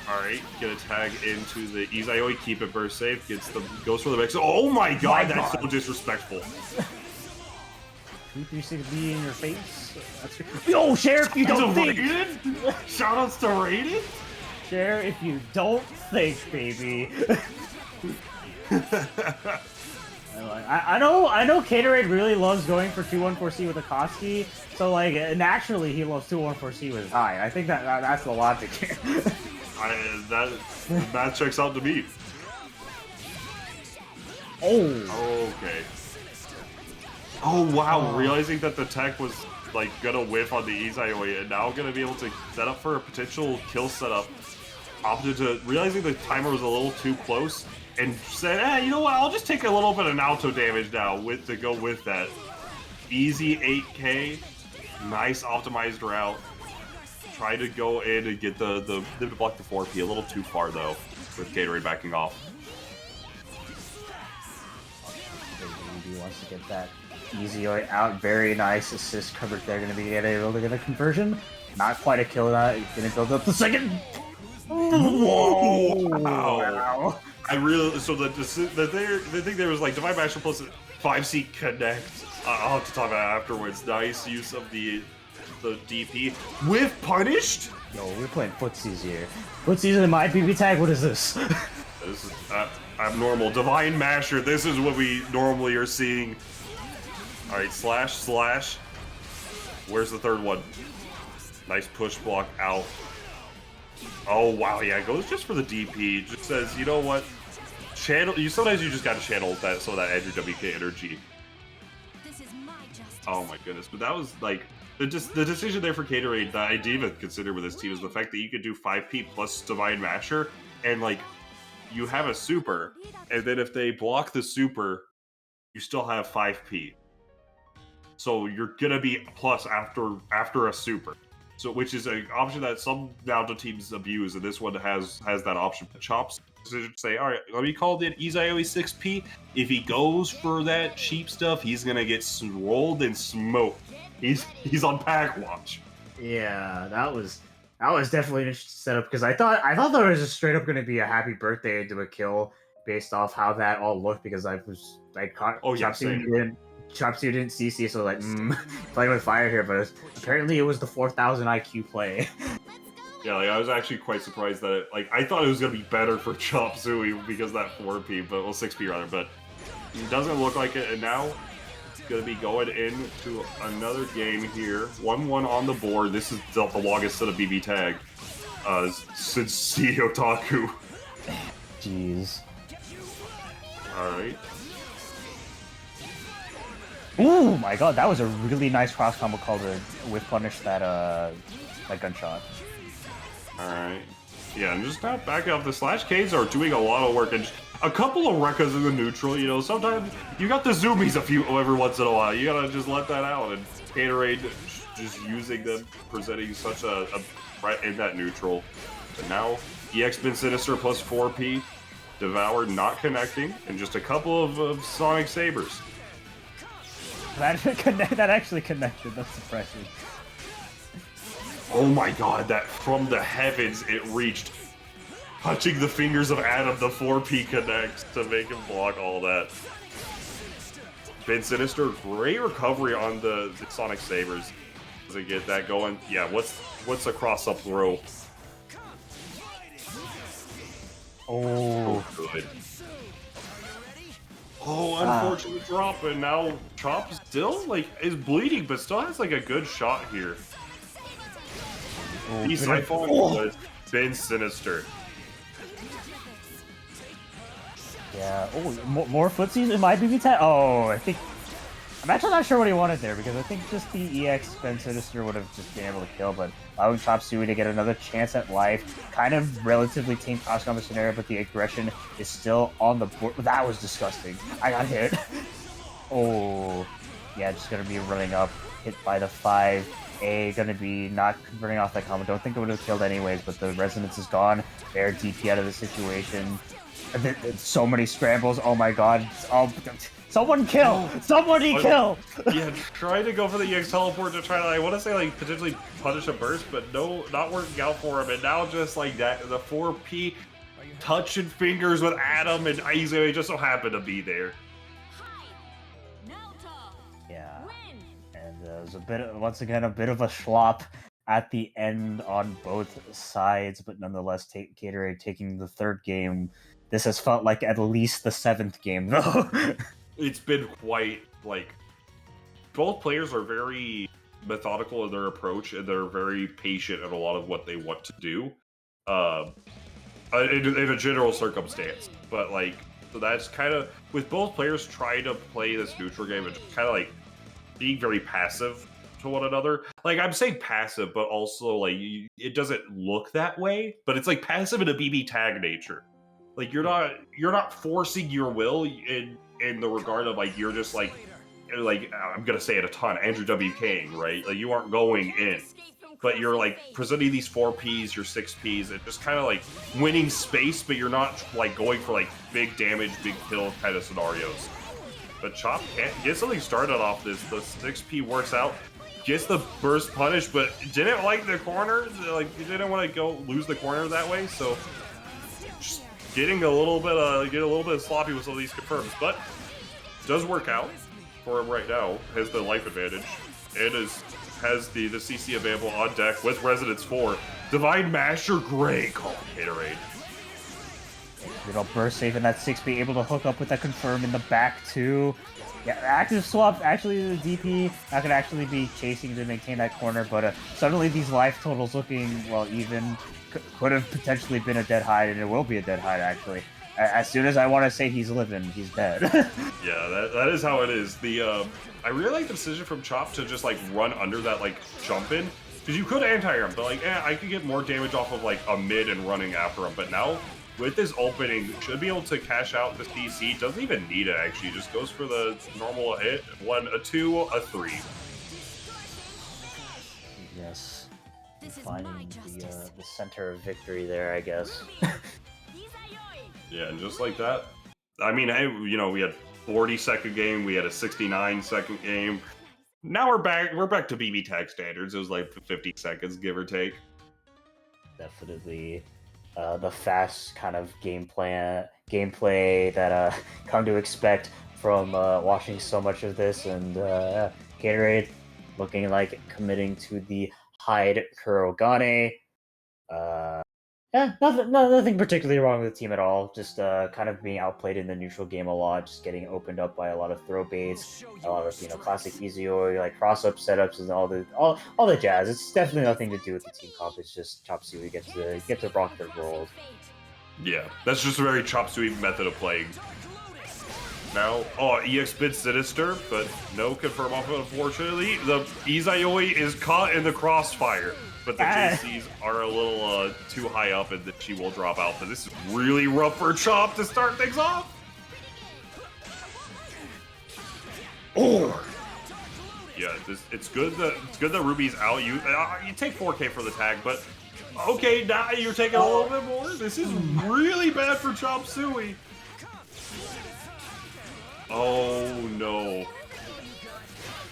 All right, get a tag into the Izayoi, keep it burst safe. Goes for the mix. Oh my god, that's so disrespectful. 360B in your face. Yo, Sheriff, you don't think. Shoutouts to Raiden. Sheriff, if you don't think, baby. I know Caterade really loves going for 214C with Akatsuki, so like naturally he loves 214C with High. I think that's the logic here. That checks out to me. Oh. Okay. Oh wow, realizing that the tech was like gonna whiff on the Izayoi and now gonna be able to set up for a potential kill setup. Opted to realizing the timer was a little too close and said, you know what, I'll just take a little bit of Naoto damage now to go with that. Easy 8k, nice optimized route. Try to go in and get the block the 4P, a little too far though, with Gatorade backing off. He wants to get that Easy way out. Very nice assist coverage there. Going to be able to get a conversion. Not quite a kill that. He's going to build up the second. Whoa! Wow. I really the thing there was like Divine Masher plus 5C connect. I'll have to talk about it afterwards. Nice use of the DP with punished. Yo, we're playing footsies here. Footsies in my BBTAG. What is this? This is abnormal. Divine Masher. This is what we normally are seeing. All right, slash. Where's the third one? Nice push block out. Oh wow, yeah, it goes just for the DP. Just says, you know what? Channel. Sometimes you just gotta channel that some of that Andrew WK energy. Oh my goodness, but that was like the decision there for Caterade that I didn't even consider with this team is the fact that you could do 5P plus Divine Masher, and like you have a super, and then if they block the super, you still have 5P. So you're gonna be plus after a super. So which is an option that some Naruto teams abuse, and this one has that option. Chops say, all right, let me call it Izayoi 6P. If he goes for that cheap stuff, he's gonna get rolled and smoked. He's on pack watch. Yeah, that was definitely an interesting setup because I thought there was just straight up going to be a happy birthday into a kill based off how that all looked because I was like, Chopsy didn't CC, so like, playing with fire here, but apparently it was the 4,000 IQ play. Yeah, like I was actually quite surprised that I thought it was gonna be better for Chop Suey because of that 4P, but 6P rather, but it doesn't look like it, and now it's gonna be going into another game here. 1-1 on the board. This is the longest set of BBTAG since C Otaku. Jeez. Alright. Oh my god, that was a really nice cross combo called with punish that gunshot. Alright. Yeah, and just not back up. The Slash K's are doing a lot of work, and a couple of Rekkas in the neutral, you know, sometimes you got the zoomies every once in a while. You gotta just let that out, and Gatorade just using them, presenting such a threat in that neutral. And now, EX Bin Sinister plus 4P, Devour not connecting, and just a couple of Sonic Sabers. That actually connected, that's surprising. Oh my god, that from the heavens it reached. Touching the fingers of Adam, the 4P connects to make him block all that. Bin Sinister, great recovery on the Sonic Sabers. Does it get that going? Yeah, what's a cross-up throw? Oh, good. Oh, unfortunate drop, and now Chop still, is bleeding, but still has, a good shot here. Oh, He's siphoning with Bin Sinister. Yeah. Oh, more footsies in my BBTAG? Oh, I'm actually not sure what he wanted there, because I think just the EX Ben Sinister would have just been able to kill, but allowing Chop Suey to get another chance at life. Kind of relatively tame cross combo scenario, but the aggression is still on the board. That was disgusting. I got hit. Oh. Yeah, just gonna be running up, hit by the 5A, gonna be not converting off that combo. Don't think it would have killed anyways, but the resonance is gone. Fair DP out of the situation. So many scrambles, oh my god. Oh, someone kill! Somebody kill! Yeah, trying to go for the EX teleport to try to, I want to say, potentially punish a burst, but no, not working out for him. And now just that, the 4P touching fingers with Adam and Izue just so happened to be there. Yeah, and there's once again, a bit of a slop at the end on both sides, but nonetheless, Gatorade taking the third game. This has felt like at least the 7th game, though. It's been quite, both players are very methodical in their approach, and they're very patient in a lot of what they want to do, in a general circumstance. But, so that's kind of, with both players trying to play this neutral game and just kind of, being very passive to one another. I'm saying passive, but also, it doesn't look that way, but it's, passive in a BBTAG nature. You're not forcing your will in the regard of you're just I'm gonna say it a ton, Andrew WKing, right? You aren't going in, but you're presenting these 4Ps, your 6Ps, and just kind of winning space, but you're not going for big damage, big kill kind of scenarios. but Chop can't get something started off this. The 6P works out, gets the burst punish, but didn't like the corner. Like, he didn't want to go lose the corner that way, so just getting a little bit sloppy with some of these confirms, but does work out for him right now. Has the life advantage and has the CC available on deck with Resonance 4. Divine Masher, great call, Gatorade. Little burst save in that 6B, able to hook up with that confirm in the back too. Yeah, active swap, actually the DP not gonna actually be chasing to maintain that corner, but suddenly these life totals looking, well, even. Could have potentially been a dead hide, and it will be a dead hide, actually. As soon as I want to say he's living, he's dead. Yeah, that is how it is. I really like the decision from Chop to just, like, run under that, like, jump in. Because you could anti-air him, but, like, I could get more damage off of, like, a mid and running after him. But now, with this opening, should be able to cash out the CC. Doesn't even need it, actually. Just goes for the normal hit. 1, a 2, a 3. Yes. Finding the center of victory there, I guess. Yeah, and just like that. I mean, hey, you know, we had 40-second game, we had a 69-second game. Now we're back to BBTAG standards. It was like 50 seconds, give or take. Definitely the fast kind of gameplay that come to expect from watching so much of this, and Gatorade looking like committing to the Hide Kurogane. Yeah, nothing particularly wrong with the team at all. Just kind of being outplayed in the neutral game a lot, just getting opened up by a lot of throw baits, a lot of classic Izuyori, like cross up setups and all the jazz. It's definitely nothing to do with the team comp. It's just Chop Suey get to rock their world. Yeah, that's just a very Chop Suey method of playing. Now, EX bid Sinister, but no confirm off, unfortunately. The Izayoi is caught in the crossfire, but the JCs are a little too high up and that she will drop out. But this is really rough for Chop to start things off. Oh! Yeah, it's good that Ruby's out. You take 4K for the tag, but okay, now you're taking a little bit more. This is really bad for Chop Suey. Oh no.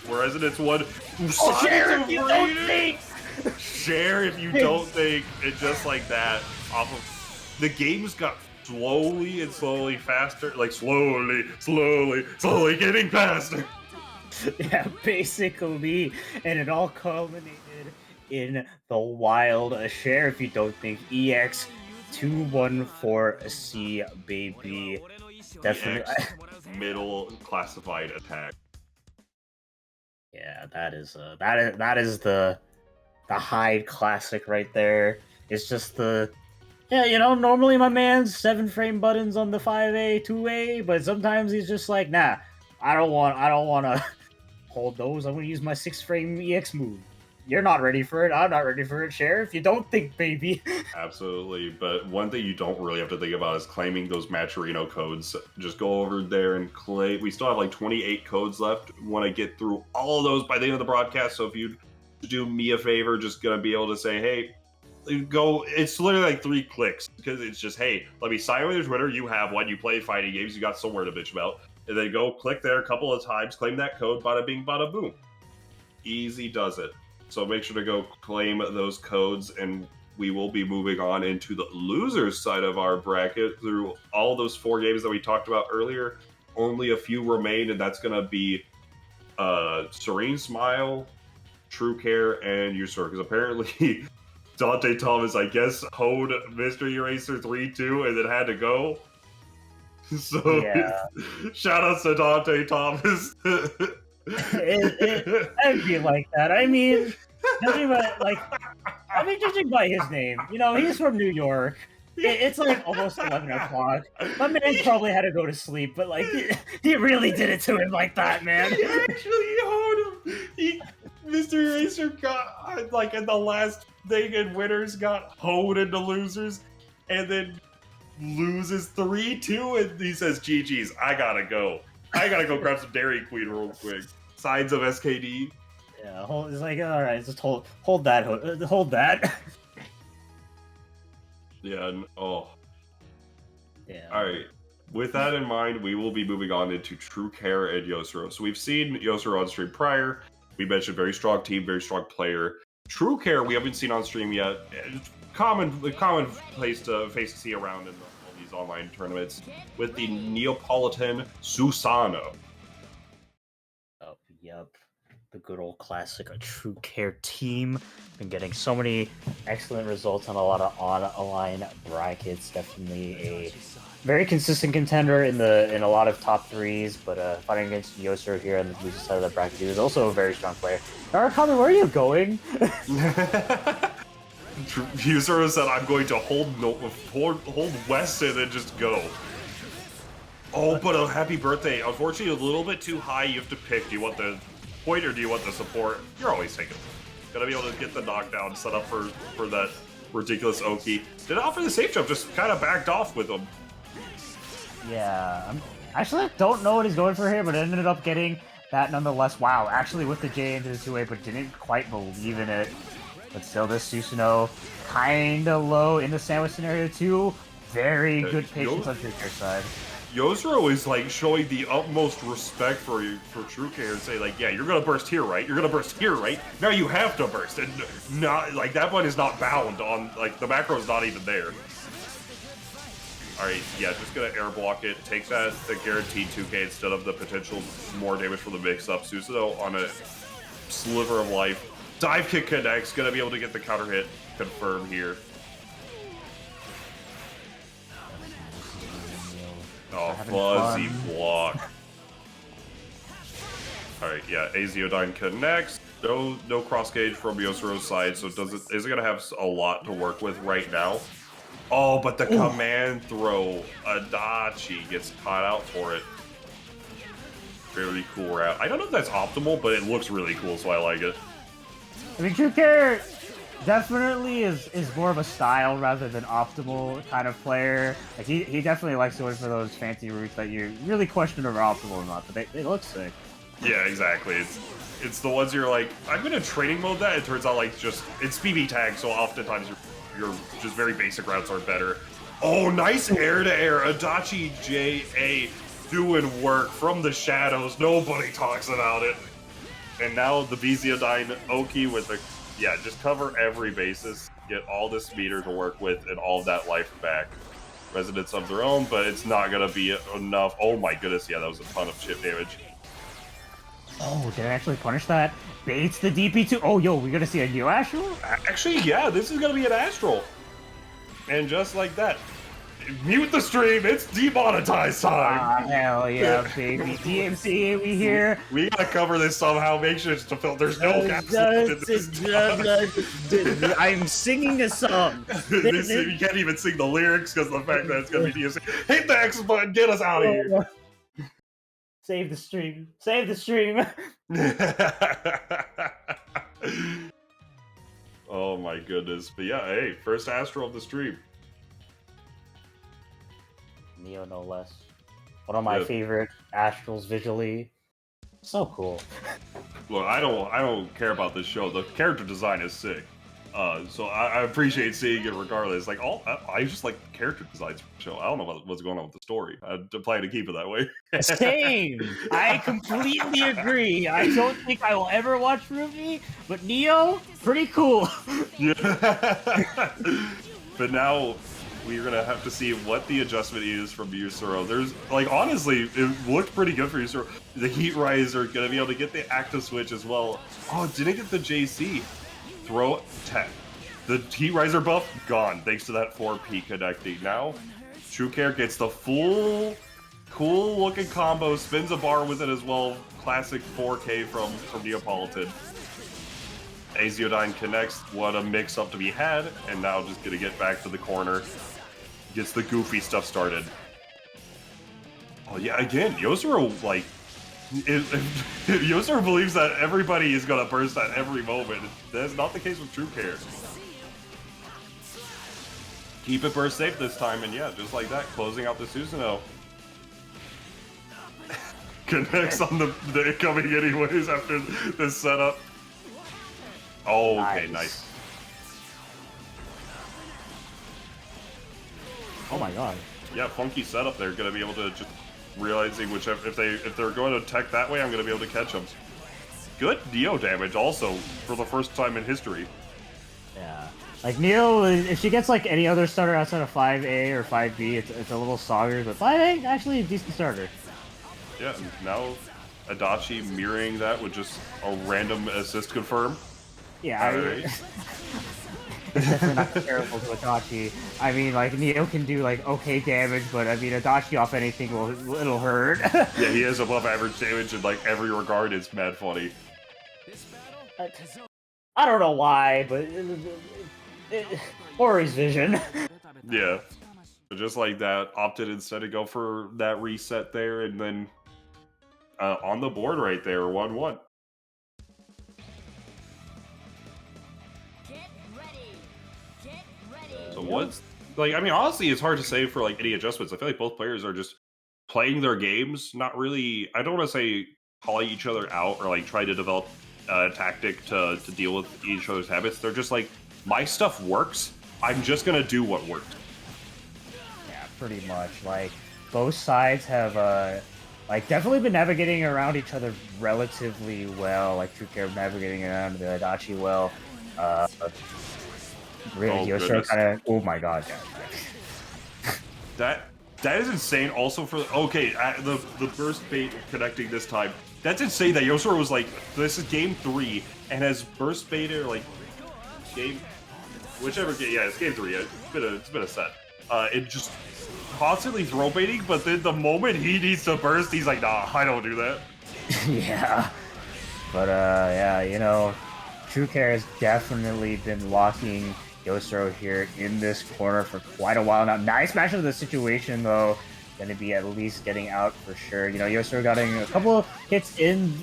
Resonance 1. Share if you don't think! Share if you don't think. And just like that, off of the games got slowly faster. Like slowly getting faster. Yeah, basically. And it all culminated in the wild Share if you don't think EX 214C, baby. Definitely. Middle classified attack. Yeah, that is the Hyde classic right there. It's just normally my man's 7-frame buttons on the 5A, 2A, but sometimes he's just like, nah, I don't want to hold those. I'm gonna use my 6-frame EX move. You're not ready for it. I'm not ready for it, Sheriff. You don't think, baby. Absolutely. But one thing you don't really have to think about is claiming those Matcherino codes. Just go over there and claim. We still have like 28 codes left. We want to get through all of those by the end of the broadcast. So if you do me a favor, just going to be able to say, hey, go. It's literally like 3 clicks. Because it's just, hey, let me sign with your Twitter. You have one. You play fighting games. You got somewhere to bitch about. And then go click there a couple of times. Claim that code. Bada bing, bada boom. Easy does it. So make sure to go claim those codes, and we will be moving on into the losers side of our bracket through all those 4 games that we talked about earlier. Only a few remain, and that's going to be Serene Smile, True Care, and Usurp. Because apparently Dante Thomas, I guess, hoed Mystery Eraser 3-2 and then had to go. So yeah. Shout out to Dante Thomas. It'd be like that. I mean, judging by his name, he's from New York. It's like almost 11 o'clock. My man probably had to go to sleep, but like, he really did it to him like that, man. He actually hoed him. Mr. Eraser got, like, in the last thing in winners, got hoed into losers, and then loses 3-2, and he says, GG's, I gotta go grab some Dairy Queen real quick. Signs of SKD. Yeah, it's like, all right, just hold that. Yeah. Yeah. All right. with that in mind, we will be moving on into True Care and Yosuro. So we've seen Yosuro on stream prior. We mentioned very strong team, very strong player. True Care we haven't seen on stream yet. It's common place to see around in all these online tournaments with the Neapolitan Susano. Oh, yep. The good old classic, a True Care team. Been getting so many excellent results on a lot of on-line brackets. Definitely a very consistent contender in a lot of top threes, but fighting against Yosuro here on the loser side of the bracket, he was also a very strong player. Narukami, where are you going? Yosuro said, "I'm going to hold Weston and just go." Oh, but a happy birthday. Unfortunately, a little bit too high. You have to pick. Do you want the point or do you want the support? You're always taking it. Gotta be able to get the knockdown set up for that ridiculous Oki. Did offer the safe jump, just kind of backed off with him. Yeah, actually, I don't know what he's going for here, but ended up getting that nonetheless. Wow, actually with the J into the 2-way, but didn't quite believe in it. But still, this Susanoo kinda low in the sandwich scenario too. Very good patience on True Care side. Yosuro is like showing the utmost respect for True Care and say like, yeah, you're gonna burst here, right? You're gonna burst here, right? Now you have to burst, and not like that one is not bound on like the macro is not even there. All right, yeah, just gonna air block it. Takes that the guaranteed 2K instead of the potential more damage from the mix-up. Susanoo on a sliver of life. Dive kick connects, gonna be able to get the counter hit confirm here. Oh, fuzzy block. Alright, yeah, Azeodyne connects. No cross gauge from Yosuro's side, so is it gonna have a lot to work with right now? Oh, but the command throw, Adachi gets caught out for it. Very cool route. I don't know if that's optimal, but it looks really cool, so I like it. I mean, True Care definitely is more of a style rather than optimal kind of player. Like he definitely likes going for those fancy routes that you really question if are optimal or not, but they look sick. Yeah, exactly. It's the ones you're like, I'm gonna training mode that. It turns out like just it's BBTAG, so oftentimes your just very basic routes are better. Oh, nice air to air. Adachi JA doing work from the shadows. Nobody talks about it. And now the Azeodyne Oki with the just cover every basis, get all this meter to work with, and all of that life back. Resonance of their own, but it's not gonna be enough. Oh my goodness, yeah, that was a ton of chip damage. Oh, did I actually punish that? Baits the DP2. Oh, yo, we're gonna see a new Astral? Actually, yeah, this is gonna be an Astral. And just like that, mute the stream, it's demonetized time! Ah, hell yeah, baby. DMCA, we here. We gotta cover this somehow, make sure it's to fill. There's no gaps left in this. I'm singing a song. You can't even sing the lyrics because of the fact that it's gonna be DMC. Hit the X button, get us out of here! Save the stream. Save the stream. Oh my goodness. But yeah, hey, first Astral of the stream. Neo, no less. One of my favorite Astrals visually. So cool. Look, I don't care about this show. The character design is sick. So I appreciate seeing it regardless. Like I just like the character designs for the show. I don't know what's going on with the story. I plan to keep it that way. Same. I completely agree. I don't think I will ever watch Ruby, but Neo, pretty cool. Yeah. But now we're gonna have to see what the adjustment is from Yusuro. There's like honestly, it looked pretty good for Yusuro. The Heat Riser gonna be able to get the active switch as well. Oh, didn't get the JC. Throw 10. The Heat Riser buff, gone, thanks to that 4P connecting. Now, True Care gets the full, cool-looking combo, spins a bar with it as well. Classic 4K from Neapolitan. Azeodyne connects, what a mix-up to be had, and now just gonna get back to the corner. Gets the goofy stuff started. Oh yeah, again, Yosuro, like, Yosuro believes that everybody is gonna burst at every moment. That's not the case with True Care. Keep it burst safe this time, and yeah, just like that, closing out the Susanoo. Connects on the coming anyways after this setup. Oh, okay, nice. Oh my god. yeah, funky setup. They're gonna be able to just realizing whichever if they're going to tech that way, I'm gonna be able to catch them. Good Neo damage also for the first time in history. Yeah. Like, Neo, if she gets, like, any other starter outside of 5A or 5B, it's a little sogger, but 5A, actually a decent starter. Yeah, and now Adachi mirroring that with just a random assist confirm. Yeah, I mean, it's definitely not comparable to Adachi. I mean, like, Neo can do, like, okay damage, but, I mean, Adachi off anything, it'll hurt. Yeah, he has above average damage in, like, every regard. It's mad funny. I don't know why, but Ori's vision. Yeah. But just like that, opted instead to go for that reset there, and then on the board right there, 1-1. So what's, like, I mean, honestly, it's hard to say for, like, any adjustments. I feel like both players are just playing their games, not really, I don't want to say calling each other out or, like, trying to develop a tactic to deal with each other's habits. They're just like, my stuff works, I'm just gonna do what works. Yeah, pretty much. Like, both sides have, like, definitely been navigating around each other relatively well. Like, True navigating around the Adachi well. Really, Yosho kind of. Oh my god, yeah. That is insane. Also for okay, the burst bait connecting this time. That's insane that Yosoro was like, this is game 3 and has burst baited, or like game, whichever game. Yeah, it's game 3. It's been a set. It just constantly throw baiting, but then the moment he needs to burst, he's like, nah, I don't do that. Yeah, but yeah, you know, True Care has definitely been locking Yosoro here in this corner for quite a while now. Nice match of the situation, though. Going to be at least getting out for sure. You know, Yosoro getting a couple of hits in.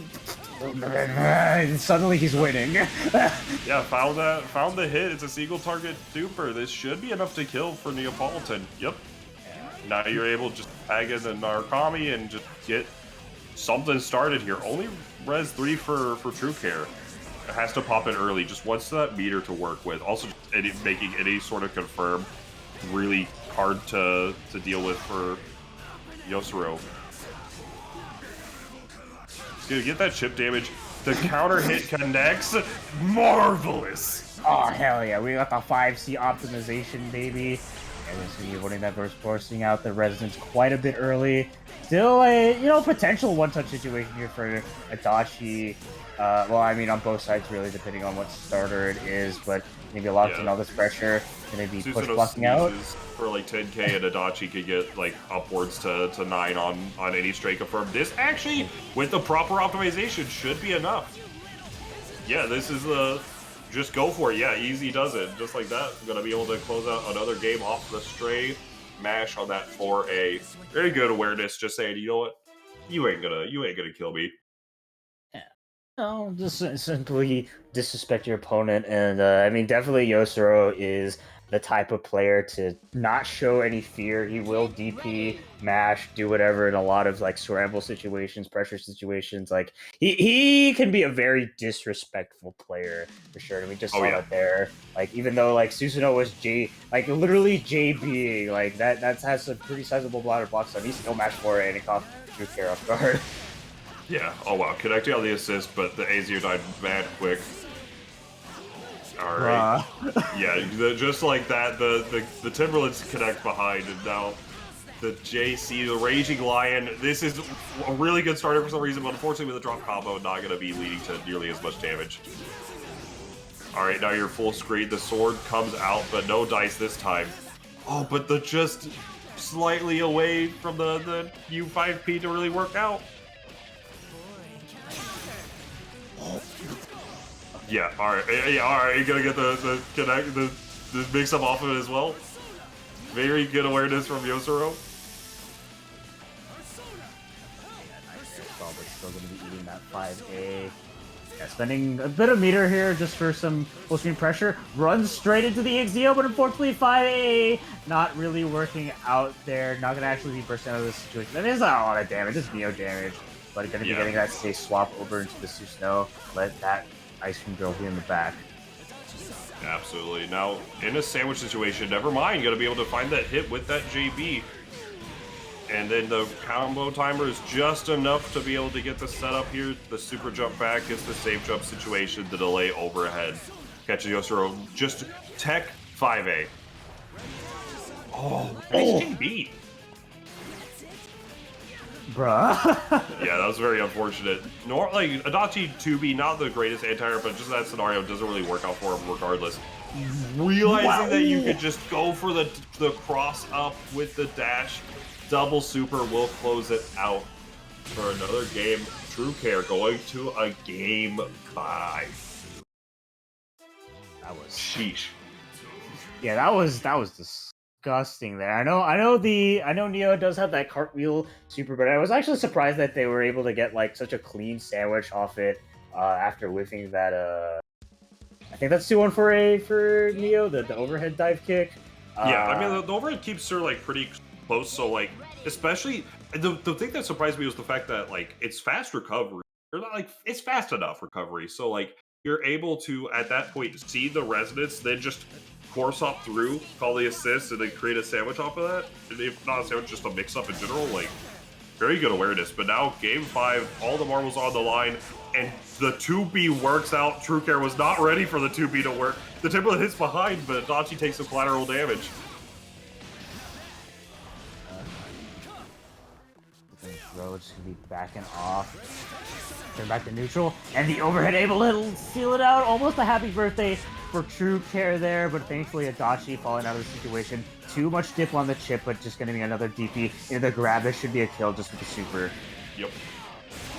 Suddenly he's winning. Yeah, found the hit. It's a single target duper. This should be enough to kill for Neapolitan. Yep. Now you're able to just tag in the Narukami and just get something started here. Only res 3 for True Care. It has to pop in early, just wants that meter to work with. Also, making any sort of confirm really hard to deal with for Yosoro. He's gonna get that chip damage. The counter hit connects. Marvelous! Oh, hell yeah. We got the 5C optimization, baby. And this is avoiding that burst, forcing out the resistance quite a bit early. Still a, you know, potential one-touch situation here for Adachi. Well, I mean, on both sides, really, depending on what starter it is, but maybe locked in all this pressure, gonna be push blocking out. For like 10k, and Adachi could get like upwards to 9 on any straight confirm. This actually, with the proper optimization, should be enough. Yeah, this is just go for it. Yeah, easy does it. Just like that, gonna be able to close out another game off the stray mash on that 4A. Very good awareness, just saying, you know what? You ain't gonna kill me. No, just simply disrespect your opponent, and I mean, definitely Yosoro is the type of player to not show any fear. He will DP, mash, do whatever in a lot of like scramble situations, pressure situations. Like he can be a very disrespectful player for sure. And we just saw that there. Like even though like Susanoo was literally JBing, like that has a pretty sizable bladder block, so he still mash for it and it caught True Care off guard. Yeah, oh wow, connecting on the assist, but the Azir died mad quick. Alright. Yeah, just like that, the Timberlands connect behind, and now the JC, the Raging Lion. This is a really good starter for some reason, but unfortunately with the drop combo, not going to be leading to nearly as much damage. Alright, now you're full screen, the sword comes out, but no dice this time. Oh, but the just slightly away from the U5P to really work out. Yeah, alright. Yeah, alright, you're gonna get the connect, the mix up off of it as well. Very good awareness from Yosoro. Still gonna be eating that 5A. Yeah, spending a bit of meter here just for some full screen pressure. Runs straight into the XDO, but unfortunately 5A not really working out there. Not gonna actually be bursting out of this situation. That is not a lot of damage, it's Neo damage. But gonna be getting that safe swap over into the Susanoo. Let that Ice Cream Girl be in the back. Absolutely. Now, in a sandwich situation, never mind. Gonna be able to find that hit with that JB. And then the combo timer is just enough to be able to get the setup here. The super jump back gets the safe jump situation, the delay overhead. Catches Yosuro, just tech 5A. Oh, nice beat. Bruh. Yeah, that was very unfortunate. Like, Adachi 2B, not the greatest anti-air, but just that scenario doesn't really work out for him regardless. Realizing that you could just go for the cross up with the dash, double super will close it out for another game. True Care going to a game 5. That was Sheesh. Yeah, that was disgusting there. I know Neo does have that cartwheel super, but I was actually surprised that they were able to get like such a clean sandwich off it after whiffing that I think that's 2-1 for Neo, the overhead dive kick. Yeah, I mean the overhead keeps her like pretty close, so like especially the thing that surprised me was the fact that like it's fast recovery. Or not like it's fast enough recovery, so like you're able to at that point see the resonance, then just course hop through, call the assist, and then create a sandwich off of that. And if not a sandwich, just a mix up in general. Like very good awareness. But now game 5, all the marbles on the line, and the 2B works out. True Care was not ready for the 2B to work. The template hits behind, but Adachi takes some collateral damage. Roach to be backing off. Turn back to neutral, and the overhead able to seal it out. Almost a happy birthday for True Care there, but thankfully Adachi falling out of the situation. Too much dip on the chip, but just going to be another DP into the grab. This should be a kill just with the super. Yep.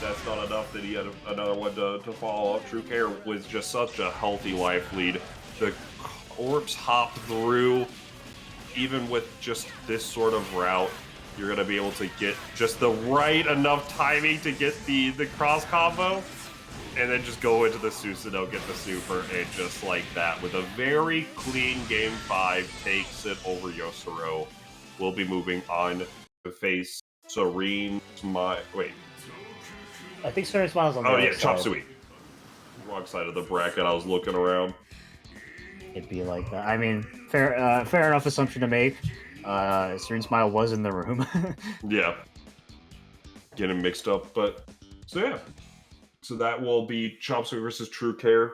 That's not enough that he had another one to follow up. True Care with just such a healthy life lead. The corpse hop through, even with just this sort of route, you're going to be able to get just the right enough timing to get the cross combo, and then just go into the Susanoo, get the super, and just like that, with a very clean game 5, takes it over Yosuro. We'll be moving on to face Serene Smile. Wait. I think Serene Smile's on the Oh other yeah, Chop side. Suey. Wrong side of the bracket, I was looking around. It'd be like that. I mean, fair enough assumption to make. Serene Smile was in the room. Yeah. Getting mixed up, but so yeah. So that will be Chop Suey versus True Care.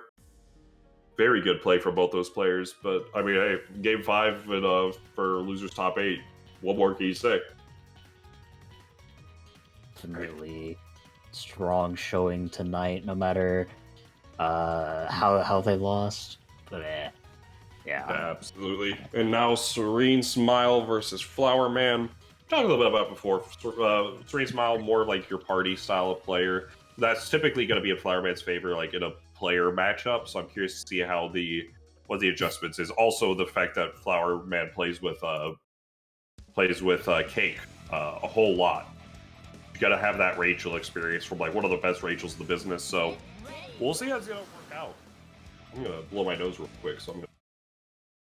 Very good play for both those players, but I mean, hey, game 5 and for losers top 8. What more can you say? Definitely strong showing tonight, no matter how they lost. But yeah. Absolutely. And now Serene Smile versus Flower Man. Talked a little bit about it before. Serene Smile, more like your party style of player. That's typically going to be in Flower Man's favor, like in a player matchup. So I'm curious to see how what the adjustments is. Also, the fact that Flower Man plays with Cake a whole lot. You got to have that Rachel experience from like one of the best Rachels in the business. So we'll see how it's going to work out. I'm going to blow my nose real quick, so I'm going to.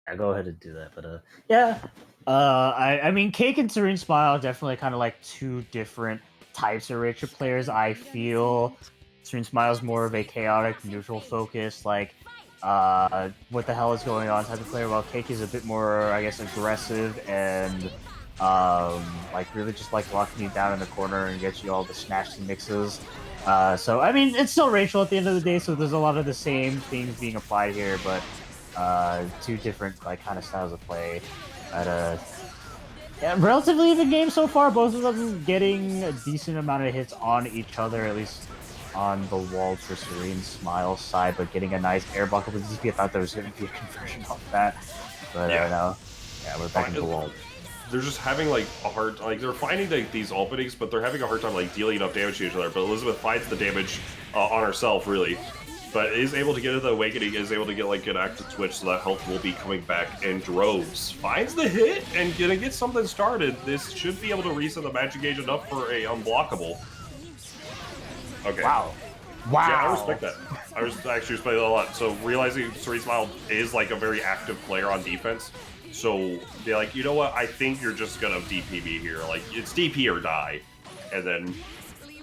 Yeah, go ahead and do that. But yeah, I mean, Cake and Serene Smile are definitely kind of like two different types of Rachel players. I feel Serene Smile is more of a chaotic, neutral focus, like what the hell is going on type of player, while Cake is a bit more, I guess, aggressive and like really just like locking you down in the corner and gets you all the snatchy mixes. So I mean, it's still Rachel at the end of the day, so there's a lot of the same things being applied here, but two different like kind of styles of play. At yeah, relatively even game so far. Both of them getting a decent amount of hits on each other, at least on the wall for Serene Smile's side, but getting a nice air block of the DP. I thought there was going to be a conversion off that, but no. Yeah, we're back in the wall. They're just having like a hard, like they're finding like these openings, but they're having a hard time like dealing enough damage to each other. But Elizabeth finds the damage on herself, really, but is able to get into the awakening, is able to get like an active switch, so that health will be coming back in droves. Finds the hit and gonna get something started. This should be able to reset the magic gauge enough for a unblockable. Okay. Wow. Yeah, I respect that. I actually respect that a lot. So realizing Serene Smile is like a very active player on defense. So they're like, you know what? I think you're just gonna DP me here. Like it's DP or die, and then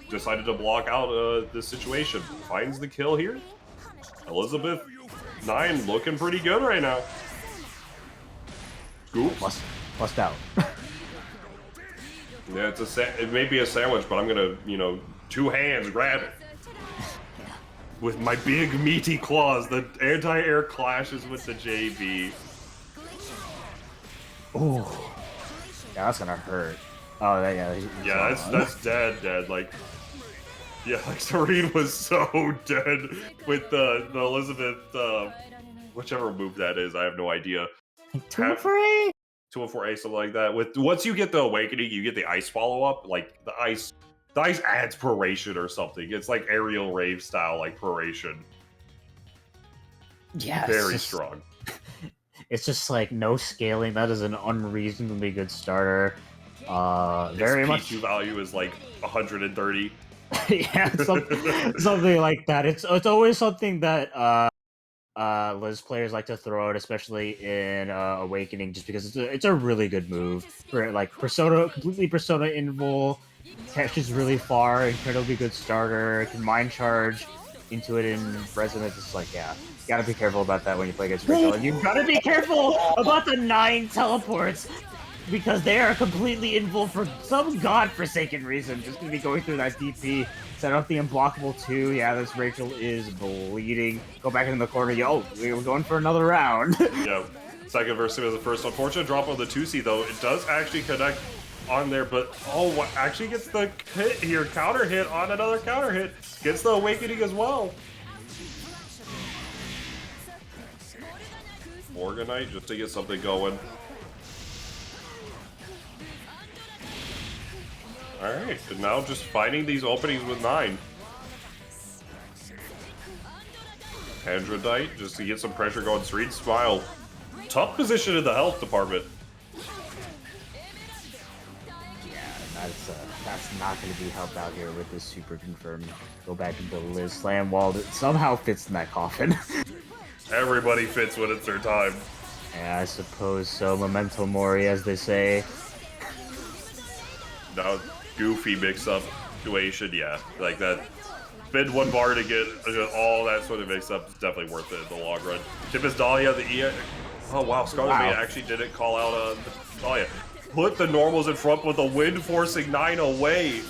decided to block out the situation. Finds the kill here. Elizabeth 9 looking pretty good right now. Oops. Bust out. Yeah, it may be a sandwich, but I'm gonna, you know, 2 hands grab it. With my big meaty claws, the anti-air clashes with the JB. Ooh. Yeah, that's gonna hurt. Oh, Yeah, that's dead. Like, yeah, like Serene was so dead with the Elizabeth, whichever move that is, I have no idea. 2-for-8? 2-4-A, something like that. Once you get the awakening, you get the ice follow-up. Like, the ice adds proration or something. It's like aerial rave style, like proration. Yeah, Very strong. It's just like no scaling. That is an unreasonably good starter. Very Its much. P2 value is like 130. Yeah, something like that. It's always something that Liz players like to throw out, especially in Awakening, just because it's a really good move for like completely Persona invul, catches really far, incredibly good starter, can mind charge into it in Resonance. It's like, yeah, you gotta be careful about that when you play against Rachel, and you've gotta be careful about the 9 teleports because they are completely invul for some godforsaken reason. Just gonna be going through that DP. Set up the unblockable 2. Yeah, this Rachel is bleeding. Go back in the corner. Yo, we're going for another round. Yeah. Second versus was the first. Unfortunate drop on the 2C, though. It does actually connect on there, but what actually gets the hit here? Counter hit on another counter hit. Gets the awakening as well. Morganite just to get something going. Alright, and now just finding these openings with 9. Androdite, just to get some pressure going. Serene Smile. Tough position in the health department. Yeah, that's not going to be helped out here with this super confirmed. Go back into Liz Slam while it somehow fits in that coffin. Everybody fits when it's their time. Yeah, I suppose so. Memento Mori, as they say. Now, goofy mix-up situation, yeah. Like that, spend 1 bar to get all that sort of mix-up is definitely worth it in the long run. Tempest Dahlia, the E... Oh, wow, Scarlet Maid actually didn't call out Dahlia. Put the normals in front with a wind forcing 9 away.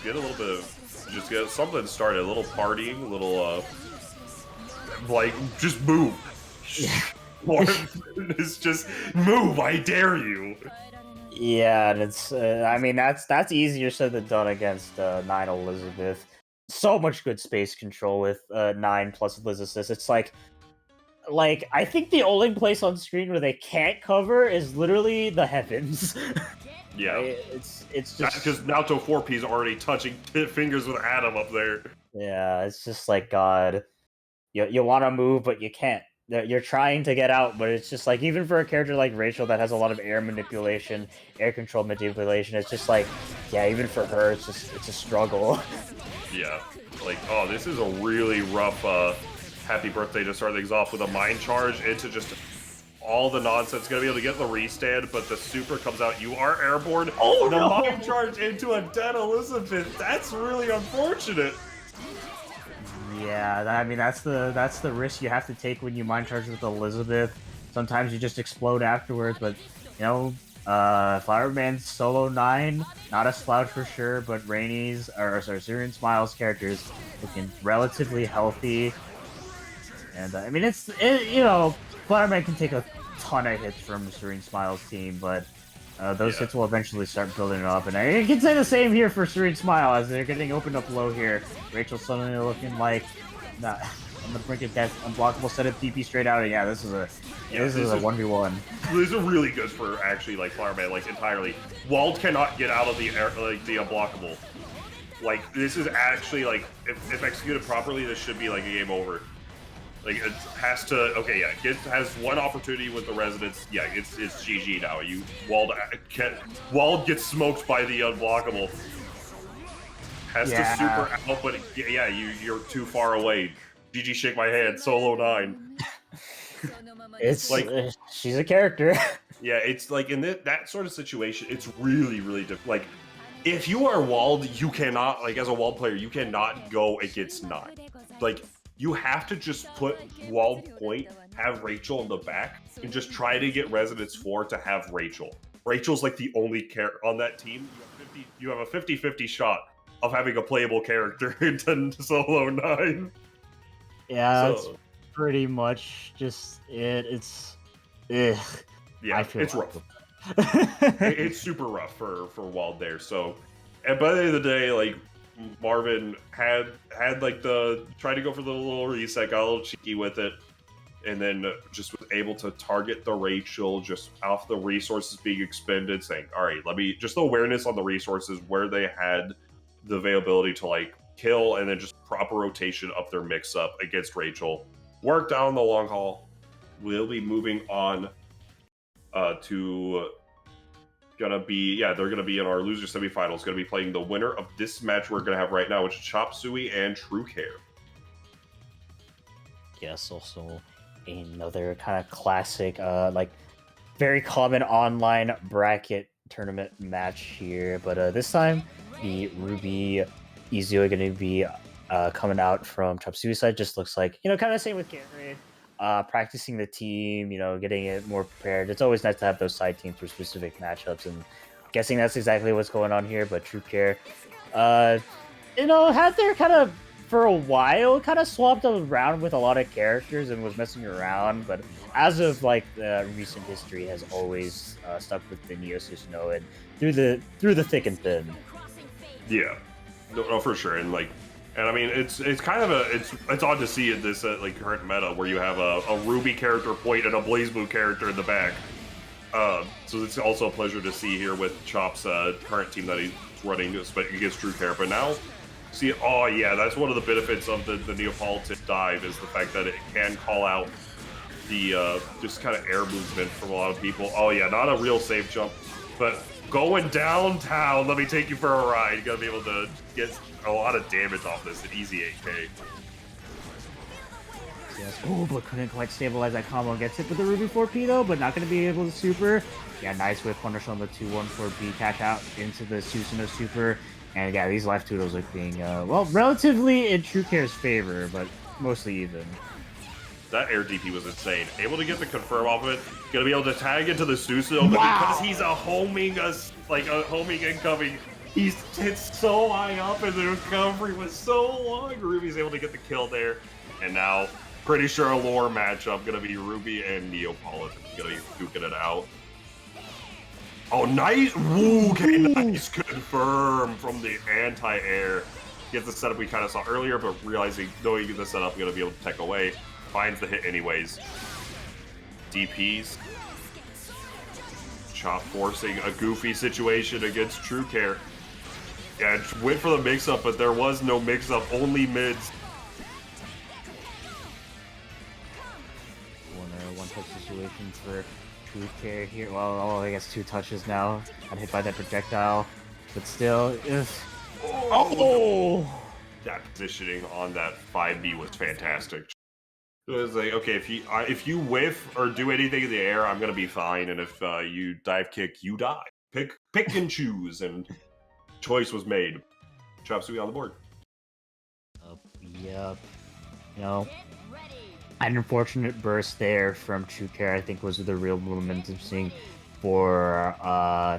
Get a little bit of... Just get something started. A little partying, a little, like, just move. It's just move, I dare you. Yeah, and it's I mean that's easier said than done against 9 Elizabeth. So much good space control with 9 plus Liz assist. It's like I think the only place on screen where they can't cover is literally the heavens. Yeah, it's just because Naoto 4P is already touching fingers with Adam up there. Yeah, it's just like God. You want to move, but you can't. You're trying to get out, but it's just like, even for a character like Rachel that has a lot of air manipulation, air control manipulation, it's just like, yeah, even for her, it's a struggle. Yeah, like, oh, this is a really rough happy birthday to start things off with a mind charge into just all the nonsense. Gonna be able to get the restand, but the super comes out. You are airborne. Oh, the no! mind charge into a dead Elizabeth. That's really unfortunate. Yeah, I mean that's the risk you have to take when you mind charge with Elizabeth. Sometimes you just explode afterwards, but you know, Flowerman's solo 9, not a slouch for sure, but Rainy's Serene Smiles characters looking relatively healthy. And I mean you know, Flowerman can take a ton of hits from Serene Smiles' team, but those hits will eventually start building up, and I can say the same here for Serene Smile as they're getting opened up low here. Rachel suddenly looking like, nah, I'm gonna bring it that unblockable set of DP straight out, and yeah, this is a 1v1. These are really good for actually like Flowerman, like entirely. Wald cannot get out of the air, like the unblockable. Like this is actually like if executed properly, this should be like a game over. Like, it has to... Okay, yeah, it has one opportunity with the Resonance. Yeah, it's GG now. Wald gets smoked by the unblockable. Has to super out, but yeah, you're too far away. GG, shake my hand. Solo 9. It's like... she's a character. Yeah, it's like, in that sort of situation, it's really, really difficult. Like, if you are Wald, you cannot... Like, as a Wald player, you cannot go against 9. Like... You have to just put Wald point have Rachel in the back and just try to get Resonance 4 to have Rachel. Rachel's like the only character on that team. You have a 50-50 shot of having a playable character in Solo 9. Yeah, it's pretty much just it. It's yeah, it's rough. It's super rough for Wild there. So, and by the end of the day, like Marvin had like tried to go for the little reset, got a little cheeky with it, and then just was able to target the Rachel just off the resources being expended, saying, all right, let me just the awareness on the resources where they had the availability to like kill, and then just proper rotation of their mix up against Rachel. Work down the long haul. We'll be moving on to they're gonna be in our loser semifinals. Gonna be playing the winner of this match we're gonna have right now, which is Chop Suey and True Care. Yes, also another kind of classic, like very common online bracket tournament match here, but this time the Ruby Izuo going to be coming out from Chop Suey side. Just looks like, kind of the same with Gary. Practicing the team, getting it more prepared. It's always nice to have those side teams for specific matchups, and guessing that's exactly what's going on here. But True Care, had their kind of for a while kind of swapped around with a lot of characters and was messing around, but as of like the recent history, has always stuck with the Neo Susanoo and through the thick and thin. Yeah, no, for sure, and I mean, it's kind of it's odd to see in this like current meta where you have a Ruby character point and a Blazblue character in the back. So it's also a pleasure to see here with Chop's current team that he's running against True Care. But now, see, oh yeah, that's one of the benefits of the Neapolitan dive is the fact that it can call out the just kind of air movement from a lot of people. Oh yeah, not a real safe jump, but going downtown, let me take you for a ride. You're gonna be able to get a lot of damage off this, an easy 8K. Yes. Oh, but couldn't quite stabilize that combo. Gets hit with the Ruby 4P though, but not going to be able to super. Yeah, nice whip punish on the 2-1-4B. Catch out into the Susanoo super. And yeah, these life toodles are being, relatively in True Care's favor, but mostly even. That air DP was insane. Able to get the confirm off of it. Gonna be able to tag into the Susanoo, but because he's a homing incoming, he's hit so high up and the recovery was so long. Ruby's able to get the kill there. And now, pretty sure a lore matchup gonna be Ruby and Neapolitan. Gonna be duking it out. Oh, nice! Woo, okay, nice confirm from the anti-air. Gets the setup we kind of saw earlier, but knowing the setup, gonna be able to tech away. Finds the hit anyways. DPs. Chop forcing a goofy situation against True Care. Yeah, went for the mix-up, but there was no mix-up, only mids. One-touch situation for True Care here. Well, I guess 2 touches now. Got hit by that projectile, but still, Oh! That positioning on that 5B was fantastic. It was like, okay, if you whiff or do anything in the air, I'm gonna be fine, and if you dive kick, you die. Pick and choose, and choice was made. Chop Suey on the board. Yep. An unfortunate burst there from True Care, I think, was the real momentum swing for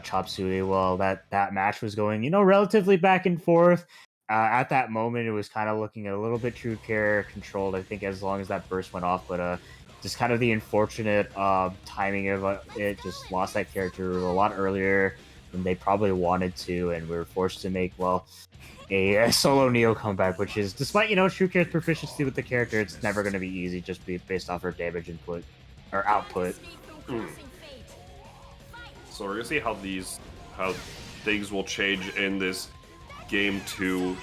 Chop Suey. Well, that match was going, relatively back and forth. At that moment, it was kind of looking a little bit True Care controlled, I think, as long as that burst went off. But just kind of the unfortunate timing of it, just lost that character a lot earlier than they probably wanted to, and we were forced to make, a solo Neo comeback, which is, despite, True Care's proficiency with the character, it's never going to be easy just based off her damage input, or output. So we're going to see how things will change in this Game 2.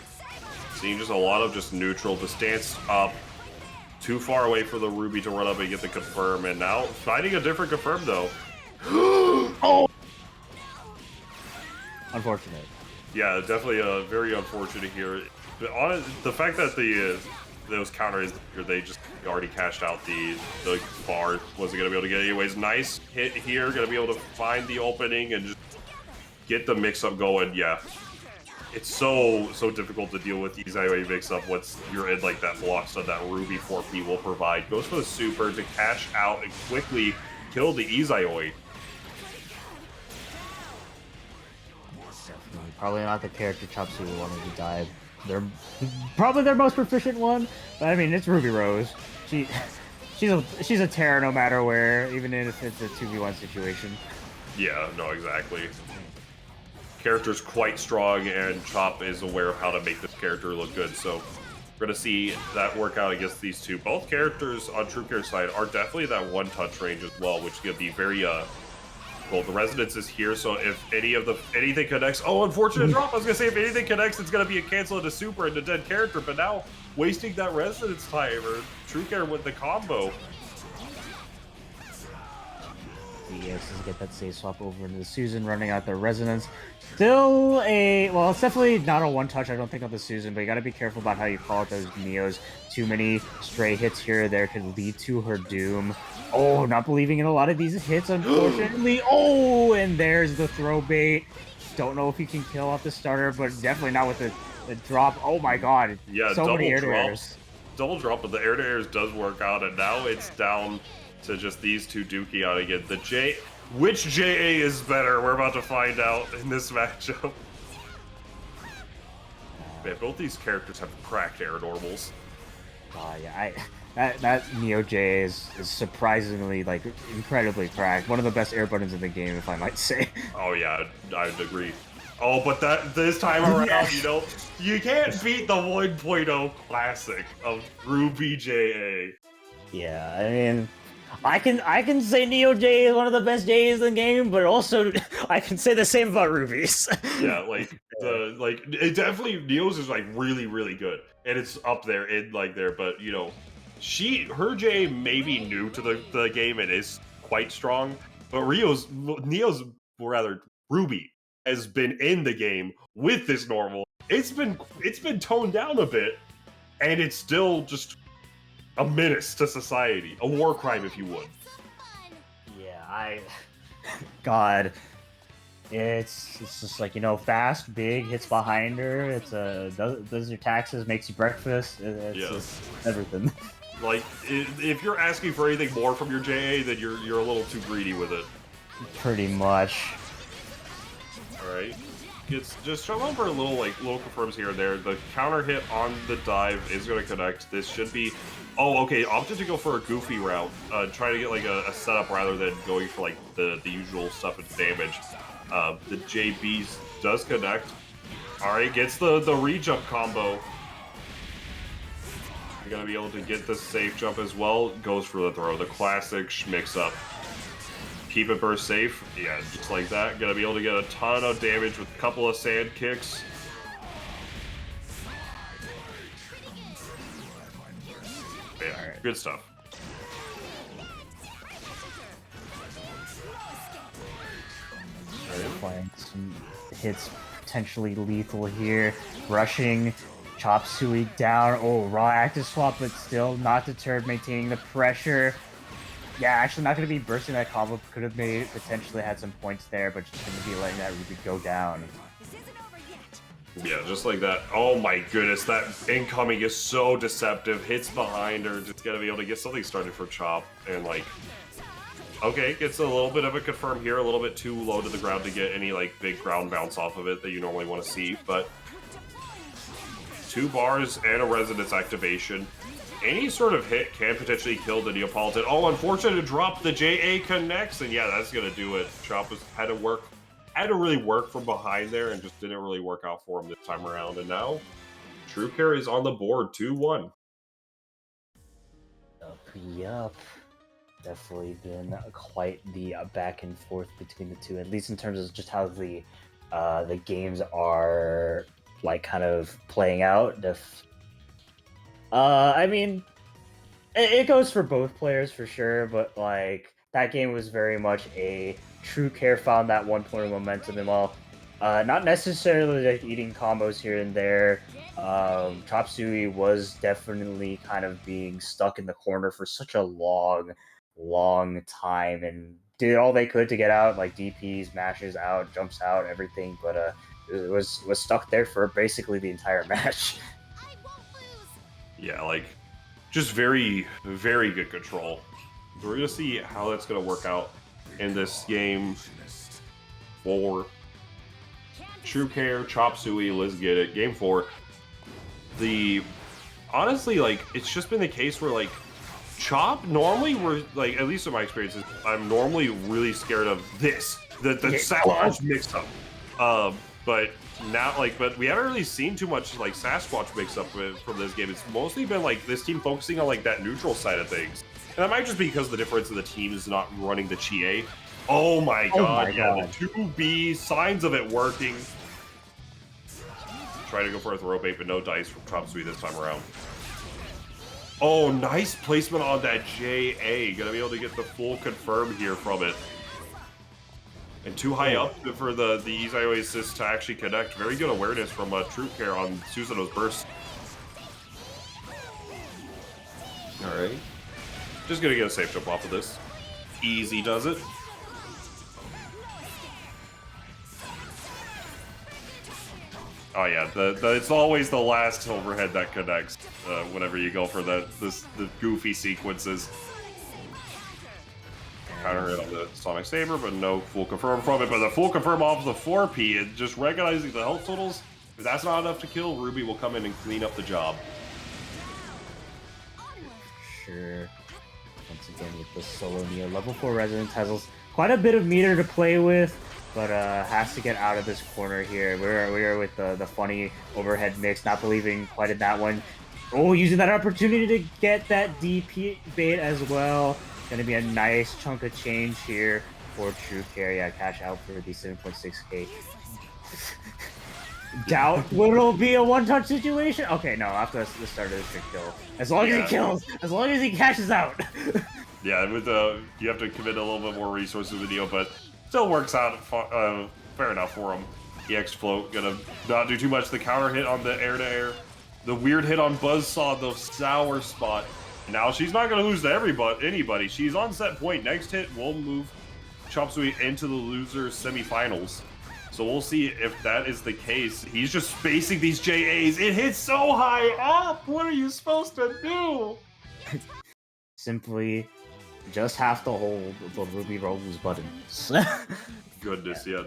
Seeing just a lot of just neutral, the stance up, too far away for the Ruby to run up and get the confirm, and now finding a different confirm though. Oh! Unfortunate. Yeah, definitely very unfortunate here. But the fact that those counters, they just already cashed out the bar, wasn't going to be able to get it anyways. Nice hit here, going to be able to find the opening and just get the mix-up going, yeah. it's so difficult to deal with Izayoi mix-up once you're in like that block stun that Ruby 4P will provide. Goes for the super to cash out and quickly kill the Izayoi. Definitely. Probably not the character Chopsui wanted to dive. They're probably their most proficient one, but I mean it's Ruby Rose. She's a terror no matter where, even if it's a 2v1 situation. Yeah, no, exactly. Character's quite strong, and Chop is aware of how to make this character look good, so we're going to see that work out against these two. Both characters on True Care's side are definitely that one-touch range as well, which is going to be very, well, the Resonance is here, so if anything connects... Oh, unfortunate drop! I was going to say, if anything connects, it's going to be a cancel into super and a dead character, but now, wasting that Resonance timer, True Care with the combo. The EXs get that save swap over into the Susan, running out their Resonance. Still well, it's definitely not a one-touch, I don't think, on the Susan, but you gotta be careful about how you call out those Neos. Too many stray hits here or there could lead to her doom. Oh, not believing in a lot of these hits, unfortunately. Oh, and there's the throw bait. Don't know if he can kill off the starter, but definitely not with the drop. Oh my god. Yeah, so many double air to drop. airs. Double drop, but the air to airs does work out, and now it's down to just these two duking out again. Which JA is better? We're about to find out in this matchup. Man, both these characters have cracked air normals. Yeah, that Neo J is surprisingly, like, incredibly cracked. One of the best air buttons in the game, if I might say. Oh yeah, I'd agree. Oh, but this time around, Yes. you know, you can't beat the 1.0 classic of Ruby JA. Yeah, I mean, I can say Neo J is one of the best J's in the game, but also I can say the same about Ruby's. Yeah, like it definitely Neo's is like really good, and it's up there in like there. But you know, her J may be new to the game and is quite strong, but Neo's Ruby has been in the game with this normal. It's been toned down a bit, and it's still just a menace to society, a war crime, if you would. Yeah, God, it's just like, you know, fast, big, hits behind her. It's does your taxes, makes you breakfast. It's just everything. Like, if you're asking for anything more from your JA, then you're a little too greedy with it. Pretty much. All right. It's just trying for little confirms here and there. The counter hit on the dive is going to connect. This should be... Oh, okay. Opted to go for a goofy route. Trying to get like a setup rather than going for like the usual stuff and damage. The JBs does connect. All right, gets the re-jump combo. You're going to be able to get the safe jump as well. Goes for the throw. The classic mix-up. Keep it burst safe. Yeah, just like that. Gonna be able to get a ton of damage with a couple of sand kicks. Yeah, good stuff. Playing some hits potentially lethal here. Rushing Chop Suey down. Oh, raw active swap, but still not deterred, maintaining the pressure. Yeah, actually not going to be bursting that combo. Could have potentially had some points there, but just going to be letting that Ruby go down. Yeah, just like that. Oh my goodness, that incoming is so deceptive. Hits behind her, just going to be able to get something started for Chop. And like, okay, gets a little bit of a confirm here, a little bit too low to the ground to get any like big ground bounce off of it that you normally want to see. But 2 bars and a resonance activation. Any sort of hit can potentially kill the Neapolitan. Oh, unfortunate to drop. The JA connects, and yeah, that's gonna do it. Chop had to really work from behind there, and just didn't really work out for him this time around. And now, True Care is on the board, 2-1. Yup. Definitely been quite the back and forth between the two, at least in terms of just how the games are like kind of playing out. I mean, it goes for both players for sure, but like that game was very much a True Care found that 1 point of momentum, and while not necessarily like eating combos here and there, Chop Suey was definitely kind of being stuck in the corner for such a long time, and did all they could to get out, like DPs, mashes out, jumps out, everything, but was stuck there for basically the entire match. Yeah, like, just very, very good control. We're gonna see how that's gonna work out in this game for True Care, Chop Suey, let's get it. Game 4. Honestly, like, it's just been the case where, like, Chop, normally we're, like, at least in my experiences, I'm normally really scared of this. The Sasquatch mix-up. But now, like, but we haven't really seen too much, like, Sasquatch mix-up from this game. It's mostly been, like, this team focusing on, like, that neutral side of things. And that might just be because the difference of the team is not running the Chie. Oh my god, yeah, the 2B, signs of it working. Try to go for a throw bait, but no dice from Chop Suey this time around. Oh, nice placement on that JA. Gonna be able to get the full confirm here from it. And too high up for the Izai assist to actually connect. Very good awareness from True Care on Susanoo's burst. Alright. Just gonna get a safe jump off of this. Easy does it. Oh yeah, it's always the last overhead that connects whenever you go for the goofy sequences. Counter hit on the Sonic Saber, but no full confirm from it. But the full confirm off the 4P, and just recognizing the health totals, if that's not enough to kill, Ruby will come in and clean up the job. Sure. Once again with the solo Neo. Level 4 Resonance has quite a bit of meter to play with, but has to get out of this corner here. We're with the funny overhead mix, not believing quite in that one. Oh, using that opportunity to get that DP bait as well. Gonna be a nice chunk of change here for True Care. Yeah, cash out for the 7.6k. Doubt will be a one-touch situation. Okay, no, after the start of the trick kill. As long as he kills, as long as he cashes out. Yeah, with you have to commit a little bit more resources with Neo, but still works out fair enough for him. EX float gonna not do too much. The counter hit on the air-to-air. The weird hit on Buzzsaw, the sour spot. Now she's not gonna lose to anybody. She's on set point. Next hit will move Chop Suey into the losers semifinals. So we'll see if that is the case. He's just spacing these JAs. It hits so high up. What are you supposed to do? Simply just have to hold the Ruby Rose buttons. Goodness, yeah.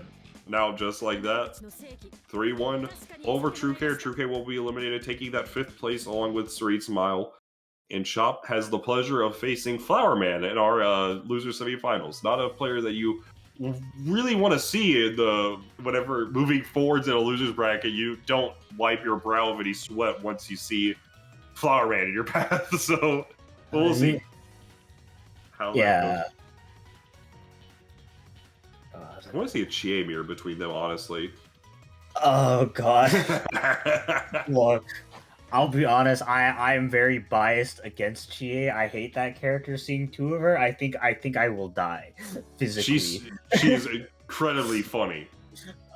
Now, just like that, 3-1 over True Care. True Care will be eliminated, taking that 5th place along with Serene Smile. And Chop has the pleasure of facing Flower Man in our loser semifinals. Not a player that you really want to see in whenever moving forwards in a loser's bracket. You don't wipe your brow of any sweat once you see Flower Man in your path. So we'll see how that goes. I want to see a Chie mirror between them, honestly. Oh god. Look, I'll be honest, I am very biased against Chie. I hate that character. Seeing 2 of her, I think I will die physically. She's incredibly funny.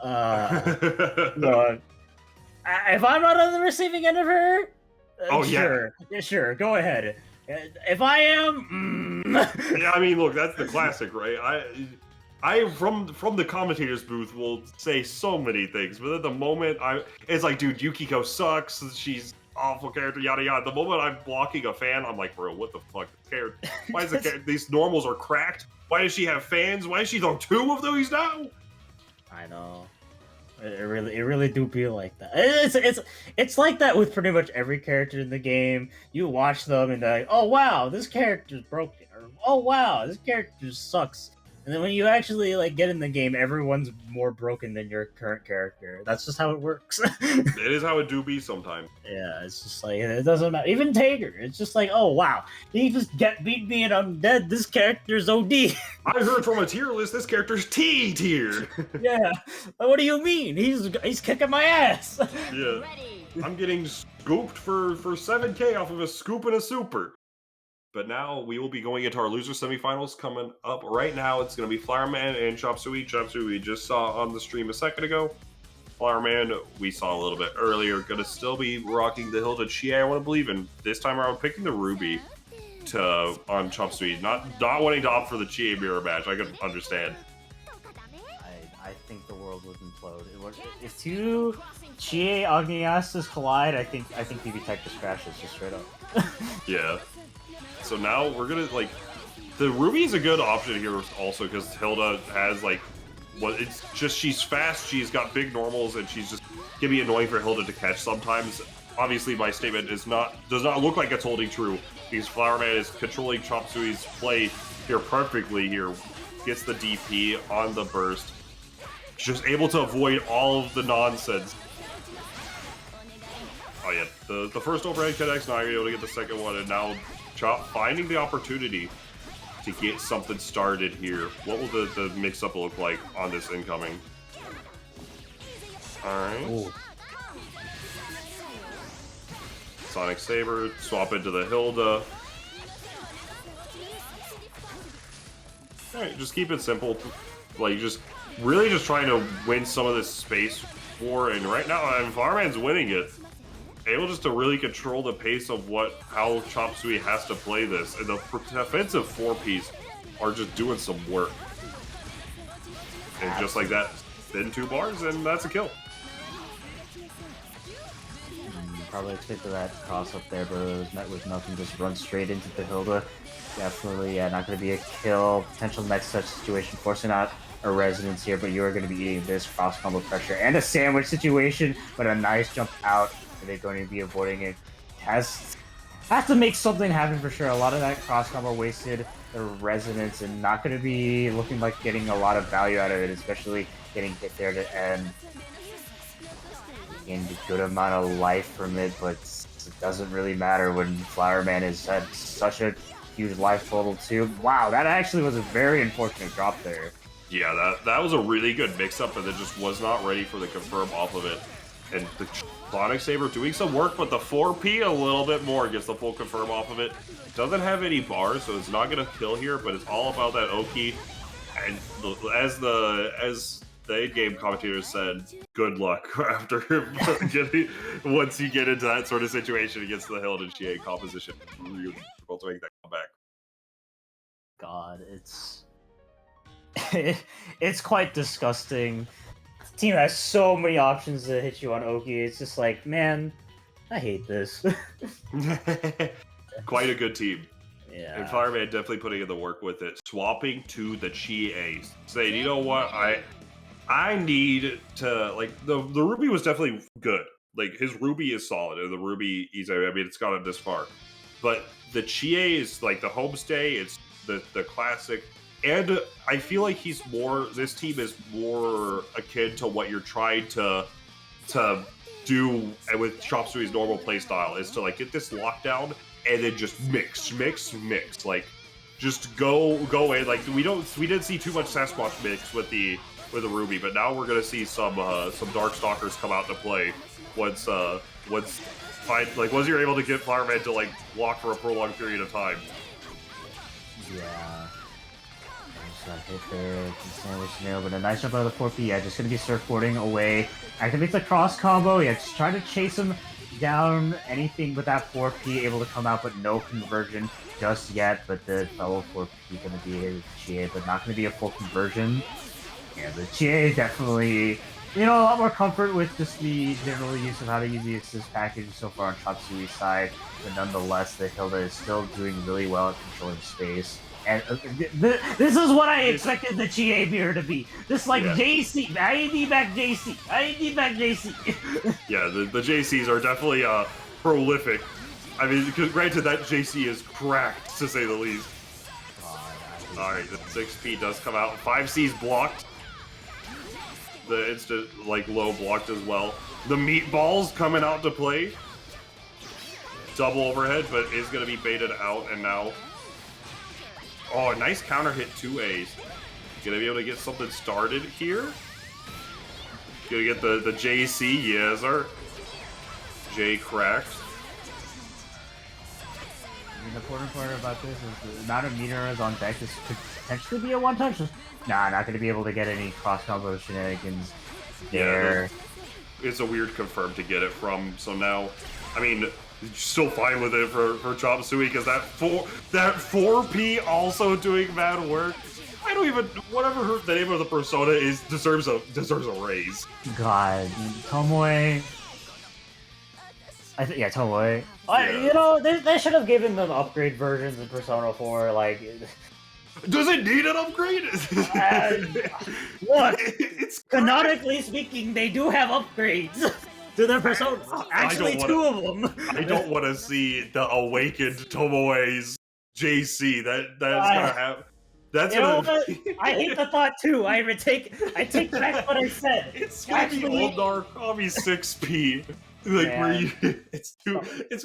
Look, if I'm not on the receiving end of her, sure, go ahead. If I am, yeah, I mean, look, that's the classic, right? I from the commentator's booth will say so many things, but at the moment it's like, dude, Yukiko sucks. She's awful character, yada yada. The moment I'm blocking a fan, I'm like, bro, what the fuck? Why is these normals are cracked? Why does she have fans? Why does she throw 2 of those now? I know. It really do feel like that. It's like that with pretty much every character in the game. You watch them and they're like, oh wow, this character's broken, or oh wow, this character sucks. And then when you actually like get in the game, everyone's more broken than your current character. That's just how it works. It is how it do be sometimes. Yeah, it's just like, it doesn't matter. Even Tager, it's just like, oh wow, he just beat me and I'm dead. This character's OD. I heard from a tier list this character's T tier. Yeah, what do you mean? He's kicking my ass. Yeah, I'm getting scooped for 7k off of a scoop and a super. But now we will be going into our loser semifinals coming up right now. It's going to be Flowerman and Chop Suey. Chop Suey we just saw on the stream a second ago. Flowerman we saw a little bit earlier. Going to still be rocking the Hilda Chie, I want to believe. And this time around, picking the Ruby on Chop Suey. Not wanting to opt for the Chie mirror match. I can understand. I I think the world would implode. If two Chie Agniastas collide, I think BBTAG just crashes just straight up. Yeah. So now we're gonna like the Ruby's a good option here also because Hilda has like it's just she's fast, she's got big normals, and she's just can be annoying for Hilda to catch sometimes. Obviously, my statement does not look like it's holding true because Flowerman is controlling Chop Suey's play here perfectly. Here gets the DP on the burst, just able to avoid all of the nonsense. Oh yeah, the first overhead connects, not able to get the second one, and now Chop finding the opportunity to get something started here. What will the mix-up look like on this incoming? Alright. Ooh. Sonic Saber, swap into the Hilda. Alright, just keep it simple. Like, just really just trying to win some of this space war, and right now, Farman's winning it. Able just to really control the pace of how Chop Suey has to play this, and the defensive 4Ps are just doing some work. And just like that, then 2 bars, and that's a kill. Probably expected that cross up there, but it was met with nothing. Just run straight into the Hilda. Definitely, not going to be a kill. Potential next touch situation, forcing out a resonance here, but you are going to be eating this cross combo pressure and a sandwich situation, but a nice jump out. They're going to be avoiding it. Has to make something happen for sure. A lot of that cross combo wasted the resonance and not going to be looking like getting a lot of value out of it, especially getting hit there to end. Gained a good amount of life from it, but it doesn't really matter when Flowerman has had such a huge life total too. Wow, that actually was a very unfortunate drop there. Yeah, that was a really good mix-up, and it just was not ready for the confirm off of it. And the Sonic Saber doing some work, but the 4P a little bit more gets the full confirm off of it. Doesn't have any bars, so it's not going to kill here, but it's all about that Oki. And as the in-game commentator said, good luck after once you get into that sort of situation against the Hilda and Chie composition. Really difficult to make that comeback. God, it's quite disgusting. The team has so many options to hit you on Oki. It's just like, man, I hate this. Quite a good team. Yeah. And Fireman definitely putting in the work with it. Swapping to the Chies. Saying, you know what, I need to, like, the Ruby was definitely good. Like, his Ruby is solid, and the Ruby, I mean, it's gotten this far. But the Chie is, like, the homestay, it's the classic, and I feel like this team is more akin to what you're trying to do with Chop Suey's normal playstyle, is to, like, get this lockdown, and then just mix. Like, just go in. Like, we didn't see too much Sasquatch mix with the Ruby, but now we're gonna see some Darkstalkers come out to play once you're able to get Flowerman to, like, block for a prolonged period of time. Yeah. Just got hit there, sandwich nail, but a nice jump out of the 4P. Yeah, just gonna be surfboarding away. Activates the cross combo. Yeah, just trying to chase him down. Anything but that 4P able to come out, but no conversion just yet. But the fellow 4P gonna be a Chie, but not gonna be a full conversion. Yeah, the Chie definitely, a lot more comfort with just the general use of how to use the assist package so far on Chop Suey's side, but nonetheless, the Hilda is still doing really well at controlling space. And this is what I expected the Chie mirror to be. Just like JC. I need back JC. Yeah, the JCs are definitely prolific. I mean, granted, that JC is cracked, to say the least. Alright, the 6P does come out. 5C's blocked. The instant, like, low blocked as well. The meatballs coming out to play. Double overhead, but is going to be baited out, and now... Oh, nice counter hit 2As. Gonna be able to get something started here. Gonna get the JC, yes, sir. J cracked. I mean, the important part about this is the amount of meteors on deck. This could potentially be a one-touch. Nah, not gonna be able to get any cross-combo shenanigans there. Yeah, it's a weird confirm to get it from, so now, I mean, still fine with it for Chop Suey, because that 4P also doing bad work. I don't even whatever the name of the persona is deserves a raise. God, Tomoe. Yeah, Tomoe. Yeah. You know, they should have given them upgrade versions of Persona 4. Like, Does it need an upgrade? look, It's canonically speaking, they do have upgrades to their Persona. Actually, two of them. I don't want to see the awakened Tomoe's JC. That's gonna have. That's You know gonna. what? I hate the thought too. I take back what I said. It's gonna be old Narukami 6P. Like where you, it's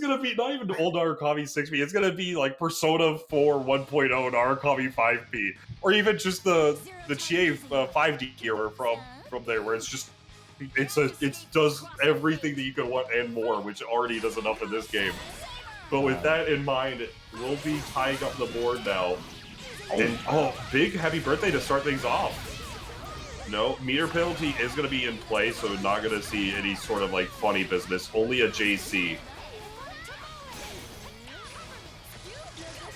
gonna be not even old Narukami 6P. It's gonna be like Persona 4 1.0 Narukami 5P, or even just the Chie 5D hero from there, where it's just it does everything that you could want and more, which already does enough in this game. But with that in mind, we'll be tying up the board now. And big happy birthday to start things off. No, meter penalty is going to be in play, so we're not going to see any sort of like funny business. Only a JC.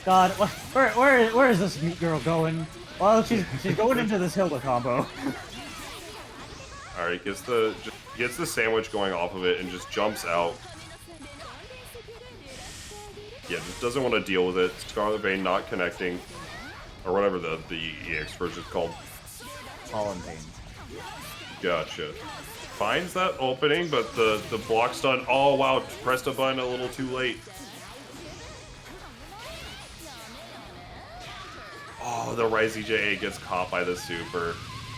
God, where is this meat girl going? Well, she's going into this Hilda combo. All right, gets the sandwich going off of it and just jumps out. Yeah, just doesn't want to deal with it. Scarlet Vein not connecting, or whatever the EX version is called. Pollen Vein. Gotcha. Finds that opening, but the block stun. Oh wow, pressed a button a little too late. Oh, the Rising JA gets caught by the super.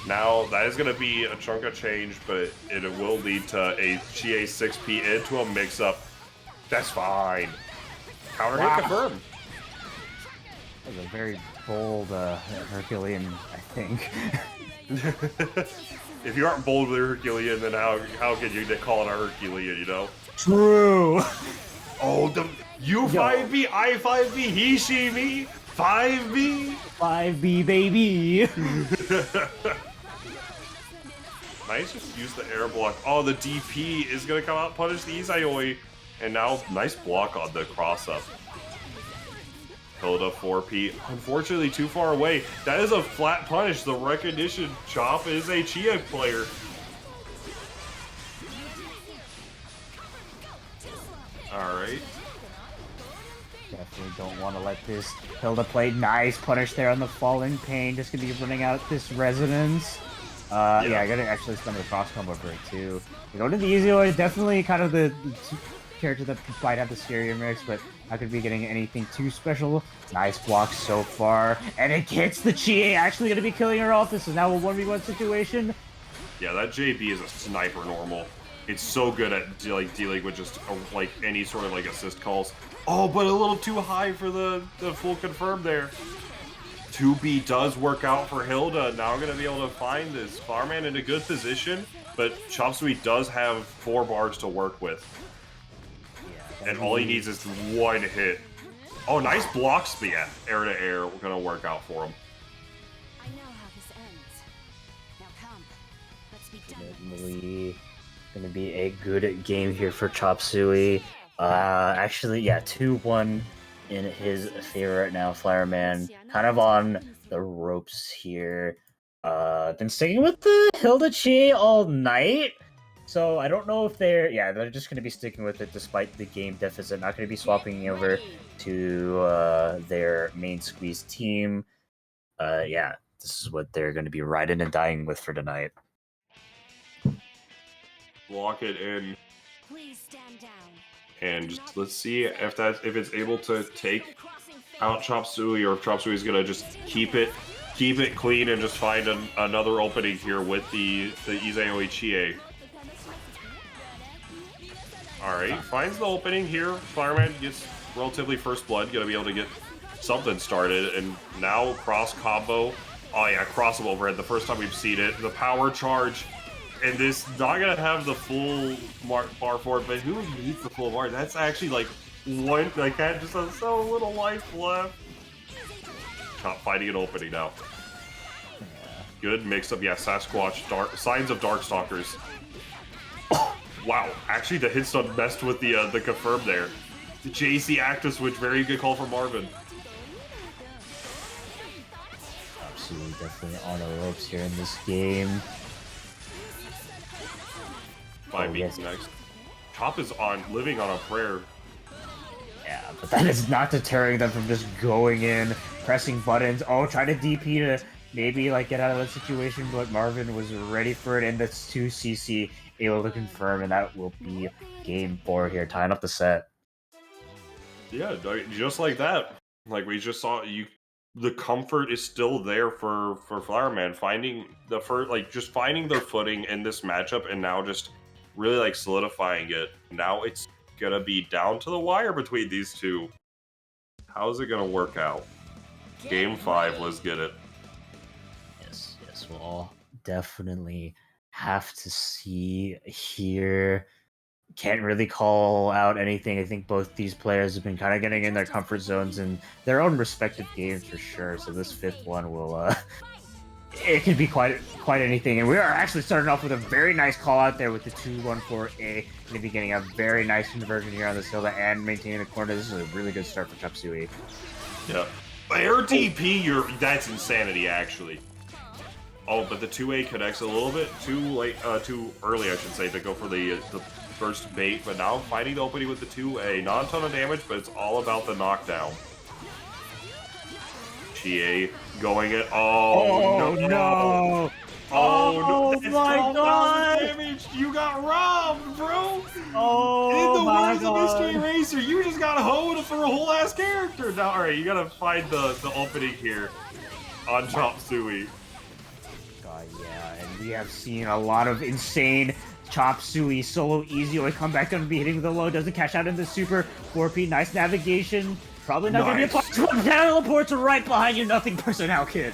Now that is going to be a chunk of change, but it will lead to a GA 6P into a mix-up. That's fine. Counter hit confirmed. That was a very bold Herculean, I think. If you aren't bold with a Herculean, then how can you call it a Herculean, you know? True! Oh, the U5B, I5B, he, she, me, 5B? 5B, baby! Nice, just use the air block. Oh, the DP is going to come out, punish the Izayoi. And now, nice block on the cross-up. Hilda 4P. Unfortunately, too far away. That is a flat punish. The recognition Chop is a Chia player. Alright. Definitely don't want to let this Hilda play. Nice punish there on the falling pain. Just gonna be running out this resonance. Yeah, I gotta actually spend the cross combo break too. Going to the easy way, definitely kind of the character that might have the scarier mix, but not gonna be getting anything too special. Nice block so far, and it gets the Chie. Actually gonna be killing her off. This is now a 1v1 situation. Yeah, that JB is a sniper normal. It's so good at like dealing with just like any sort of like assist calls. Oh, but a little too high for the full confirm there. 2B does work out for Hilda. Now we're going to be able to find this Farman in a good position, but Chop Suey does have 4 bars to work with. And all he needs is 1 hit. Oh, nice blocks, but yeah, air to air, we're going to work out for him. I know how this ends. Now come, let's be done. Definitely gonna be a good game here for Chop Suey. Actually, yeah, 2-1 in his favor right now. Flowerman kind of on the ropes here. Been sticking with the Hilda Chie all night. So I don't know if they're just going to be sticking with it despite the game deficit. Not going to be swapping over to their main squeeze team. Yeah, this is what they're going to be riding and dying with for tonight. Block it in. Please stand down. And just let's see if it's able to take out Chop Suey, or if Chop Suey is gonna just keep it clean and just find another opening here with the Izayoi Chie. Alright, finds the opening here. Fireman gets relatively first blood, gonna be able to get something started, and now cross combo. Oh yeah, cross him overhead, the first time we've seen it. The power charge. And this not gonna have the full bar for it, but who needs the full bar? That's actually like one, like that just has so little life left. Chop fighting an opening now. Good mix up, yeah, Sasquatch, signs of Darkstalkers. Wow, actually the hit stun messed with the confirm there. The JC active switch, very good call from Marvin. Suey definitely on the ropes here in this game. Five beats next. Chop is living on a prayer. Yeah, but that is not deterring them from just going in, pressing buttons. Oh, trying to DP to maybe like get out of that situation, but Marvin was ready for it, and that's 2CC able to confirm, and that will be game 4 here, tying up the set. Yeah, just like that. Like we just saw, the comfort is still there for Flowerman finding just finding their footing in this matchup, and now just really like solidifying it. Now it's gonna be down to the wire between these two. How's it gonna work out? Game 5, let's get it. Yes, we'll all definitely have to see here. Can't really call out anything. I think both these players have been kind of getting in their comfort zones in their own respective games for sure. So this 5th one will, it could be quite anything. And we are actually starting off with a very nice call out there with the 2-1-4-A in the beginning. A very nice conversion here on the Hilda and maintaining the corner. This is a really good start for Chop Suey. Yeah, air DP, that's insanity actually. Oh, but the 2A connects a little bit too late, too early, I should say, to go for the first bait. But now finding the opening with the 2A, not a ton of damage, but it's all about the knockdown. GA going it. Oh no! Oh no! That's my 12,000 God! damage. You got robbed, bro. Oh, in the my words God. of Mystery Racer, you just got hoed for a whole ass character. Now, all right, you gotta find the opening here on Chop Suey. Yeah, and we have seen a lot of insane Chop Suey solo easy. Always come back, gonna be hitting the low, doesn't cash out in the super. 4P, nice navigation. Probably not gonna be a punch. Teleports right behind you, nothing personnel kid.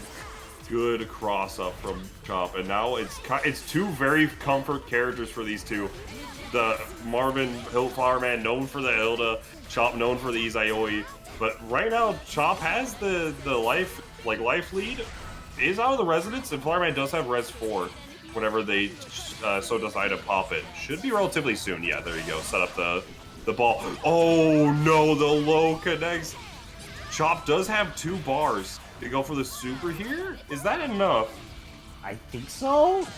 Good cross up from Chop, and now it's two very comfort characters for these two. The Marvin Flowerman known for the Hilda, Chop known for the Izayoi. But right now, Chop has the life lead. Is out of the Resonance, and Flowerman does have Res 4 whenever they so decide to pop it. Should be relatively soon. Yeah, there you go. Set up the ball. Oh no, the low connects. Chop does have 2 bars to go for the super here. Is that enough? I think so.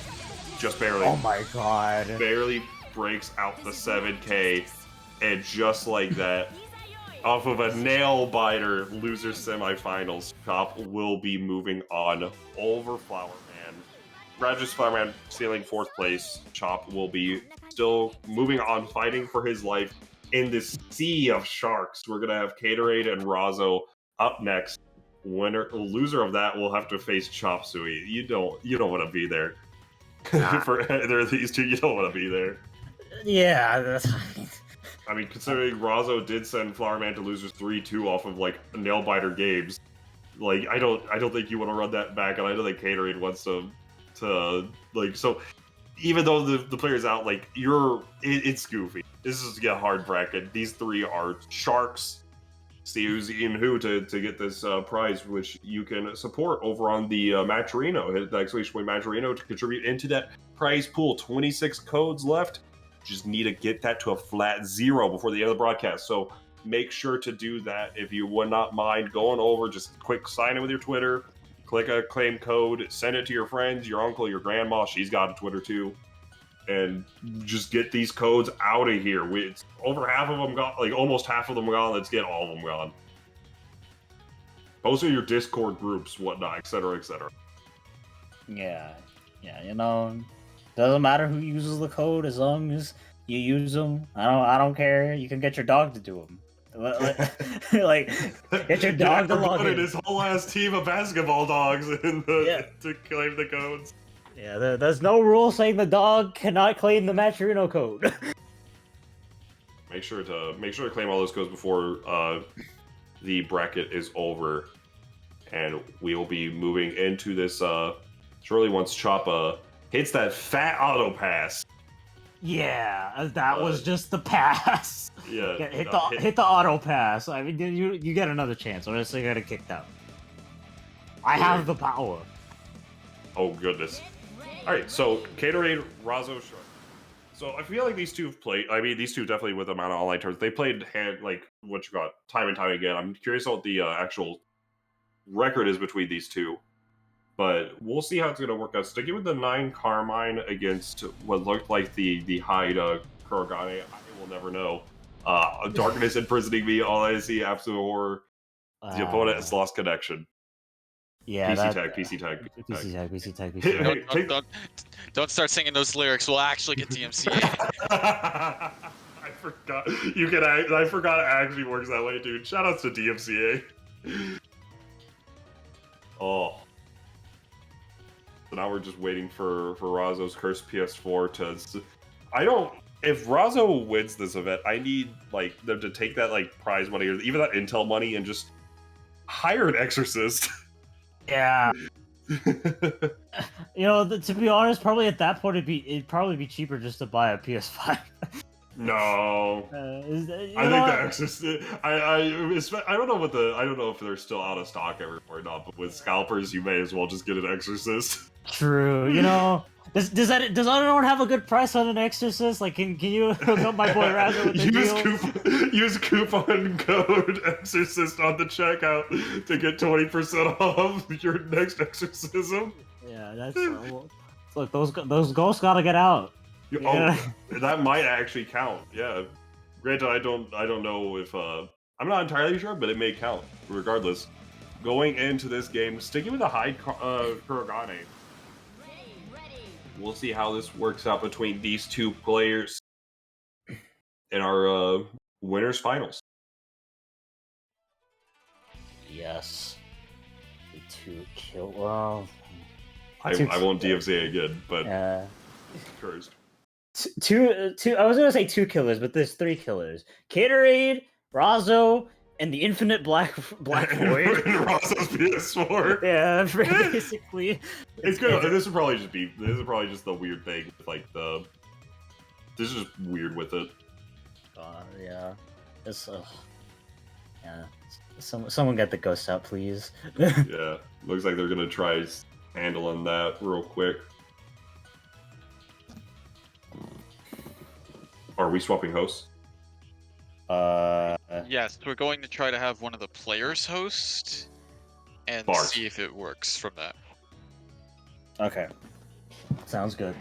Just barely. Oh my God. Barely breaks out the 7K, and just like that, off of a nail biter, loser semifinals, Chop will be moving on over Flowerman. Raj's Flowerman stealing 4th place. Chop will be still moving on, fighting for his life in this sea of sharks. We're gonna have Caterade and Razo up next. Loser of that will have to face Chop Suey. You don't want to be there. For either of these two, you don't want to be there. Yeah, that's I mean, considering Razo did send Flowerman to losers 3-2 off of like nail biter games, like I don't think you want to run that back, and I don't think Caterade wants to like. So even though the player's out, like it's goofy. This is a hard bracket. These 3 are sharks. See who's in who to get this prize, which you can support over on the Matcherino. Hit the exclamation point Matcherino to contribute into that prize pool. 26 codes left. Just need to get that to a flat 0 before the end of the broadcast. So make sure to do that if you would not mind going over. Just quick sign in with your Twitter, click a claim code, send it to your friends, your uncle, your grandma. She's got a Twitter too. And just get these codes out of here. It's over half of them gone, like almost half of them gone. Let's get all of them gone. Post in your Discord groups, whatnot, etc., etc. Yeah, you know, doesn't matter who uses the code as long as you use them. I don't care. You can get your dog to do them. Like, get your dog to log in. His whole ass team of basketball dogs to claim the codes. Yeah, there's no rule saying the dog cannot claim the Matcherino code. Make sure to claim all those codes before the bracket is over, and we will be moving into this shortly once Choppa hits that fat auto pass. Yeah, that was just the pass. Yeah, hit the auto pass. I mean, you get another chance. Unless you get kicked out. I have the power. Oh goodness. All right, so Caterade, Razo, Shark. So I feel like these two have played. I mean, these two definitely with the amount of online turns they played time and time again. I'm curious what the actual record is between these two. but we'll see how it's going to work out. Sticking with the 9 Carmine against what looked like the Hyde Kurogane, I will never know. Darkness imprisoning me, all I see, absolute horror. The opponent has lost connection. Yeah, PC tag, PC tag, PC tag, PC tag, PC Hey, tag. Don't start singing those lyrics. We'll actually get DMCA. I forgot. I forgot it actually works that way, dude. Shout outs to DMCA. Oh. So now we're just waiting for Razo's cursed PS4 to. I don't. If Razo wins this event, I need like them to take that like prize money or even that intel money and just hire an exorcist. Yeah. You know, to be honest, probably at that point it'd probably be cheaper just to buy a PS5. No. I think the exorcist. I don't know if they're still out of stock everywhere or not. But with scalpers, you may as well just get an exorcist. True. You know. Does anyone have a good price on an exorcist? Like, can you hook up my boy Razo with the deal? Use coupon code exorcist on the checkout to get 20% off your next exorcism. Yeah, that's look, those ghosts gotta get out. Yeah. Oh, that might actually count. Yeah. Granted, I don't know if I'm not entirely sure, but it may count regardless. Going into this game, sticking with the Hyde Kurogane. We'll see how this works out between these two players in our winners finals. Yes. The 2 kill. Well, I won't DMCA again, but cursed. Two. I was gonna say 2 killers, but there's 3 killers. Caterade, Razo, and the infinite Black Void. Razo's PS4. Yeah, basically. It's good. This would probably just the weird thing with like the. This is just weird with it. Yeah. It's yeah. Someone get the ghost out, please. Yeah. Looks like they're gonna try handling that real quick. Are we swapping hosts? Yes, we're going to try to have one of the players host and see if it works from that. Okay. Sounds good.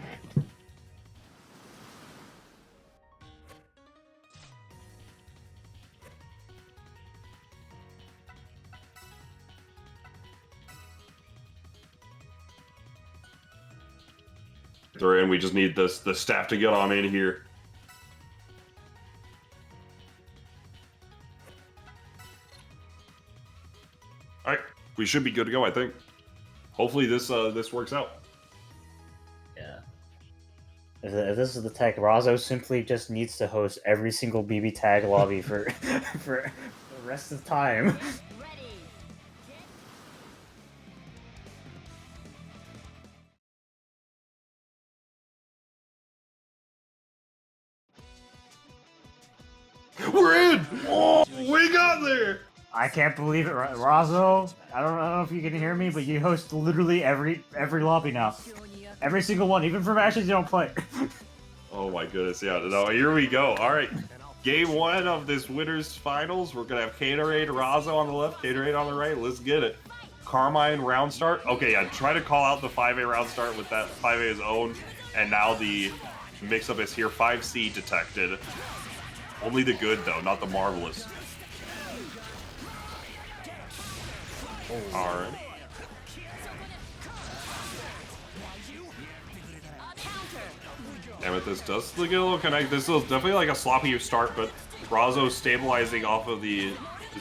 They're in. We just need the staff to get on in here. All right, we should be good to go. I think. Hopefully this works out. Yeah. If this is the tech, Razo simply just needs to host every single BBTAG lobby for for the rest of the time. We're in! Oh, we got there! I can't believe it, Razo. I don't know if you can hear me, but you host literally every lobby now. Every single one, even for matches you don't play. Oh my goodness, yeah. No, here we go. All right. Game 1 of this winners finals. We're going to have Caterade, Razo on the left, Caterade on the right. Let's get it. Carmine round start. Okay, yeah, try to call out the 5A round start with that 5A's own. And now the mix-up is here. 5C detected. Only the good, though, not the marvelous. Alright. Amethyst does get a little connect. This is definitely like a sloppy start, but Razo stabilizing off of the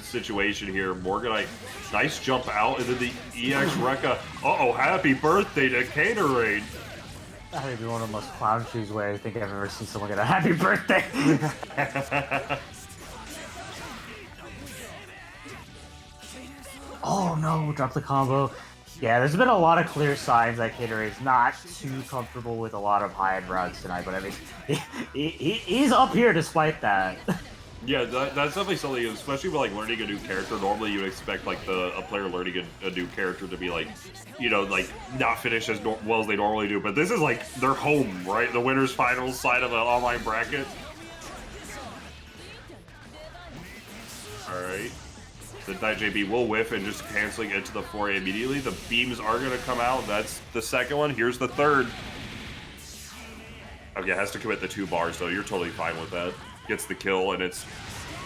situation here. Morganite, nice jump out, and then the EX Rekka. Uh-oh, happy birthday to Caterade. That would be one of the most clown shoes way I think I've ever seen someone get a happy birthday. Oh no, drop the combo. Yeah, there's been a lot of clear signs that Caterade's not too comfortable with a lot of high-end rounds tonight, but I mean, he's up here despite that. Yeah, that's definitely something, especially with like learning a new character. Normally you would expect like a player learning a new character to be like, you know, like not finish as well as they normally do. But this is like their home, right? The winners finals side of an online bracket. All right. The Night JB will whiff and just canceling into the 4A immediately. The beams are going to come out. That's the second one. Here's the third. Okay, has to commit the 2 bars, though. You're totally fine with that. Gets the kill, and it's...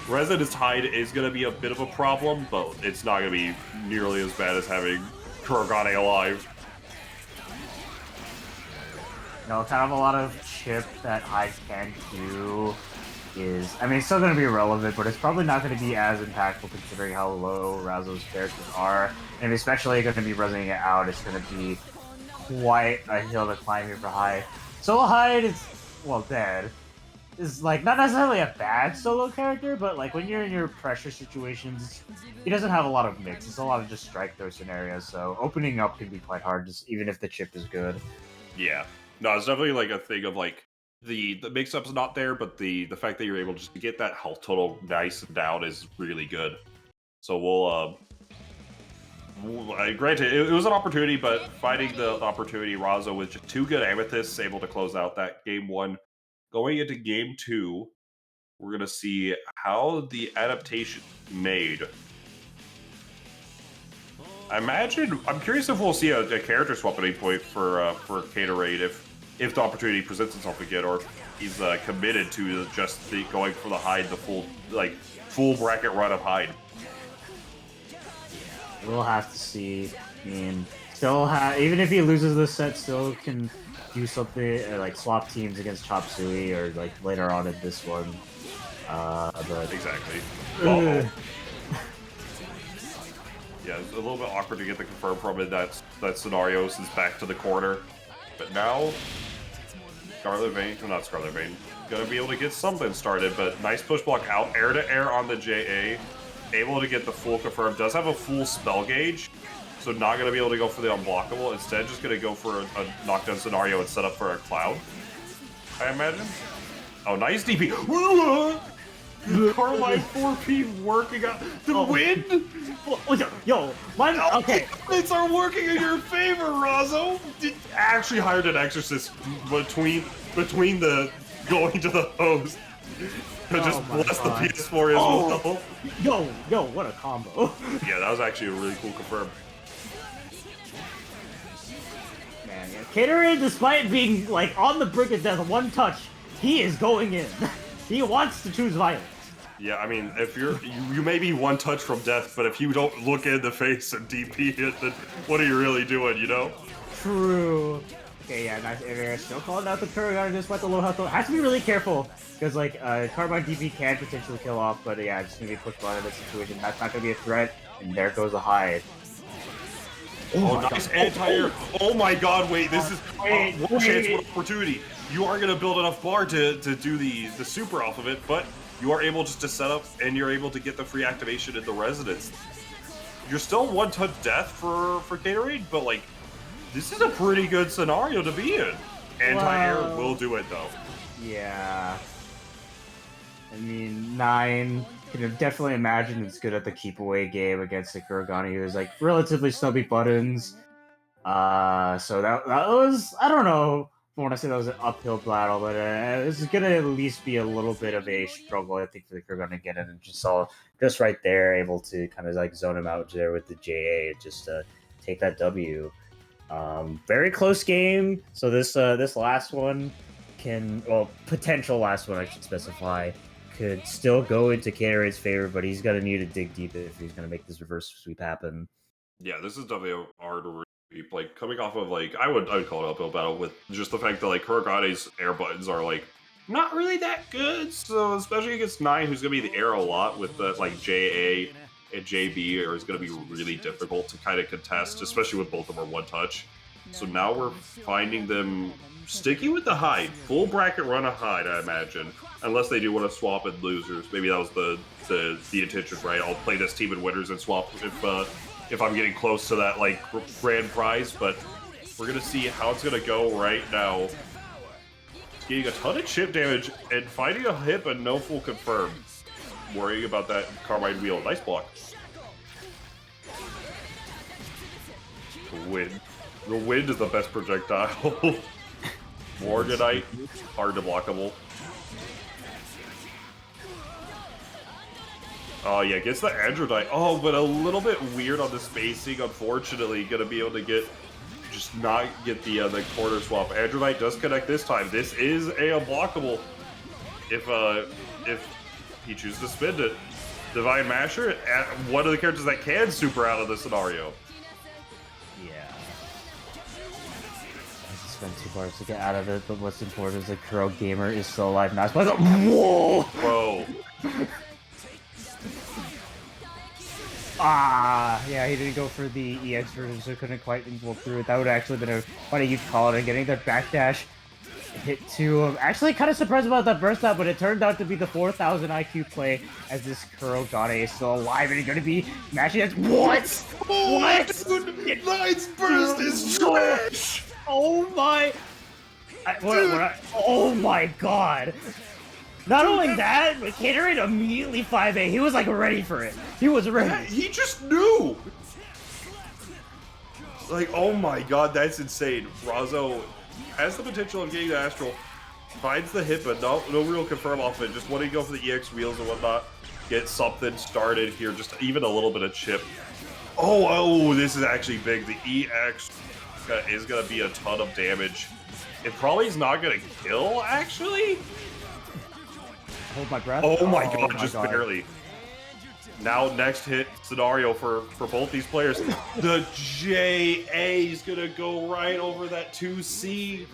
Resonance Tide is going to be a bit of a problem, but it's not going to be nearly as bad as having Kurogane alive. No, kind of a lot of chip that Hyde can do is... I mean, it's still going to be relevant, but it's probably not going to be as impactful considering how low Razo's characters are. And especially going to be resing it out, it's going to be quite a hill to climb here for Hyde. Solo Hyde is, well, dead. Is, like, not necessarily a bad solo character, but, like, when you're in your pressure situations, he doesn't have a lot of mix. It's a lot of just strike throw scenarios, so opening up can be quite hard, just even if the chip is good. Yeah. No, it's definitely, like, a thing of, like, the mix-up's not there, but the fact that you're able just to get that health total nice and down is really good. So we'll, granted, it was an opportunity, but finding the opportunity, Razo with just 2 good Amethysts able to close out that game 1. Going into game 2, we're going to see how the adaptation made. I'm curious if we'll see a character swap at any point for Caterade if the opportunity presents itself again, or if he's committed to just going for the Hyde, the full bracket run of Hyde. We'll have to see. I mean, even if he loses this set, still can do something like swap teams against Chop Suey or like later on in this one. But exactly. Yeah, it's a little bit awkward to get the confirm from in that scenario since back to the corner. But now, Scarlet Vein, well, not Scarlet Vein, gonna be able to get something started. But nice push block out, air to air on the JA. Able to get the full confirm, does have a full spell gauge, so not going to be able to go for the unblockable. Instead, just going to go for a knockdown scenario and set up for a cloud, I imagine. Oh, nice DP. Carmine 4P working out the win. Yo, okay. It's are working in your favor, Razo. Actually hired an exorcist between the going to the host. Just bless the PS4 as well. Yo, what a combo. Yeah, that was actually a really cool confirm. Man, yeah. Caterade, despite being like on the brink of death, 1 touch, he is going in. He wants to choose violence. Yeah, I mean, if you may be 1 touch from death, but if you don't look in the face and DP it, then what are you really doing, you know? True. Okay, yeah, nice area. Still calling out the Kurogane despite the low health. Has to be really careful, because, like, Carbine DP can potentially kill off, but yeah, it's going to be a push button in this situation. That's not going to be a threat, and there goes the Hyde. Oh, nice anti-air. Oh my god, wait, this is one chance, one opportunity. You are going to build enough bar to do the super off of it, but you are able just to set up, and you're able to get the free activation in the Resonance. You're still 1-touch death for Caterade, but, like, this is a pretty good scenario to be in. Anti-air will do it, though. Yeah. I mean, 9 can definitely imagine it's good at the keep away game against the Kurogane, who is like relatively snubby buttons. So that was, I don't know if I want to say that was an uphill battle, but it's gonna at least be a little bit of a struggle, I think, for the Kurogane to get it. And just right there, able to kind of like zone him out there with the JA, just to take that W. Very close game. So this last one potential last one I should specify, could still go into Caterade's favor, but he's gonna need to dig deep if he's gonna make this reverse sweep happen. Yeah, this is definitely a hard sweep. Like, coming off of, like, I would call it an uphill battle with just the fact that, like, Kurogane's air buttons are, like, not really that good. So especially against 9, who's gonna be the air a lot with the, like, JA and JB, or is gonna be really difficult to kind of contest, especially with both of them are 1-touch. So now we're finding them sticky with the Hyde. Full bracket run of Hyde, I imagine. Unless they do want to swap in losers. Maybe that was the intention, right? I'll play this team in winners and swap if I'm getting close to that, like, grand prize. But we're going to see how it's going to go right now. It's getting a ton of chip damage and finding a hip and no full confirm. Worrying about that Carbide wheel. Nice block. The wind. The wind is the best projectile. Morganite, hard to blockable. Oh yeah, gets the Androdite. Oh, but a little bit weird on the spacing. Unfortunately, gonna be able to just not get the quarter swap. Androdite does connect this time. This is a unblockable if he chooses to spin it. Divine Masher, one of the characters that can super out of this scenario. Yeah. I just spent 2 bars to get out of it, but what's important is the Kuro Gamer is still alive now. Whoa! Whoa. Ah, yeah, he didn't go for the EX version, so couldn't quite pull through it. That would have actually been quite a huge call out, and getting that backdash hit to him. Actually, kind of surprised about that burst out, but it turned out to be the 4,000 IQ play as this Kurogane is still alive, and he's going to be mashing it. What? Oh, What? Dude, Knight's burst is trash! Oh my... oh my god! Not only that, but Caterade immediately 5A. He was like ready for it. He was ready. Yeah, he just knew! Like, oh my god, that's insane. Razo has the potential of getting the Astral, finds the hit, but no real confirm off it. Just wanting to go for the EX wheels and whatnot. Get something started here, just even a little bit of chip. Oh, this is actually big. The EX is going to be a ton of damage. It probably is not going to kill, actually. Hold my breath. Oh my god, just barely. Now, next hit scenario for both these players. The JA is going to go right over that 2C.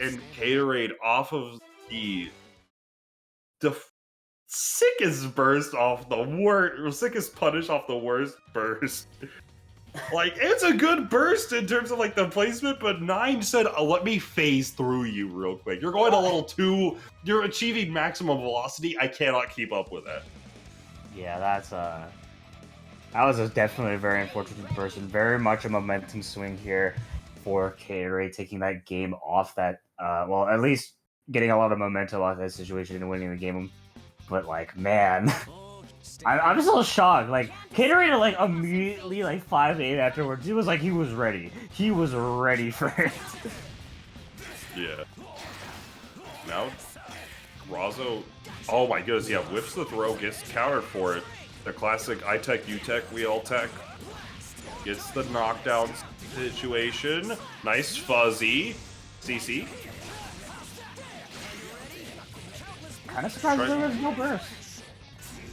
And Caterade off of the sickest burst off the worst, sickest punish off the worst burst. Like, it's a good burst in terms of like the placement, but 9 said, let me phase through you real quick. You're going a little too, you're achieving maximum velocity. I cannot keep up with that. Yeah, that was definitely a very unfortunate burst, and very much a momentum swing here for Caterade, taking that game off that, well, at least getting a lot of momentum off that situation and winning the game. But like, man, I'm still shocked. Like, Caterade like immediately like 5-8 afterwards. He was like, he was ready. He was ready for it. Yeah. Now, Razo, oh my goodness, yeah, whips the throw, gets countered for it. The classic I tech, you tech, we all tech. Gets the knockdown situation. Nice fuzzy. CC. Kind of surprised there was no burst.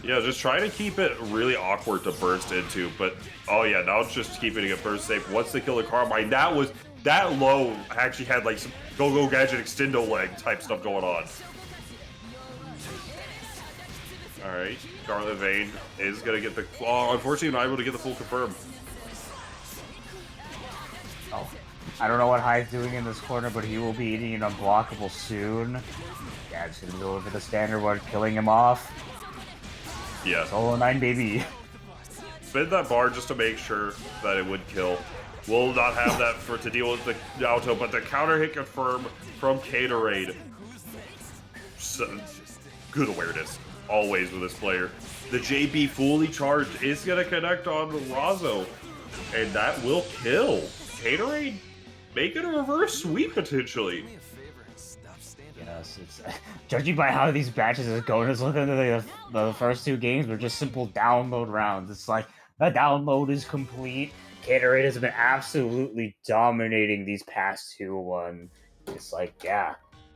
Yeah, just try to keep it really awkward to burst into, but oh yeah, now it's just keeping it burst safe. What's the killer Carmine? That low actually had like some go gadget extendo leg type stuff going on. Alright, Scarlet Vein is gonna get the, oh, unfortunately not able to get the full confirm. Oh, I don't know what Hyde's doing in this corner, but he will be eating an unblockable soon. Yeah, just gonna go over the standard one, killing him off. Yeah. Solo 9, baby. Spin that bar just to make sure that it would kill. We'll not have that to deal with the auto, but the counter hit confirm from Caterade. So, good awareness, always with this player. The JB fully charged is going to connect on Razo, and that will kill. Caterade making a reverse sweep potentially. Yes, it's judging by how these batches are going, it's looking like the first 2 games were just simple download rounds. It's like the download is complete. Caterade has been absolutely dominating these past 2-1. It's like, yeah,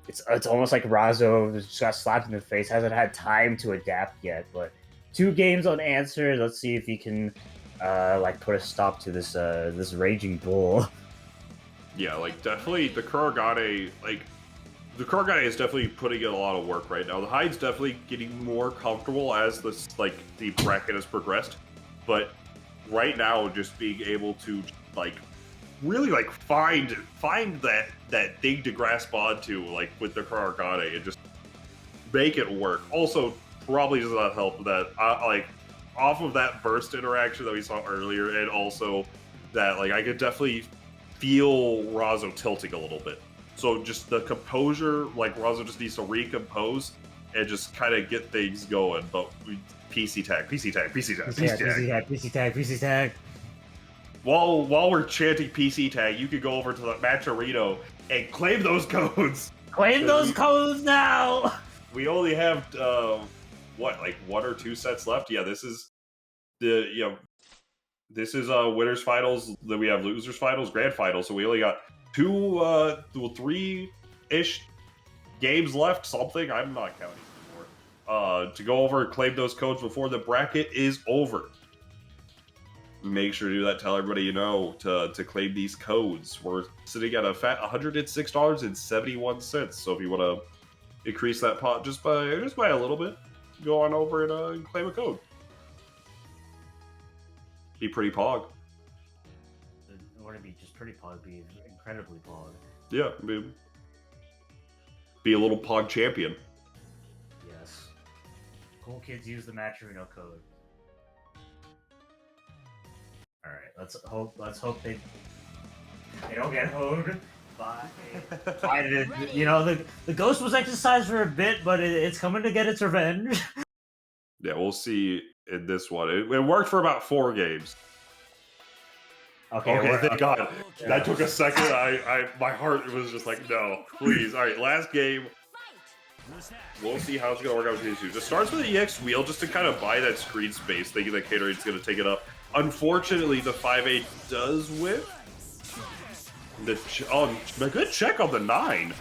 it's almost like Razo just got slapped in the face, hasn't had time to adapt yet. But 2 games unanswered. Let's see if he can like put a stop to this this raging bull. Yeah, like definitely the Kurogane, like. The Kurogane is definitely putting in a lot of work right now. The Hyde's definitely getting more comfortable as this, like, the bracket has progressed. But right now, just being able to, like, really, like, find that thing to grasp onto, like, with the Kurogane and just make it work. Also, probably does not help that, like, off of that burst interaction that we saw earlier, and also that, like, I could definitely feel Razo tilting a little bit. So just the composure, like Razo just needs to recompose and just kind of get things going. But PC tag. While we're chanting PC tag, you could go over to the Matcherino and claim those codes. Claim those codes now! We only have what, like 1 or 2 sets left. Yeah, this is the this is winners finals. Then we have losers finals, grand finals. So we only got 3-ish games left. Something I'm not counting anymore. To go over and claim those codes before the bracket is over. Make sure to do that. Tell everybody you know to claim these codes. We're sitting at a fat $106.71. So if you want to increase that pot just by a little bit, go on over and claim a code. Be pretty pog. It wouldn't be just pretty pog, be incredibly pog. Yeah, be a little pog champion. Yes. Cool kids use the Matcherino code. Alright, let's hope they don't get hoed by the ghost was exercised for a bit, but it's coming to get its revenge. Yeah, we'll see in this one. It worked for about 4 games. Okay, thank God. Yeah. That took a second. My heart was just like, no, please. All right, last game. We'll see how it's going to work out with these two. It starts with the EX wheel just to kind of buy that screen space, thinking that Catorade's going to take it up. Unfortunately, the 5-8 does whip. A good check on the 9.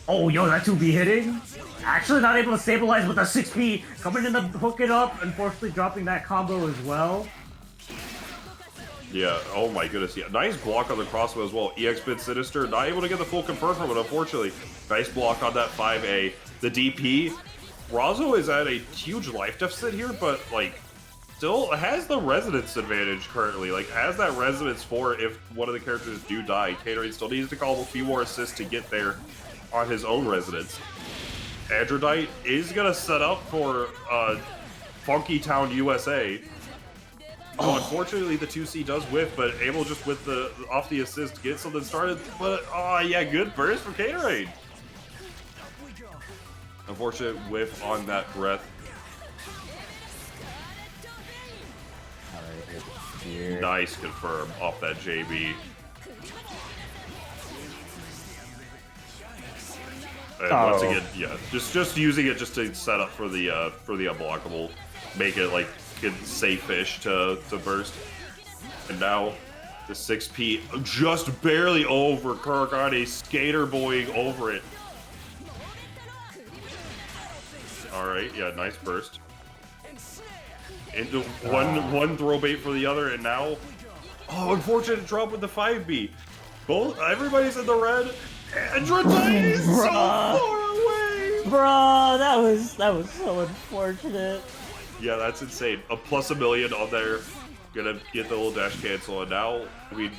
Oh, yo, that 2B hitting? Actually not able to stabilize with a 6P. Coming in to hook it up, unfortunately dropping that combo as well. Yeah, oh my goodness, yeah. Nice block on the crossbow as well. EX Bit Sinister, not able to get the full confirm from it, unfortunately. Nice block on that 5A. The DP, Razo is at a huge life deficit here, but, like, still has the resonance advantage currently. Like, has that resonance for if one of the characters do die. Caterade still needs to call a few more assists to get there on his own resonance. Androdite is going to set up for Funky Town, USA. Oh, unfortunately, the 2C does whiff, but able just with off the assist to get something started. But, oh, yeah, good burst from Caterade. Unfortunate whiff on that breath. Nice confirm off that JB. And once again, yeah, just using it just to set up for the unblockable, make it like safe-ish to burst. And now the 6P just barely over Kuragane, skater boying over it. All right, yeah, nice burst. Into one throw bait for the other, and now, oh, unfortunate drop with the 5B. Everybody's in the red. Androdite is so far away! Bro, that was so unfortunate. Yeah, that's insane. A plus $1 million on there. Gonna get the little dash cancel, and now, I mean,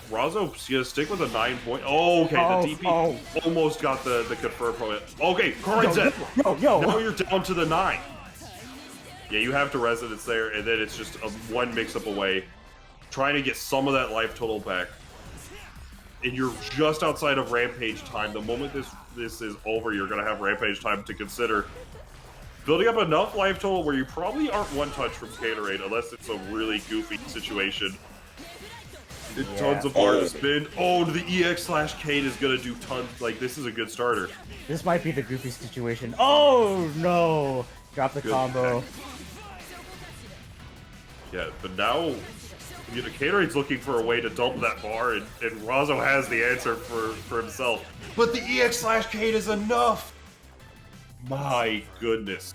Razo's gonna stick with a 9 point. Oh, okay, the DP almost got the confirm from it. Okay, Corinne, now you're down to the 9. Yeah, you have to resonance there, and then it's just one mix-up away. Trying to get some of that life total back. And you're just outside of Rampage time. The moment this is over, you're going to have Rampage time to consider. Building up enough life total where you probably aren't one touch from Caterade, unless it's a really goofy situation. Tons of hard spin. Oh, the EX/Kate is going to do tons. Like, this is a good starter. This might be the goofy situation. Oh, no. Drop the combo. Yeah, but now, you know, Caterade's looking for a way to dump that bar, and Razo has the answer for himself. But the EX/Kate is enough! My goodness.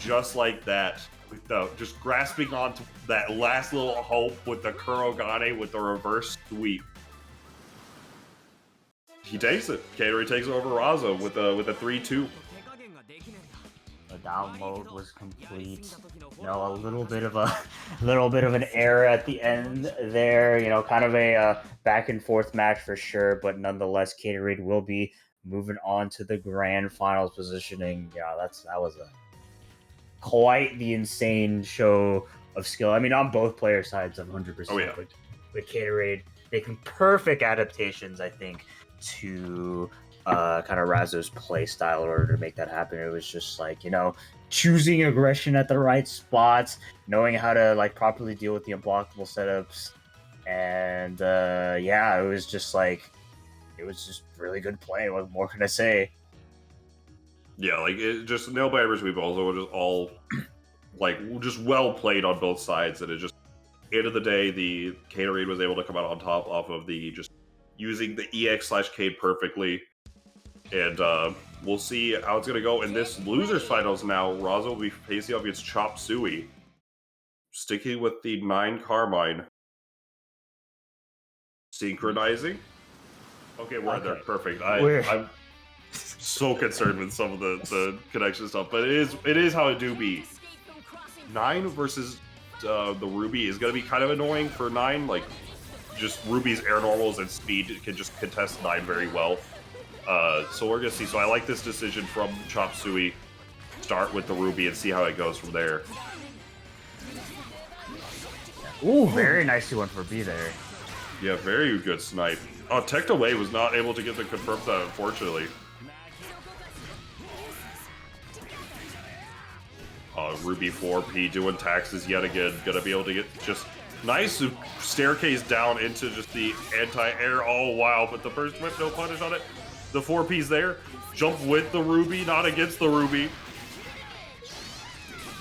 Just like that. Just grasping onto that last little hope with the Kurogane with the reverse sweep. He takes it. Caterade takes over Razo with a 3-2. The download was complete. You know, a little bit of an error at the end there. You know, kind of a back and forth match for sure, but nonetheless, Caterade will be moving on to the grand finals positioning. Yeah, that was quite the insane show of skill. I mean, on both player sides, 100%. Oh, yeah. With Caterade making perfect adaptations, I think, to kind of Razo's play style in order to make that happen. It was just like, you know, choosing aggression at the right spots, knowing how to like properly deal with the unblockable setups, and yeah, it was just really good play. What more can I say? Yeah, like it just nail biters. We've also just all like just well played on both sides, and it just end of the day, the Caterade was able to come out on top off of the just using the EX/Cade perfectly, and we'll see how it's gonna go in this losers finals. Now, Raza will be facing off against Chop Suey, sticking with the 9 Carmine, synchronizing. Okay, we're there. Perfect. I'm so concerned with some of the connection stuff, but it is how it do be. 9 versus the Ruby is going to be kind of annoying for 9. Like, just Ruby's air normals and speed can just contest 9 very well. So we're going to see. So I like this decision from Chop Suey. Start with the Ruby and see how it goes from there. Ooh, very nicely one for B there. Yeah, very good snipe. Oh, Tectaway was not able to get the confirm that, unfortunately. Ruby 4P doing taxes yet again. Gonna be able to get just nice staircase down into just the anti-air. Oh, wow. But the burst whip, no punish on it. The 4P's there. Jump with the Ruby, not against the Ruby.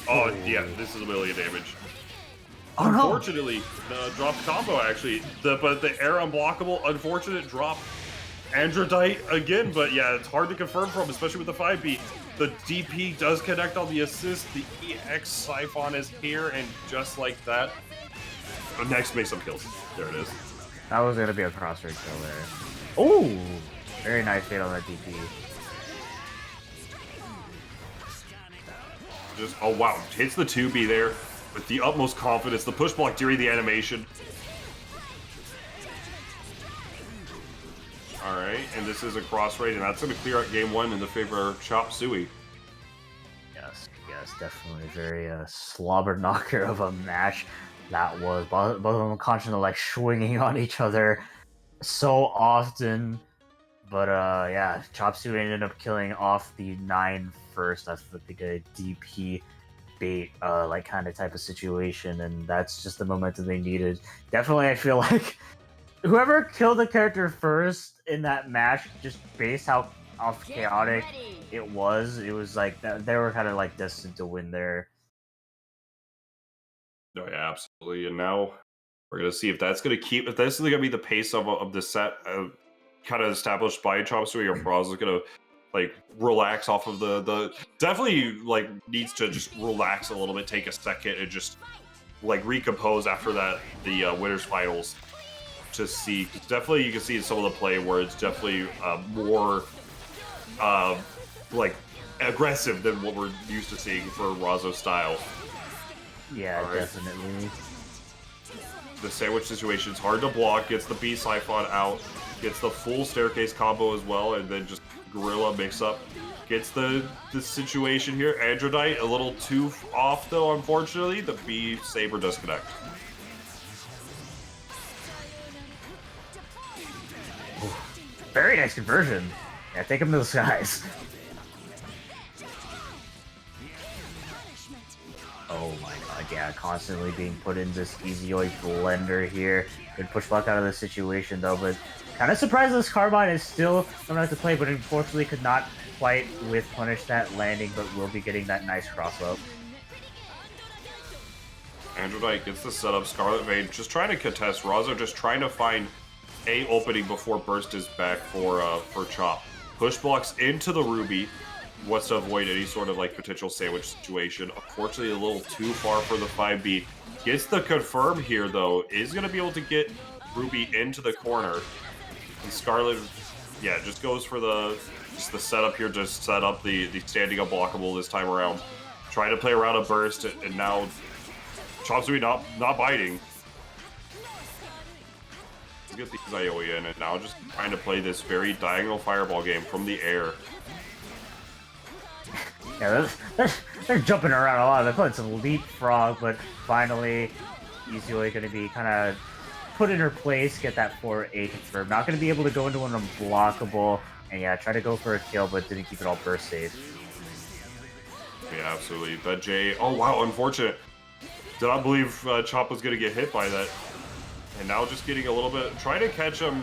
Oh, yeah. This is a million damage. Oh, Unfortunately, the dropped combo, actually. But the air unblockable, unfortunate drop. Androdite again, but yeah, it's hard to confirm from, especially with the 5B. The DP does connect on the assist. The EX Siphon is here, and just like that, next makes some kills. There it is. That was going to be a cross-range kill there. Ooh, very nice hit on that DP. Just, oh wow, hits the 2B there with the utmost confidence. The push block during the animation. Alright, and this is a cross raid, and that's going to clear out game 1 in the favor of Chop Suey. Yes, definitely very slobber knocker of a match that was. Both of them constantly like swinging on each other so often. But yeah, Chop Suey ended up killing off the 9 first. That's like a DP bait like kind of type of situation, and that's just the momentum they needed. Definitely, I feel like whoever killed the character first in that match, just based how chaotic it was like they were kind of like destined to win there. No, yeah, absolutely. And now we're gonna see if that's gonna keep. If this is gonna be the pace of the set, kind of established by Chop Suey, or Braz is gonna like relax off of the definitely like needs to just relax a little bit, take a second, and just like recompose after that the winners finals. To see, definitely you can see some of the play where it's definitely more like aggressive than what we're used to seeing for Razo's style. Yeah, right. Definitely. The sandwich situation is hard to block. Gets the B Siphon out, gets the full staircase combo as well, and then just Gorilla mix up. Gets the situation here. Androdite a little too off though, unfortunately. The B Saber does connect. Very nice conversion. Yeah, take him to the skies. Oh my god, yeah, constantly being put in this Easyoid blender here. Good push block out of the situation though, but kind of surprised this Carbine is still coming out to play, but unfortunately could not quite with punish that landing, but will be getting that nice cross up. Androdite gets the setup. Scarlet Vein just trying to contest. Razo just trying to find a opening before burst is back for Chop. Push blocks into the Ruby. Wants to avoid any sort of like potential sandwich situation. Unfortunately, a little too far for the 5B. Gets the confirm here though. Is going to be able to get Ruby into the corner. And Scarlet, yeah, just goes for the setup here. Just set up the standing unblockable this time around. Trying to play around a burst, and now Chop Suey not biting. Get the Zayoi in, and now just trying to play this very diagonal fireball game from the air. Yeah, they're jumping around a lot. They're playing some leapfrog, but finally, Easily going to be kind of put in her place, get that 4A confirmed. Not going to be able to go into an unblockable, and yeah, try to go for a kill, but didn't keep it all burst safe. Yeah, absolutely. That J, oh wow, unfortunate. Did not believe Chop was going to get hit by that. And now just getting a little bit, trying to catch him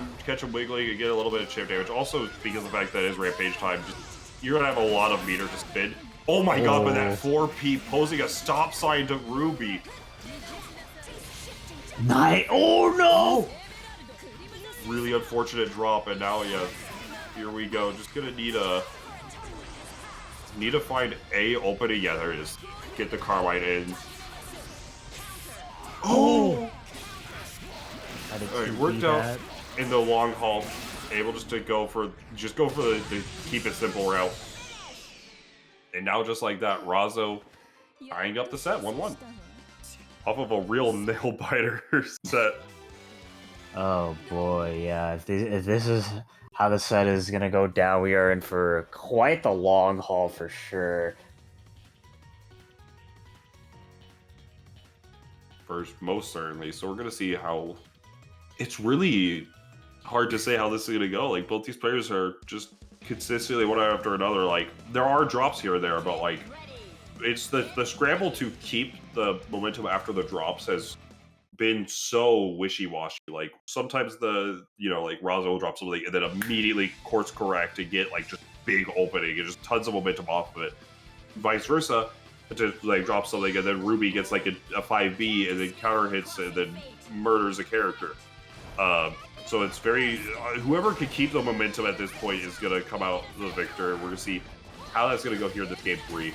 wiggling and get a little bit of chip damage. Also, because of the fact that his rampage time just you're gonna have a lot of meter to spin. Oh my god, but that 4P posing a stop sign to Ruby. Oh no! Really unfortunate drop, and now yeah, here we go. Just gonna need to find a opening. Yeah, there it is. Get the Carmine in. Oh! Alright, worked out in the long haul. Able just to go for the keep it simple route. And now just like that, Razo tying up the set 1-1. Off of a real nail biter set. Oh boy, yeah. If this is how the set is gonna go down, we are in for quite the long haul for sure. First, most certainly. So we're gonna see how. It's really hard to say how this is gonna go. Like both these players are just consistently one after another. Like there are drops here or there, but like it's the scramble to keep the momentum after the drops has been so wishy-washy. Like sometimes like Razo will drop something and then immediately course correct to get like just big opening and just tons of momentum off of it. Vice versa, to like drop something and then Ruby gets like a 5B and then counter hits and then murders a character. So it's very whoever can keep the momentum at this point is gonna come out the victor. We're gonna see how that's gonna go here in this game 3.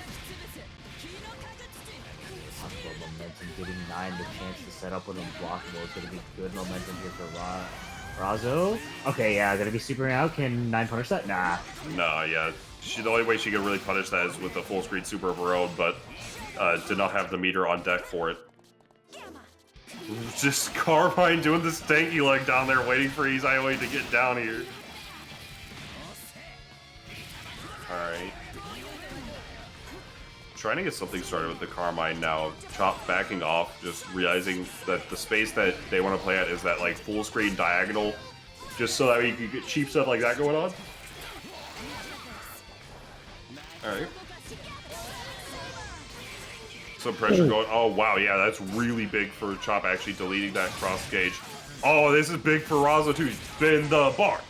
Momentum, giving 9 the chance to set up with unblockable. It's gonna be good momentum here for Razo. Okay, yeah, gonna be super out. Can 9 punish that? Nah. No, yeah. The only way she can really punish that is with a full screen super of her own, but did not have the meter on deck for it. Just Carmine doing the stanky leg down there, waiting for Izaioi to get down here. Alright. Trying to get something started with the Carmine now. Chop backing off, just realizing that the space that they want to play at is that like full screen diagonal, just so that you can get cheap stuff like that going on. Alright. Some pressure going. Oh wow, yeah, that's really big for Chop actually deleting that cross gauge. Oh, this is big for Razo too. Spin the bar.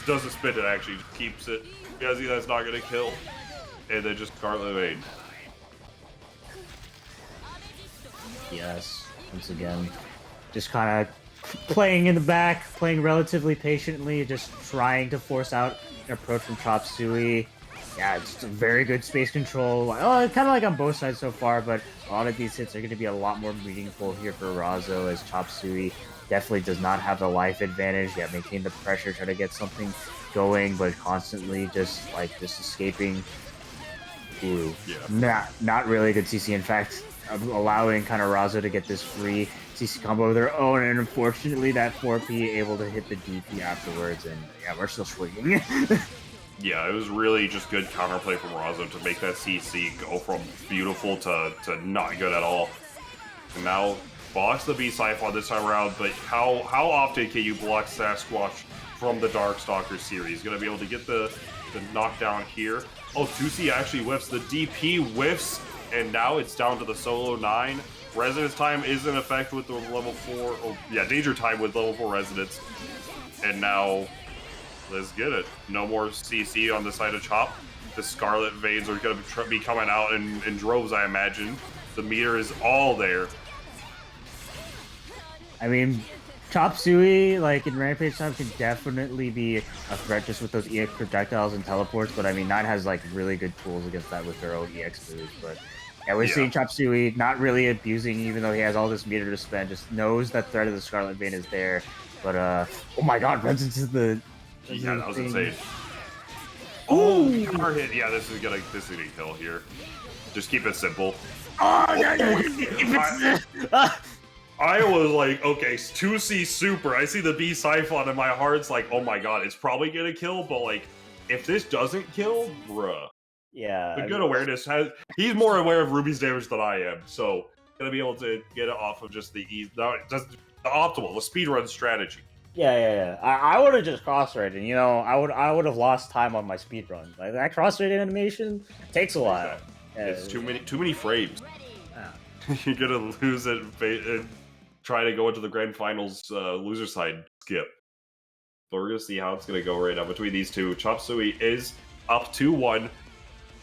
Doesn't spin it actually, just keeps it. Because that's not gonna kill. And then just Scarlet Vein. Yes, once again, just kind of playing in the back, playing relatively patiently, just trying to force out an approach from Chop Suey. Yeah, it's a very good space control. Oh, kind of like on both sides so far, but a lot of these hits are going to be a lot more meaningful here for Razo, as Chop Suey definitely does not have the life advantage. Yeah, maintain the pressure, try to get something going, but constantly just escaping. Ooh, yeah. Not really good CC. In fact, allowing kind of Razo to get this free CC combo of their own, and unfortunately that 4P able to hit the DP afterwards, and yeah, we're still swinging. Yeah, it was really just good counterplay from Razo to make that CC go from beautiful to not good at all. And now blocks the B-Siphon this time around, but how often can you block Sasquatch from the Darkstalker series? Gonna be able to get the knockdown here. Oh, Tusi actually whiffs. The DP whiffs, and now it's down to the solo 9. Resonance time is in effect with the level 4. Oh, yeah, danger time with level 4 resonance. And now, let's get it. No more CC on the side of Chop. The Scarlet Veins are going to be coming out in droves, I imagine. The meter is all there. I mean, Chop Suey, like in Rampage time, can definitely be a threat just with those EX projectiles and teleports, but I mean, Nine has like really good tools against that with their own EX moves, but yeah, we're seeing Chop Suey not really abusing, even though he has all this meter to spend, just knows that threat of the Scarlet Vein is there, but oh my god, runs into the... Yeah, that was insane. Oh, counter hit. Yeah, this is gonna kill here. Just keep it simple. I was like, okay, 2C super. I see the B Siphon in my heart's like, oh my god, it's probably gonna kill, but like, if this doesn't kill, bruh. Yeah. The good awareness he's more aware of Ruby's damage than I am, so gonna be able to get it off of just the just the optimal, the speedrun strategy. Yeah. I would have just cross-rated, you know, I would have lost time on my speedrun. Like, that cross-rated animation takes a while. Yeah. It's too many frames. Yeah. You're gonna lose it and try to go into the grand finals loser side skip. But we're gonna see how it's gonna go right now between these two. Chop Suey is up 2-1.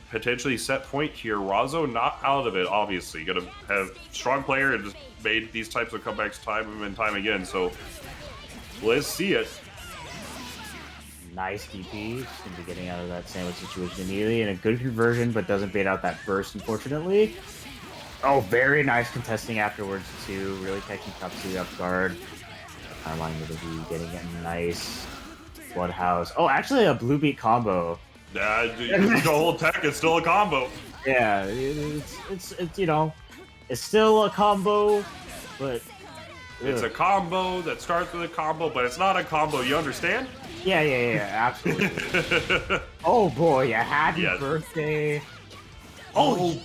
Potentially set point here. Razo not out of it, obviously. Gonna have strong player and just made these types of comebacks time and time again. So let's see it. Nice DP. Just gonna be getting out of that sandwich situation immediately, and a good conversion, but doesn't bait out that burst, unfortunately. Oh, very nice contesting afterwards too. Really catching Tsukiyomi off guard. Carmine going to be getting a nice Bloodhouse. Oh, actually a blue beat combo. The whole tech is still a combo. Yeah, it's you know, it's still a combo, but it's a combo that starts with a combo, but it's not a combo. You understand? Yeah, absolutely. Oh boy, yeah, happy birthday. Oh,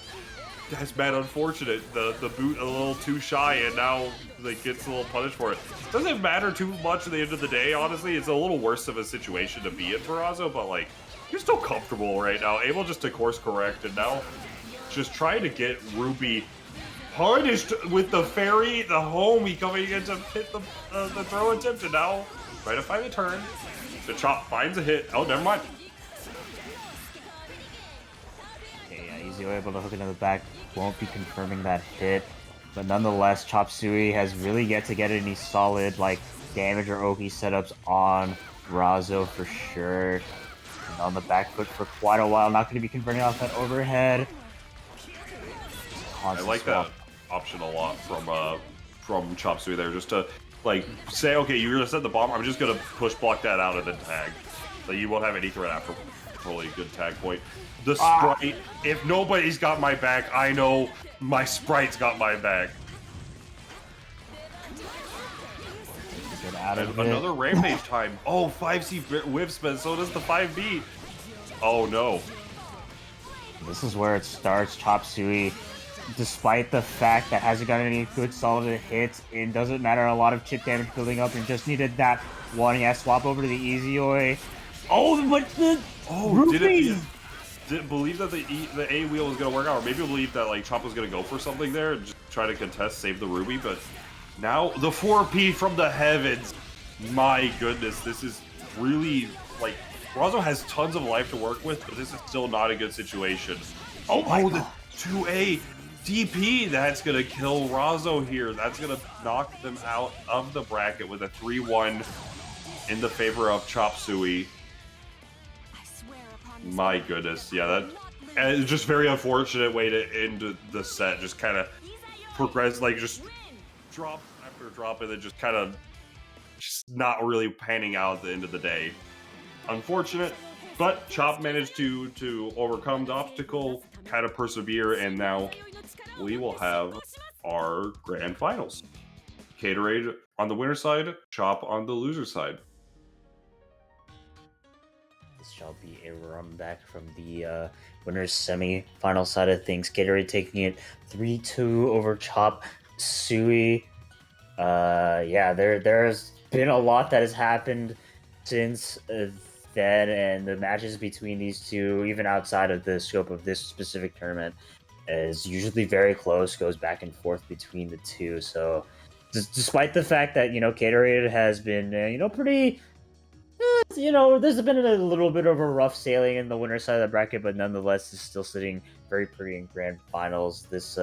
that's bad. Unfortunate. The boot a little too shy, and now like gets a little punished for it. Doesn't matter too much at the end of the day. Honestly, it's a little worse of a situation to be in for Razo, but like you're still comfortable right now, able just to course correct, and now just trying to get Ruby punished with the fairy, the homie coming in to hit the throw attempt, and now try to find a turn. The chop finds a hit. Oh, never mind. Okay, yeah, easy way able to hook into the back. Won't be confirming that hit, but nonetheless, Chop Suey has really yet to get any solid like damage or OP setups on Razo for sure. And on the back foot for quite a while, not going to be converting off that overhead. I like that option a lot from Chop Suey there, just to like say, okay, you're gonna set the bomb. I'm just gonna push block that out and then tag, so you won't have any threat after. Really good tag point. The sprite. If nobody's got my back, I know my sprite's got my back. Get out of Another rampage time. Oh, 5C whiff spin. So does the 5B. Oh no. This is where it starts. Chop Suey, despite the fact that hasn't gotten any good solid hits, it doesn't matter, a lot of chip damage building up, and just needed that one. Yeah, swap over to the Easy Oi. Oh, but the didn't believe that the A wheel was gonna work out, or maybe believe that like Chop was gonna go for something there and just try to contest, save the Ruby, but now the 4P from the heavens. My goodness, this is really like Razo has tons of life to work with, but this is still not a good situation. Oh, the 2A DP, that's gonna kill Razo here. That's gonna knock them out of the bracket with a 3-1 in the favor of Chop Suey. My goodness, yeah, and it's just very unfortunate way to end the set. Just kind of progress, like just drop after drop, and then just kind of just not really panning out at the end of the day. Unfortunate, but Chop managed to overcome the obstacle, kind of persevere, and now we will have our grand finals. Caterade on the winner side, Chop on the loser side. This shall be a run back from the winners semi-final side of things. Gatorade taking it 3-2 over Chop Suey. Yeah, there's been a lot that has happened since then, and the matches between these two, even outside of the scope of this specific tournament, is usually very close, goes back and forth between the two. So despite the fact that, Gatorade has been, pretty... there's been a little bit of a rough sailing in the winner's side of the bracket, but nonetheless is still sitting very pretty in grand finals. This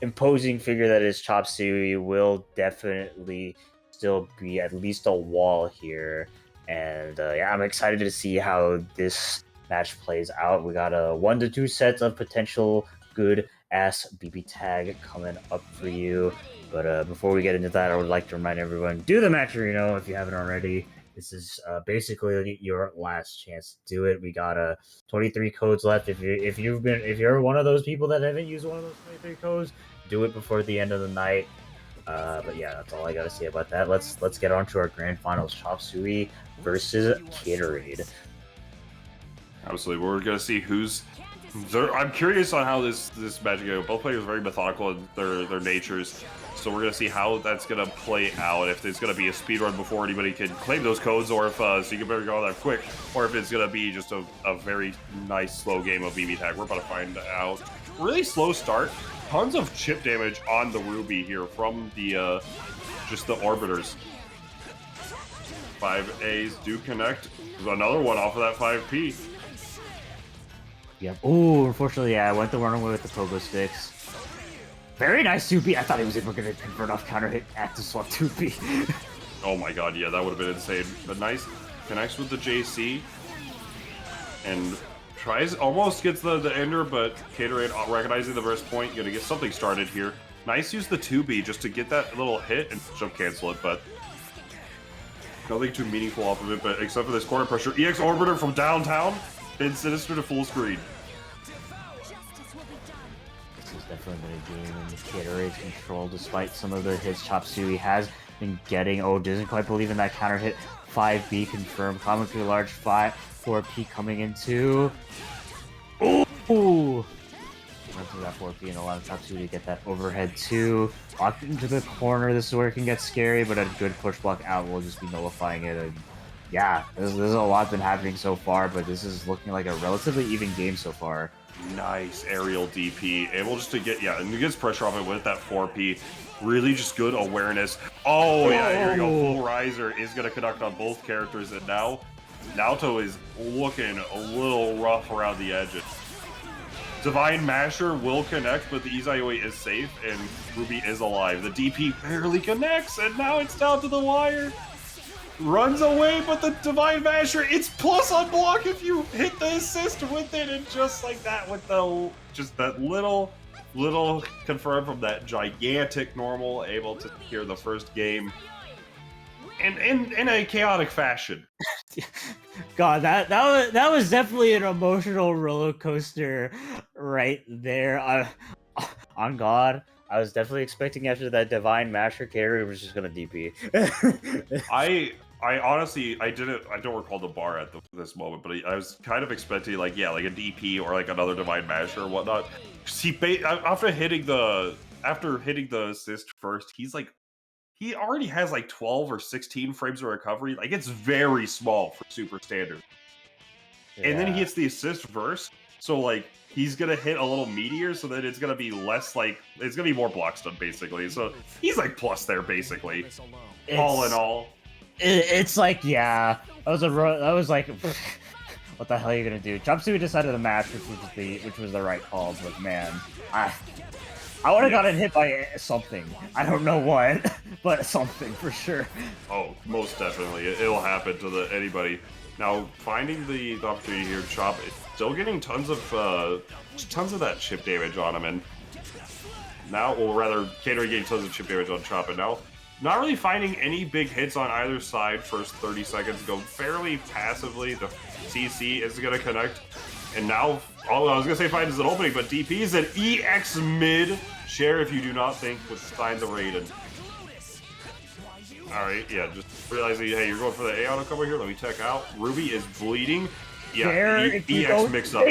imposing figure that is Chop Suey will definitely still be at least a wall here. And yeah, I'm excited to see how this match plays out. We got 1 to 2 sets of potential good ass BBTAG coming up for you. But before we get into that, I would like to remind everyone, do the Matcherino if you haven't already. This is basically your last chance to do it. We got 23 codes left. If you're one of those people that haven't used one of those 23 codes, do it before the end of the night. But yeah, that's all I gotta say about that. Let's get on to our grand finals. Chop Suey versus Caterade. Absolutely, we're gonna see who's. I'm curious on how this match goes. Both players are very methodical in their natures. So we're going to see how that's going to play out, if it's going to be a speed run before anybody can claim those codes, or if so you can better go that quick, or if it's going to be just a very nice slow game of BBTAG. We're about to find out. Really slow start. Tons of chip damage on the Ruby here from the just the Orbiters. 5As do connect. There's another one off of that 5P. Yep. Oh, unfortunately, yeah, I went the wrong way with the pogo sticks. Very nice 2B. I thought he was even going to convert off counter hit active swap 2B. Oh my god, yeah, that would have been insane. But nice connects with the JC and tries, almost gets the ender, but Caterade recognizing the burst point, gonna get something started here. Nice use the 2B just to get that little hit and jump cancel it, but nothing too meaningful off of it, but except for this corner pressure. EX Orbiter from downtown, and Sinister to full screen. This is definitely going to be in Caterade's control, despite some of the hits Chop Suey has been getting. Oh, doesn't quite believe in that counter hit. 5B confirmed. Comically large 4P coming into. Ooh! Runs through that 4P and allows Chop Suey to get that overhead 2. Locked into the corner. This is where it can get scary, but a good push block out will just be nullifying it. And yeah, there's a lot been happening so far, but this is looking like a relatively even game so far. Nice aerial DP, able just to get, yeah, and he gets pressure off it with that 4P. Really just good awareness. Oh yeah, here we go. Full riser is going to connect on both characters, and now Naoto is looking a little rough around the edges. Divine Masher will connect, but the Izayoi is safe, and Ruby is alive. The DP barely connects, and now it's down to the wire. Runs away, but the Divine Masher, it's plus on block if you hit the assist with it, and just like that with the, just that little confirm from that gigantic normal, able to secure the first game in a chaotic fashion. God, that was definitely an emotional roller coaster right there. On God, I was definitely expecting after that Divine Masher carry was just gonna DP. I honestly, I don't recall the bar at this moment, but I was kind of expecting like, yeah, like a DP or like another Divine Masher or whatnot. After hitting the assist first, he already has like 12 or 16 frames of recovery. Like, it's very small for super standard. Yeah. And then he hits the assist verse, so like he's gonna hit a little meteor, so that it's gonna be less like, it's gonna be more block stun basically. So he's like plus there basically. All in all, it's like, yeah, that was like. What the hell are you gonna do? Chop Suey decided to match, which was the right call, but man, I would have gotten hit by something. I don't know what, but something for sure. Oh, most definitely, it'll happen to anybody. Now, finding the opportunity here, Chop is still getting tons of that chip damage on him, and now, or rather, Caterade getting tons of chip damage on Chop, and now not really finding any big hits on either side. First 30 seconds go fairly passively. The CC is going to connect. And now, I was going to say finds an opening, but DP is an EX mid. Share if you do not think with signs of Raiden. Alright, yeah, just realizing, hey, you're going for the A auto cover here. Let me check out. Ruby is bleeding. Yeah, EX mix up.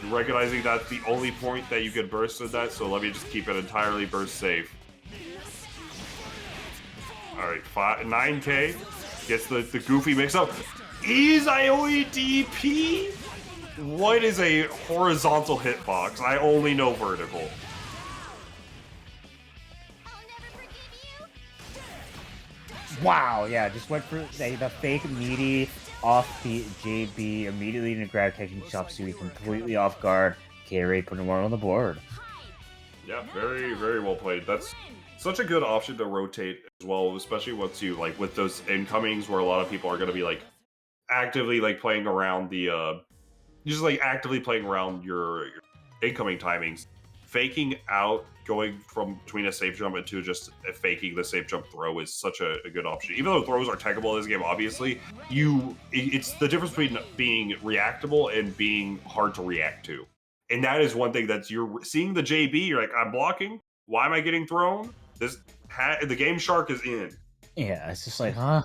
Recognizing that's the only point that you can burst with that, so let me just keep it entirely burst safe. Alright, 9K gets the goofy mix up. Izayoi DP? What is a horizontal hitbox? I only know vertical. Wow, yeah, just went for the fake meaty off the JB, immediately into grab, catching Chop Suey completely off guard. K-Ray putting one on the board. Yeah, very, very well played. That's such a good option to rotate as well, especially once you, like, with those incomings where a lot of people are going to be, like, actively, like, playing around the, just, like, actively playing around your incoming timings. Faking out, going from between a safe jump into just faking the safe jump throw is such a good option. Even though throws are techable in this game, obviously, it's the difference between being reactable and being hard to react to. And that is one thing that's, you're seeing the JB, you're like, I'm blocking, why am I getting thrown? The game shark is in. Yeah, it's just like, huh?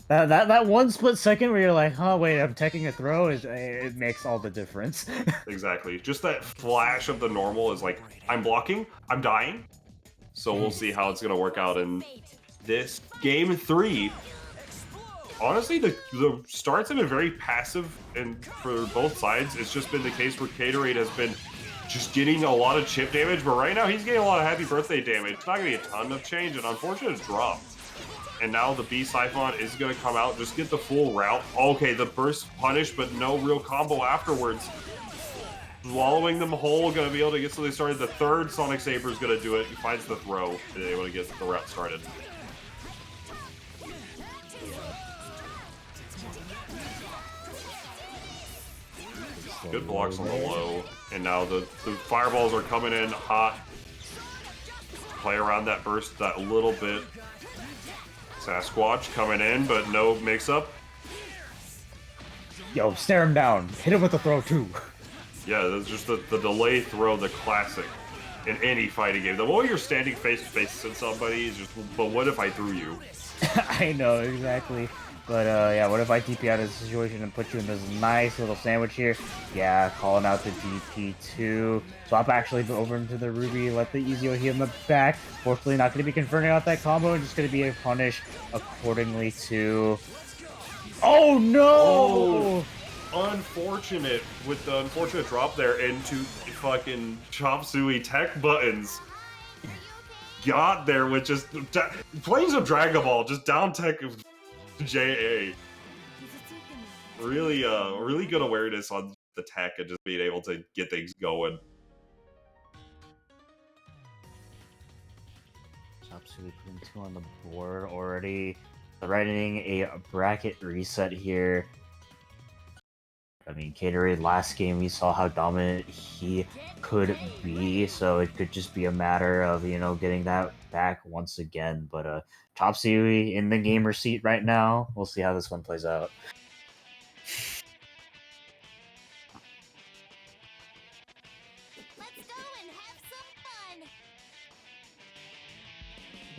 That one split second where you're like, huh, wait, I'm taking a throw, it makes all the difference. Exactly. Just that flash of the normal is like, I'm blocking, I'm dying. So we'll see how it's going to work out in this game 3. Honestly, the starts have been very passive, and for both sides, it's just been the case where Caterade has been just getting a lot of chip damage, but right now he's getting a lot of happy birthday damage. It's not going to be a ton of change, an unfortunate drop. And now the B Siphon is going to come out. Just get the full route. Okay, the burst punish, but no real combo afterwards. Swallowing them whole, going to be able to get something started. The third Sonic Saber is going to do it. He finds the throw and able to get the route started. Good blocks on the low. And now the fireballs are coming in hot. Play around that burst that little bit. Sasquatch coming in, but no mix-up. Yo, stare him down. Hit him with the throw, too. Yeah, that's just the delay throw, the classic in any fighting game. The moment you're standing face to face with somebody is just, but what if I threw you? I know, exactly. But, yeah, what if I DP out of the situation and put you in this nice little sandwich here? Yeah, calling out the DP2. Swap actually over into the Ruby, let the Ezio hit him the back. Fortunately, not going to be confirming out that combo, and just going to be a punish accordingly to... Oh, no! Oh, unfortunate, with the unfortunate drop there into fucking Chop Suey tech buttons. Got there with just... playing some Dragon Ball, just down tech... JA. Really, really good awareness on the tech and just being able to get things going. Absolutely putting 2 on the board already. Threatening a bracket reset here. I mean, Gatorade last game we saw how dominant he could be, so it could just be a matter of, you know, getting that back once again. But Top Suey in the gamer seat right now. We'll see how this one plays out. Let's go and have some fun.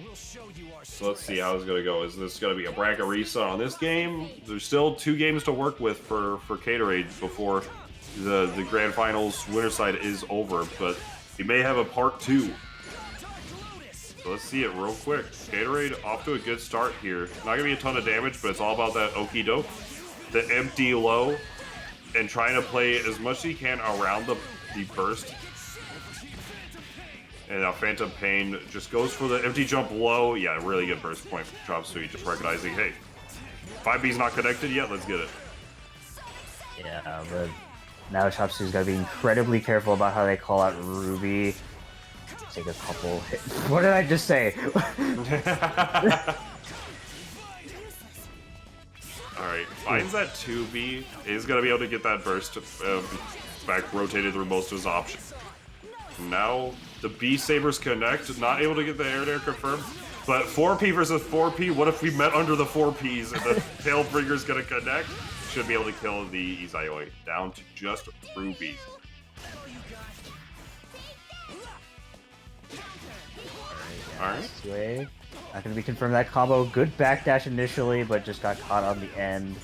We'll show you our So let's see how it's going to go. Is this going to be a bracket reset on this game? There's still 2 games to work with for Gatorade before the Grand Finals winner side is over, but we may have a part 2. So let's see it real quick. Gatorade off to a good start here. Not going to be a ton of damage, but it's all about that okie doke. The empty low and trying to play as much as he can around the burst. And now Phantom Pain just goes for the empty jump low. Yeah, really good burst point from Chop Suey, just recognizing, hey, 5B's not connected yet, let's get it. Yeah, but now Chop Suey's got to be incredibly careful about how they call out Ruby. Take a couple hits. What did I just say? Alright, finds that 2B, is going to be able to get that burst back rotated through most of his options. Now the B Sabers connect, not able to get the air confirmed. But 4P versus 4P, what if we met under the 4Ps and the Tailbringer's gonna connect? Should be able to kill the Izayoi. Down to just Ruby. Alright. Sway. Not gonna be confirmed that combo. Good backdash initially, but just got caught on the end.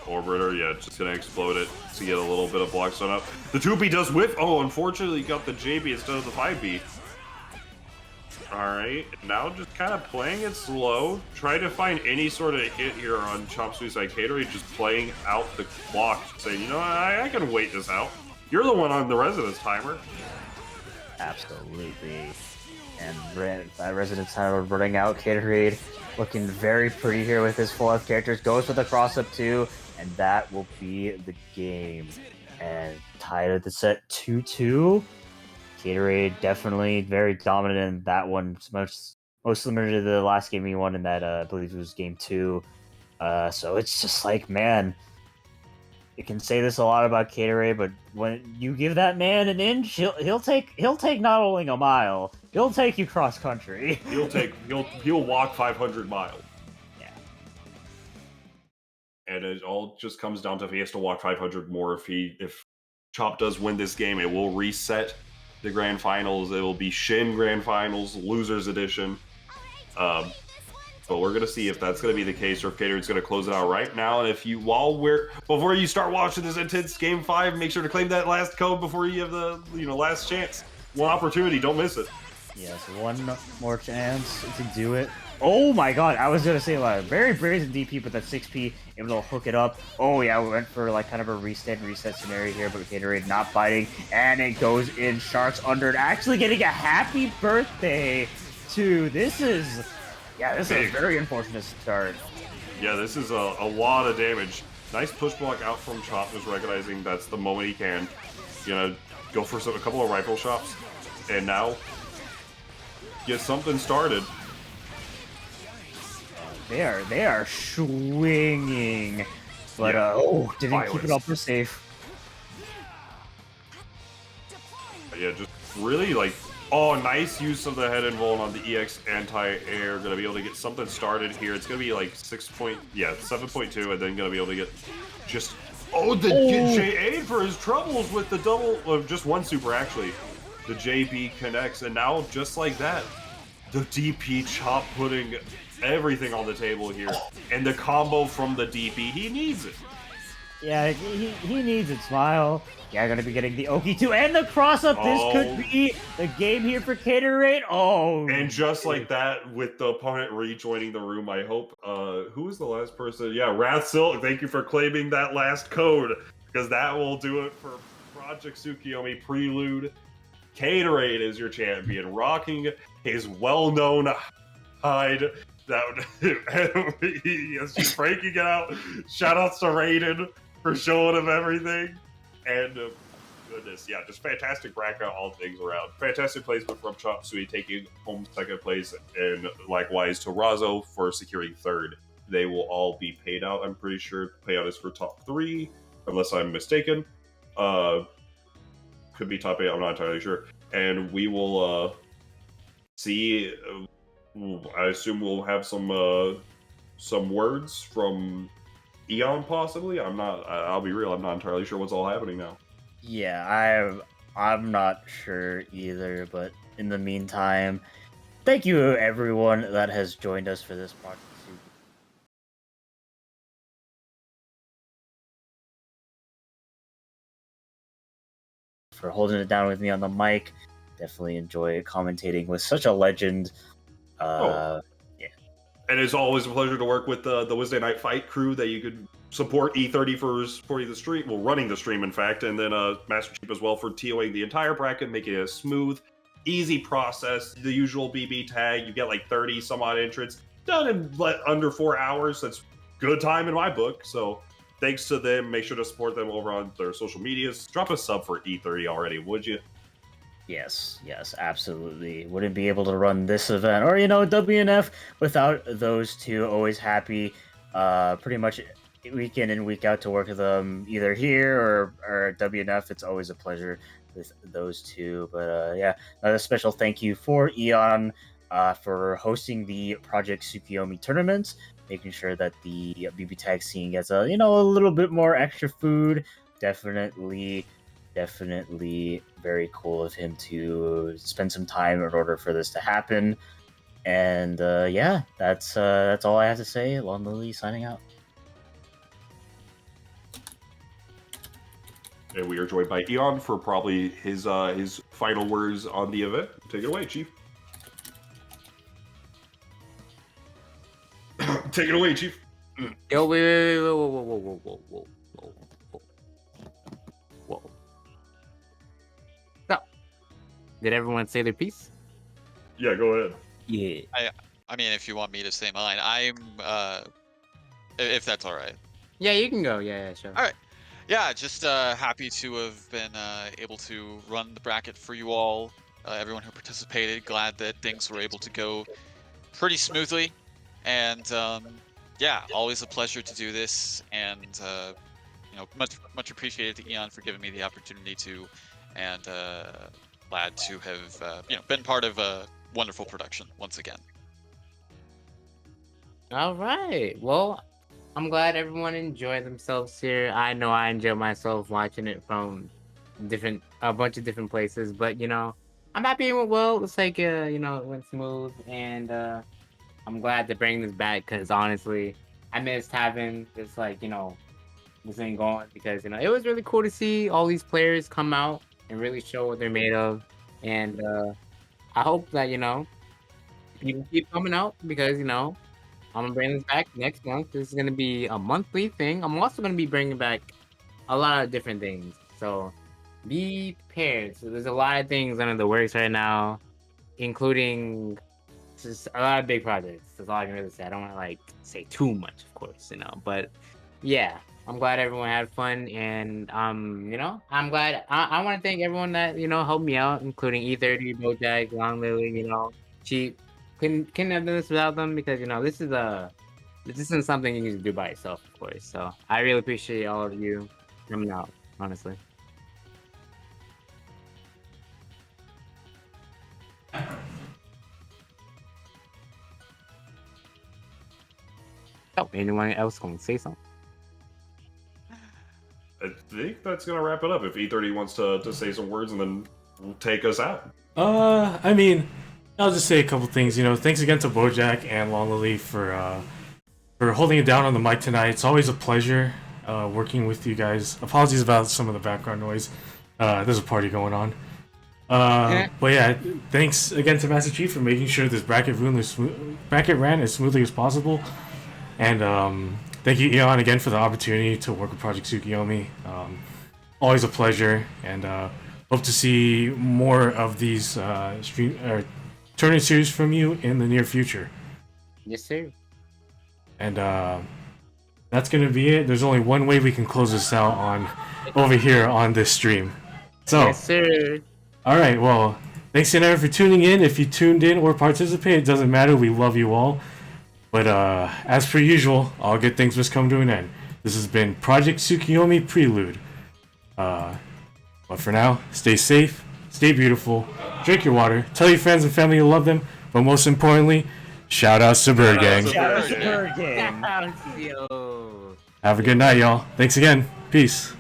Orbiter, yeah, just gonna explode it to get a little bit of block stun up. The 2B does whiff. Oh, unfortunately, you got the JB instead of the 5B. Alright, now just kind of playing it slow. Try to find any sort of hit here on Chop Suey side. Gatorade just playing out the clock, saying, you know, I can wait this out. You're the one on the residence timer. Absolutely. And that residence timer running out. Gatorade looking very pretty here with his full health characters. Goes for the cross up too. And that will be the game. And tied at the set 2-2. Gatorade definitely very dominant in that one. Most similar to the last game he won in that, I believe it was game 2. So it's just like, man, you can say this a lot about Gatorade, but when you give that man an inch, he'll take not only a mile, he'll take you cross country. He'll walk 500 miles. Yeah. And it all just comes down to if he has to walk 500 more. If Chop does win this game, it will reset the Grand Finals. It will be Shin Grand Finals, Losers Edition. But we're gonna see if that's gonna be the case or if Gatorade's gonna close it out right now. And if you, before you start watching this intense Game 5, make sure to claim that last code before you have the last chance. One opportunity, don't miss it. Yes, one more chance to do it. Oh my god, I was gonna say like very brazen DP, but that 6P able to hook it up. Oh yeah, we went for like kind of a reset scenario here, but Gatorade not biting, and it goes in. Sharks under it, actually getting a happy birthday 2. This is a very unfortunate start. Yeah, this is a lot of damage. Nice push block out from Chop, just recognizing that's the moment he can. Go for a couple of rifle shots, and now get something started. They are swinging, but didn't Violence. keep it up for safe. Yeah, just really nice use of the head invuln on the EX anti-air. Gonna be able to get something started here. It's gonna be like 7.2, and then gonna be able to get just J8 for his troubles with the double, just one super actually. The JB connects, and now just like that, the DP Chop putting everything on the table here, and the combo from the DP, he needs it. Yeah, he needs it, Smile. Yeah, gonna be getting the Oki too, and the cross-up. This could be the game here for Caterate. And just like that, with the opponent rejoining the room, I hope, who was the last person? Yeah, Wrath Silk, thank you for claiming that last code, because that will do it for Project Tsukiyomi Prelude. Caterate is your champion, rocking his well-known hide. He's just breaking it out. Shoutouts to Raiden for showing him everything. And goodness, yeah, just fantastic bracket, all things around. Fantastic placement from Chop Suey taking home second place, and likewise to Razo for securing third. They will all be paid out. I'm pretty sure payout is for top 3, unless I'm mistaken. Could be top 8. I'm not entirely sure. And we will see. I assume we'll have some words from Eon, possibly. I'll be real. I'm not entirely sure what's all happening now. Yeah, I'm not sure either. But in the meantime, thank you everyone that has joined us for this project. For holding it down with me on the mic. Definitely enjoy commentating with such a legend. Yeah. And it's always a pleasure to work with the Wednesday Night Fight crew that you could support. E30 for supporting the stream, running the stream, in fact, and then Master Chief as well for TOing the entire bracket, making it a smooth, easy process. The usual BBTAG, you get like 30 some odd entrants done in under 4 hours. That's good time in my book. So thanks to them. Make sure to support them over on their social medias. Drop a sub for E30 already, would you? Yes, absolutely. Wouldn't be able to run this event or WNF without those two. Always happy, pretty much week in and week out to work with them either here or WNF. It's always a pleasure with those two. But yeah, a special thank you for Eon for hosting the Project Tsukiyomi tournament, making sure that the BBTAG scene gets a little bit more extra food. Definitely very cool of him to spend some time in order for this to happen. And yeah, that's all I have to say. Lon Lily signing out. And we are joined by Eon for probably his final words on the event. Take it away, Chief. Take it away, Chief. Yo, wait, whoa. So, did everyone say their piece? Yeah, go ahead. Yeah. I mean, if you want me to say mine, I'm if that's all right. Yeah, you can go. Yeah, sure. All right. Yeah, just happy to have been able to run the bracket for you all. Everyone who participated, glad that things were able to go pretty smoothly. And yeah, always a pleasure to do this. And much appreciated to Eon for giving me the opportunity to, and glad to have been part of a wonderful production once again. All right. Well, I'm glad everyone enjoyed themselves here. I know I enjoyed myself watching it from a bunch of different places, but I'm happy it went well. Looks like it went smooth, and I'm glad to bring this back because honestly, I missed having this this thing going because it was really cool to see all these players come out and really show what they're made of, and I hope that people keep coming out because I'm gonna bring this back next month. This is gonna be a monthly thing. I'm also gonna be bringing back a lot of different things, so be prepared. So there's a lot of things under the works right now, including just a lot of big projects. That's all I can really say. I don't want to like say too much, of course, but yeah, I'm glad everyone had fun, and I'm glad. I want to thank everyone that helped me out, including E30, BoJack, Long Lily. She couldn't have done this without them because this isn't something you can do by yourself, of course. So I really appreciate all of you coming out, honestly. Oh, anyone else going to say something? I think that's gonna wrap it up. If E30 wants to say some words and then take us out. I mean, I'll just say a couple things. Thanks again to BoJack and Long Lily for holding it down on the mic tonight. It's always a pleasure working with you guys. Apologies about some of the background noise. There's a party going on. But yeah, thanks again to Master Chief for making sure this bracket ran as smoothly as possible. And thank you, Eon, again for the opportunity to work with Project Tsukiyomi. Always a pleasure, and hope to see more of these tournament series from you in the near future. Yes, sir. And that's gonna be it. There's only one way we can close this out over here on this stream. So, yes, sir. All right. Well, thanks again for tuning in. If you tuned in or participated, it doesn't matter. We love you all. But as per usual, all good things must come to an end. This has been Project Tsukiyomi Prelude. But for now, stay safe, stay beautiful, drink your water, tell your friends and family you love them, but most importantly, shout out to Bird Gang. Shout out to Bird Gang. Yo. Have a good night, y'all. Thanks again. Peace.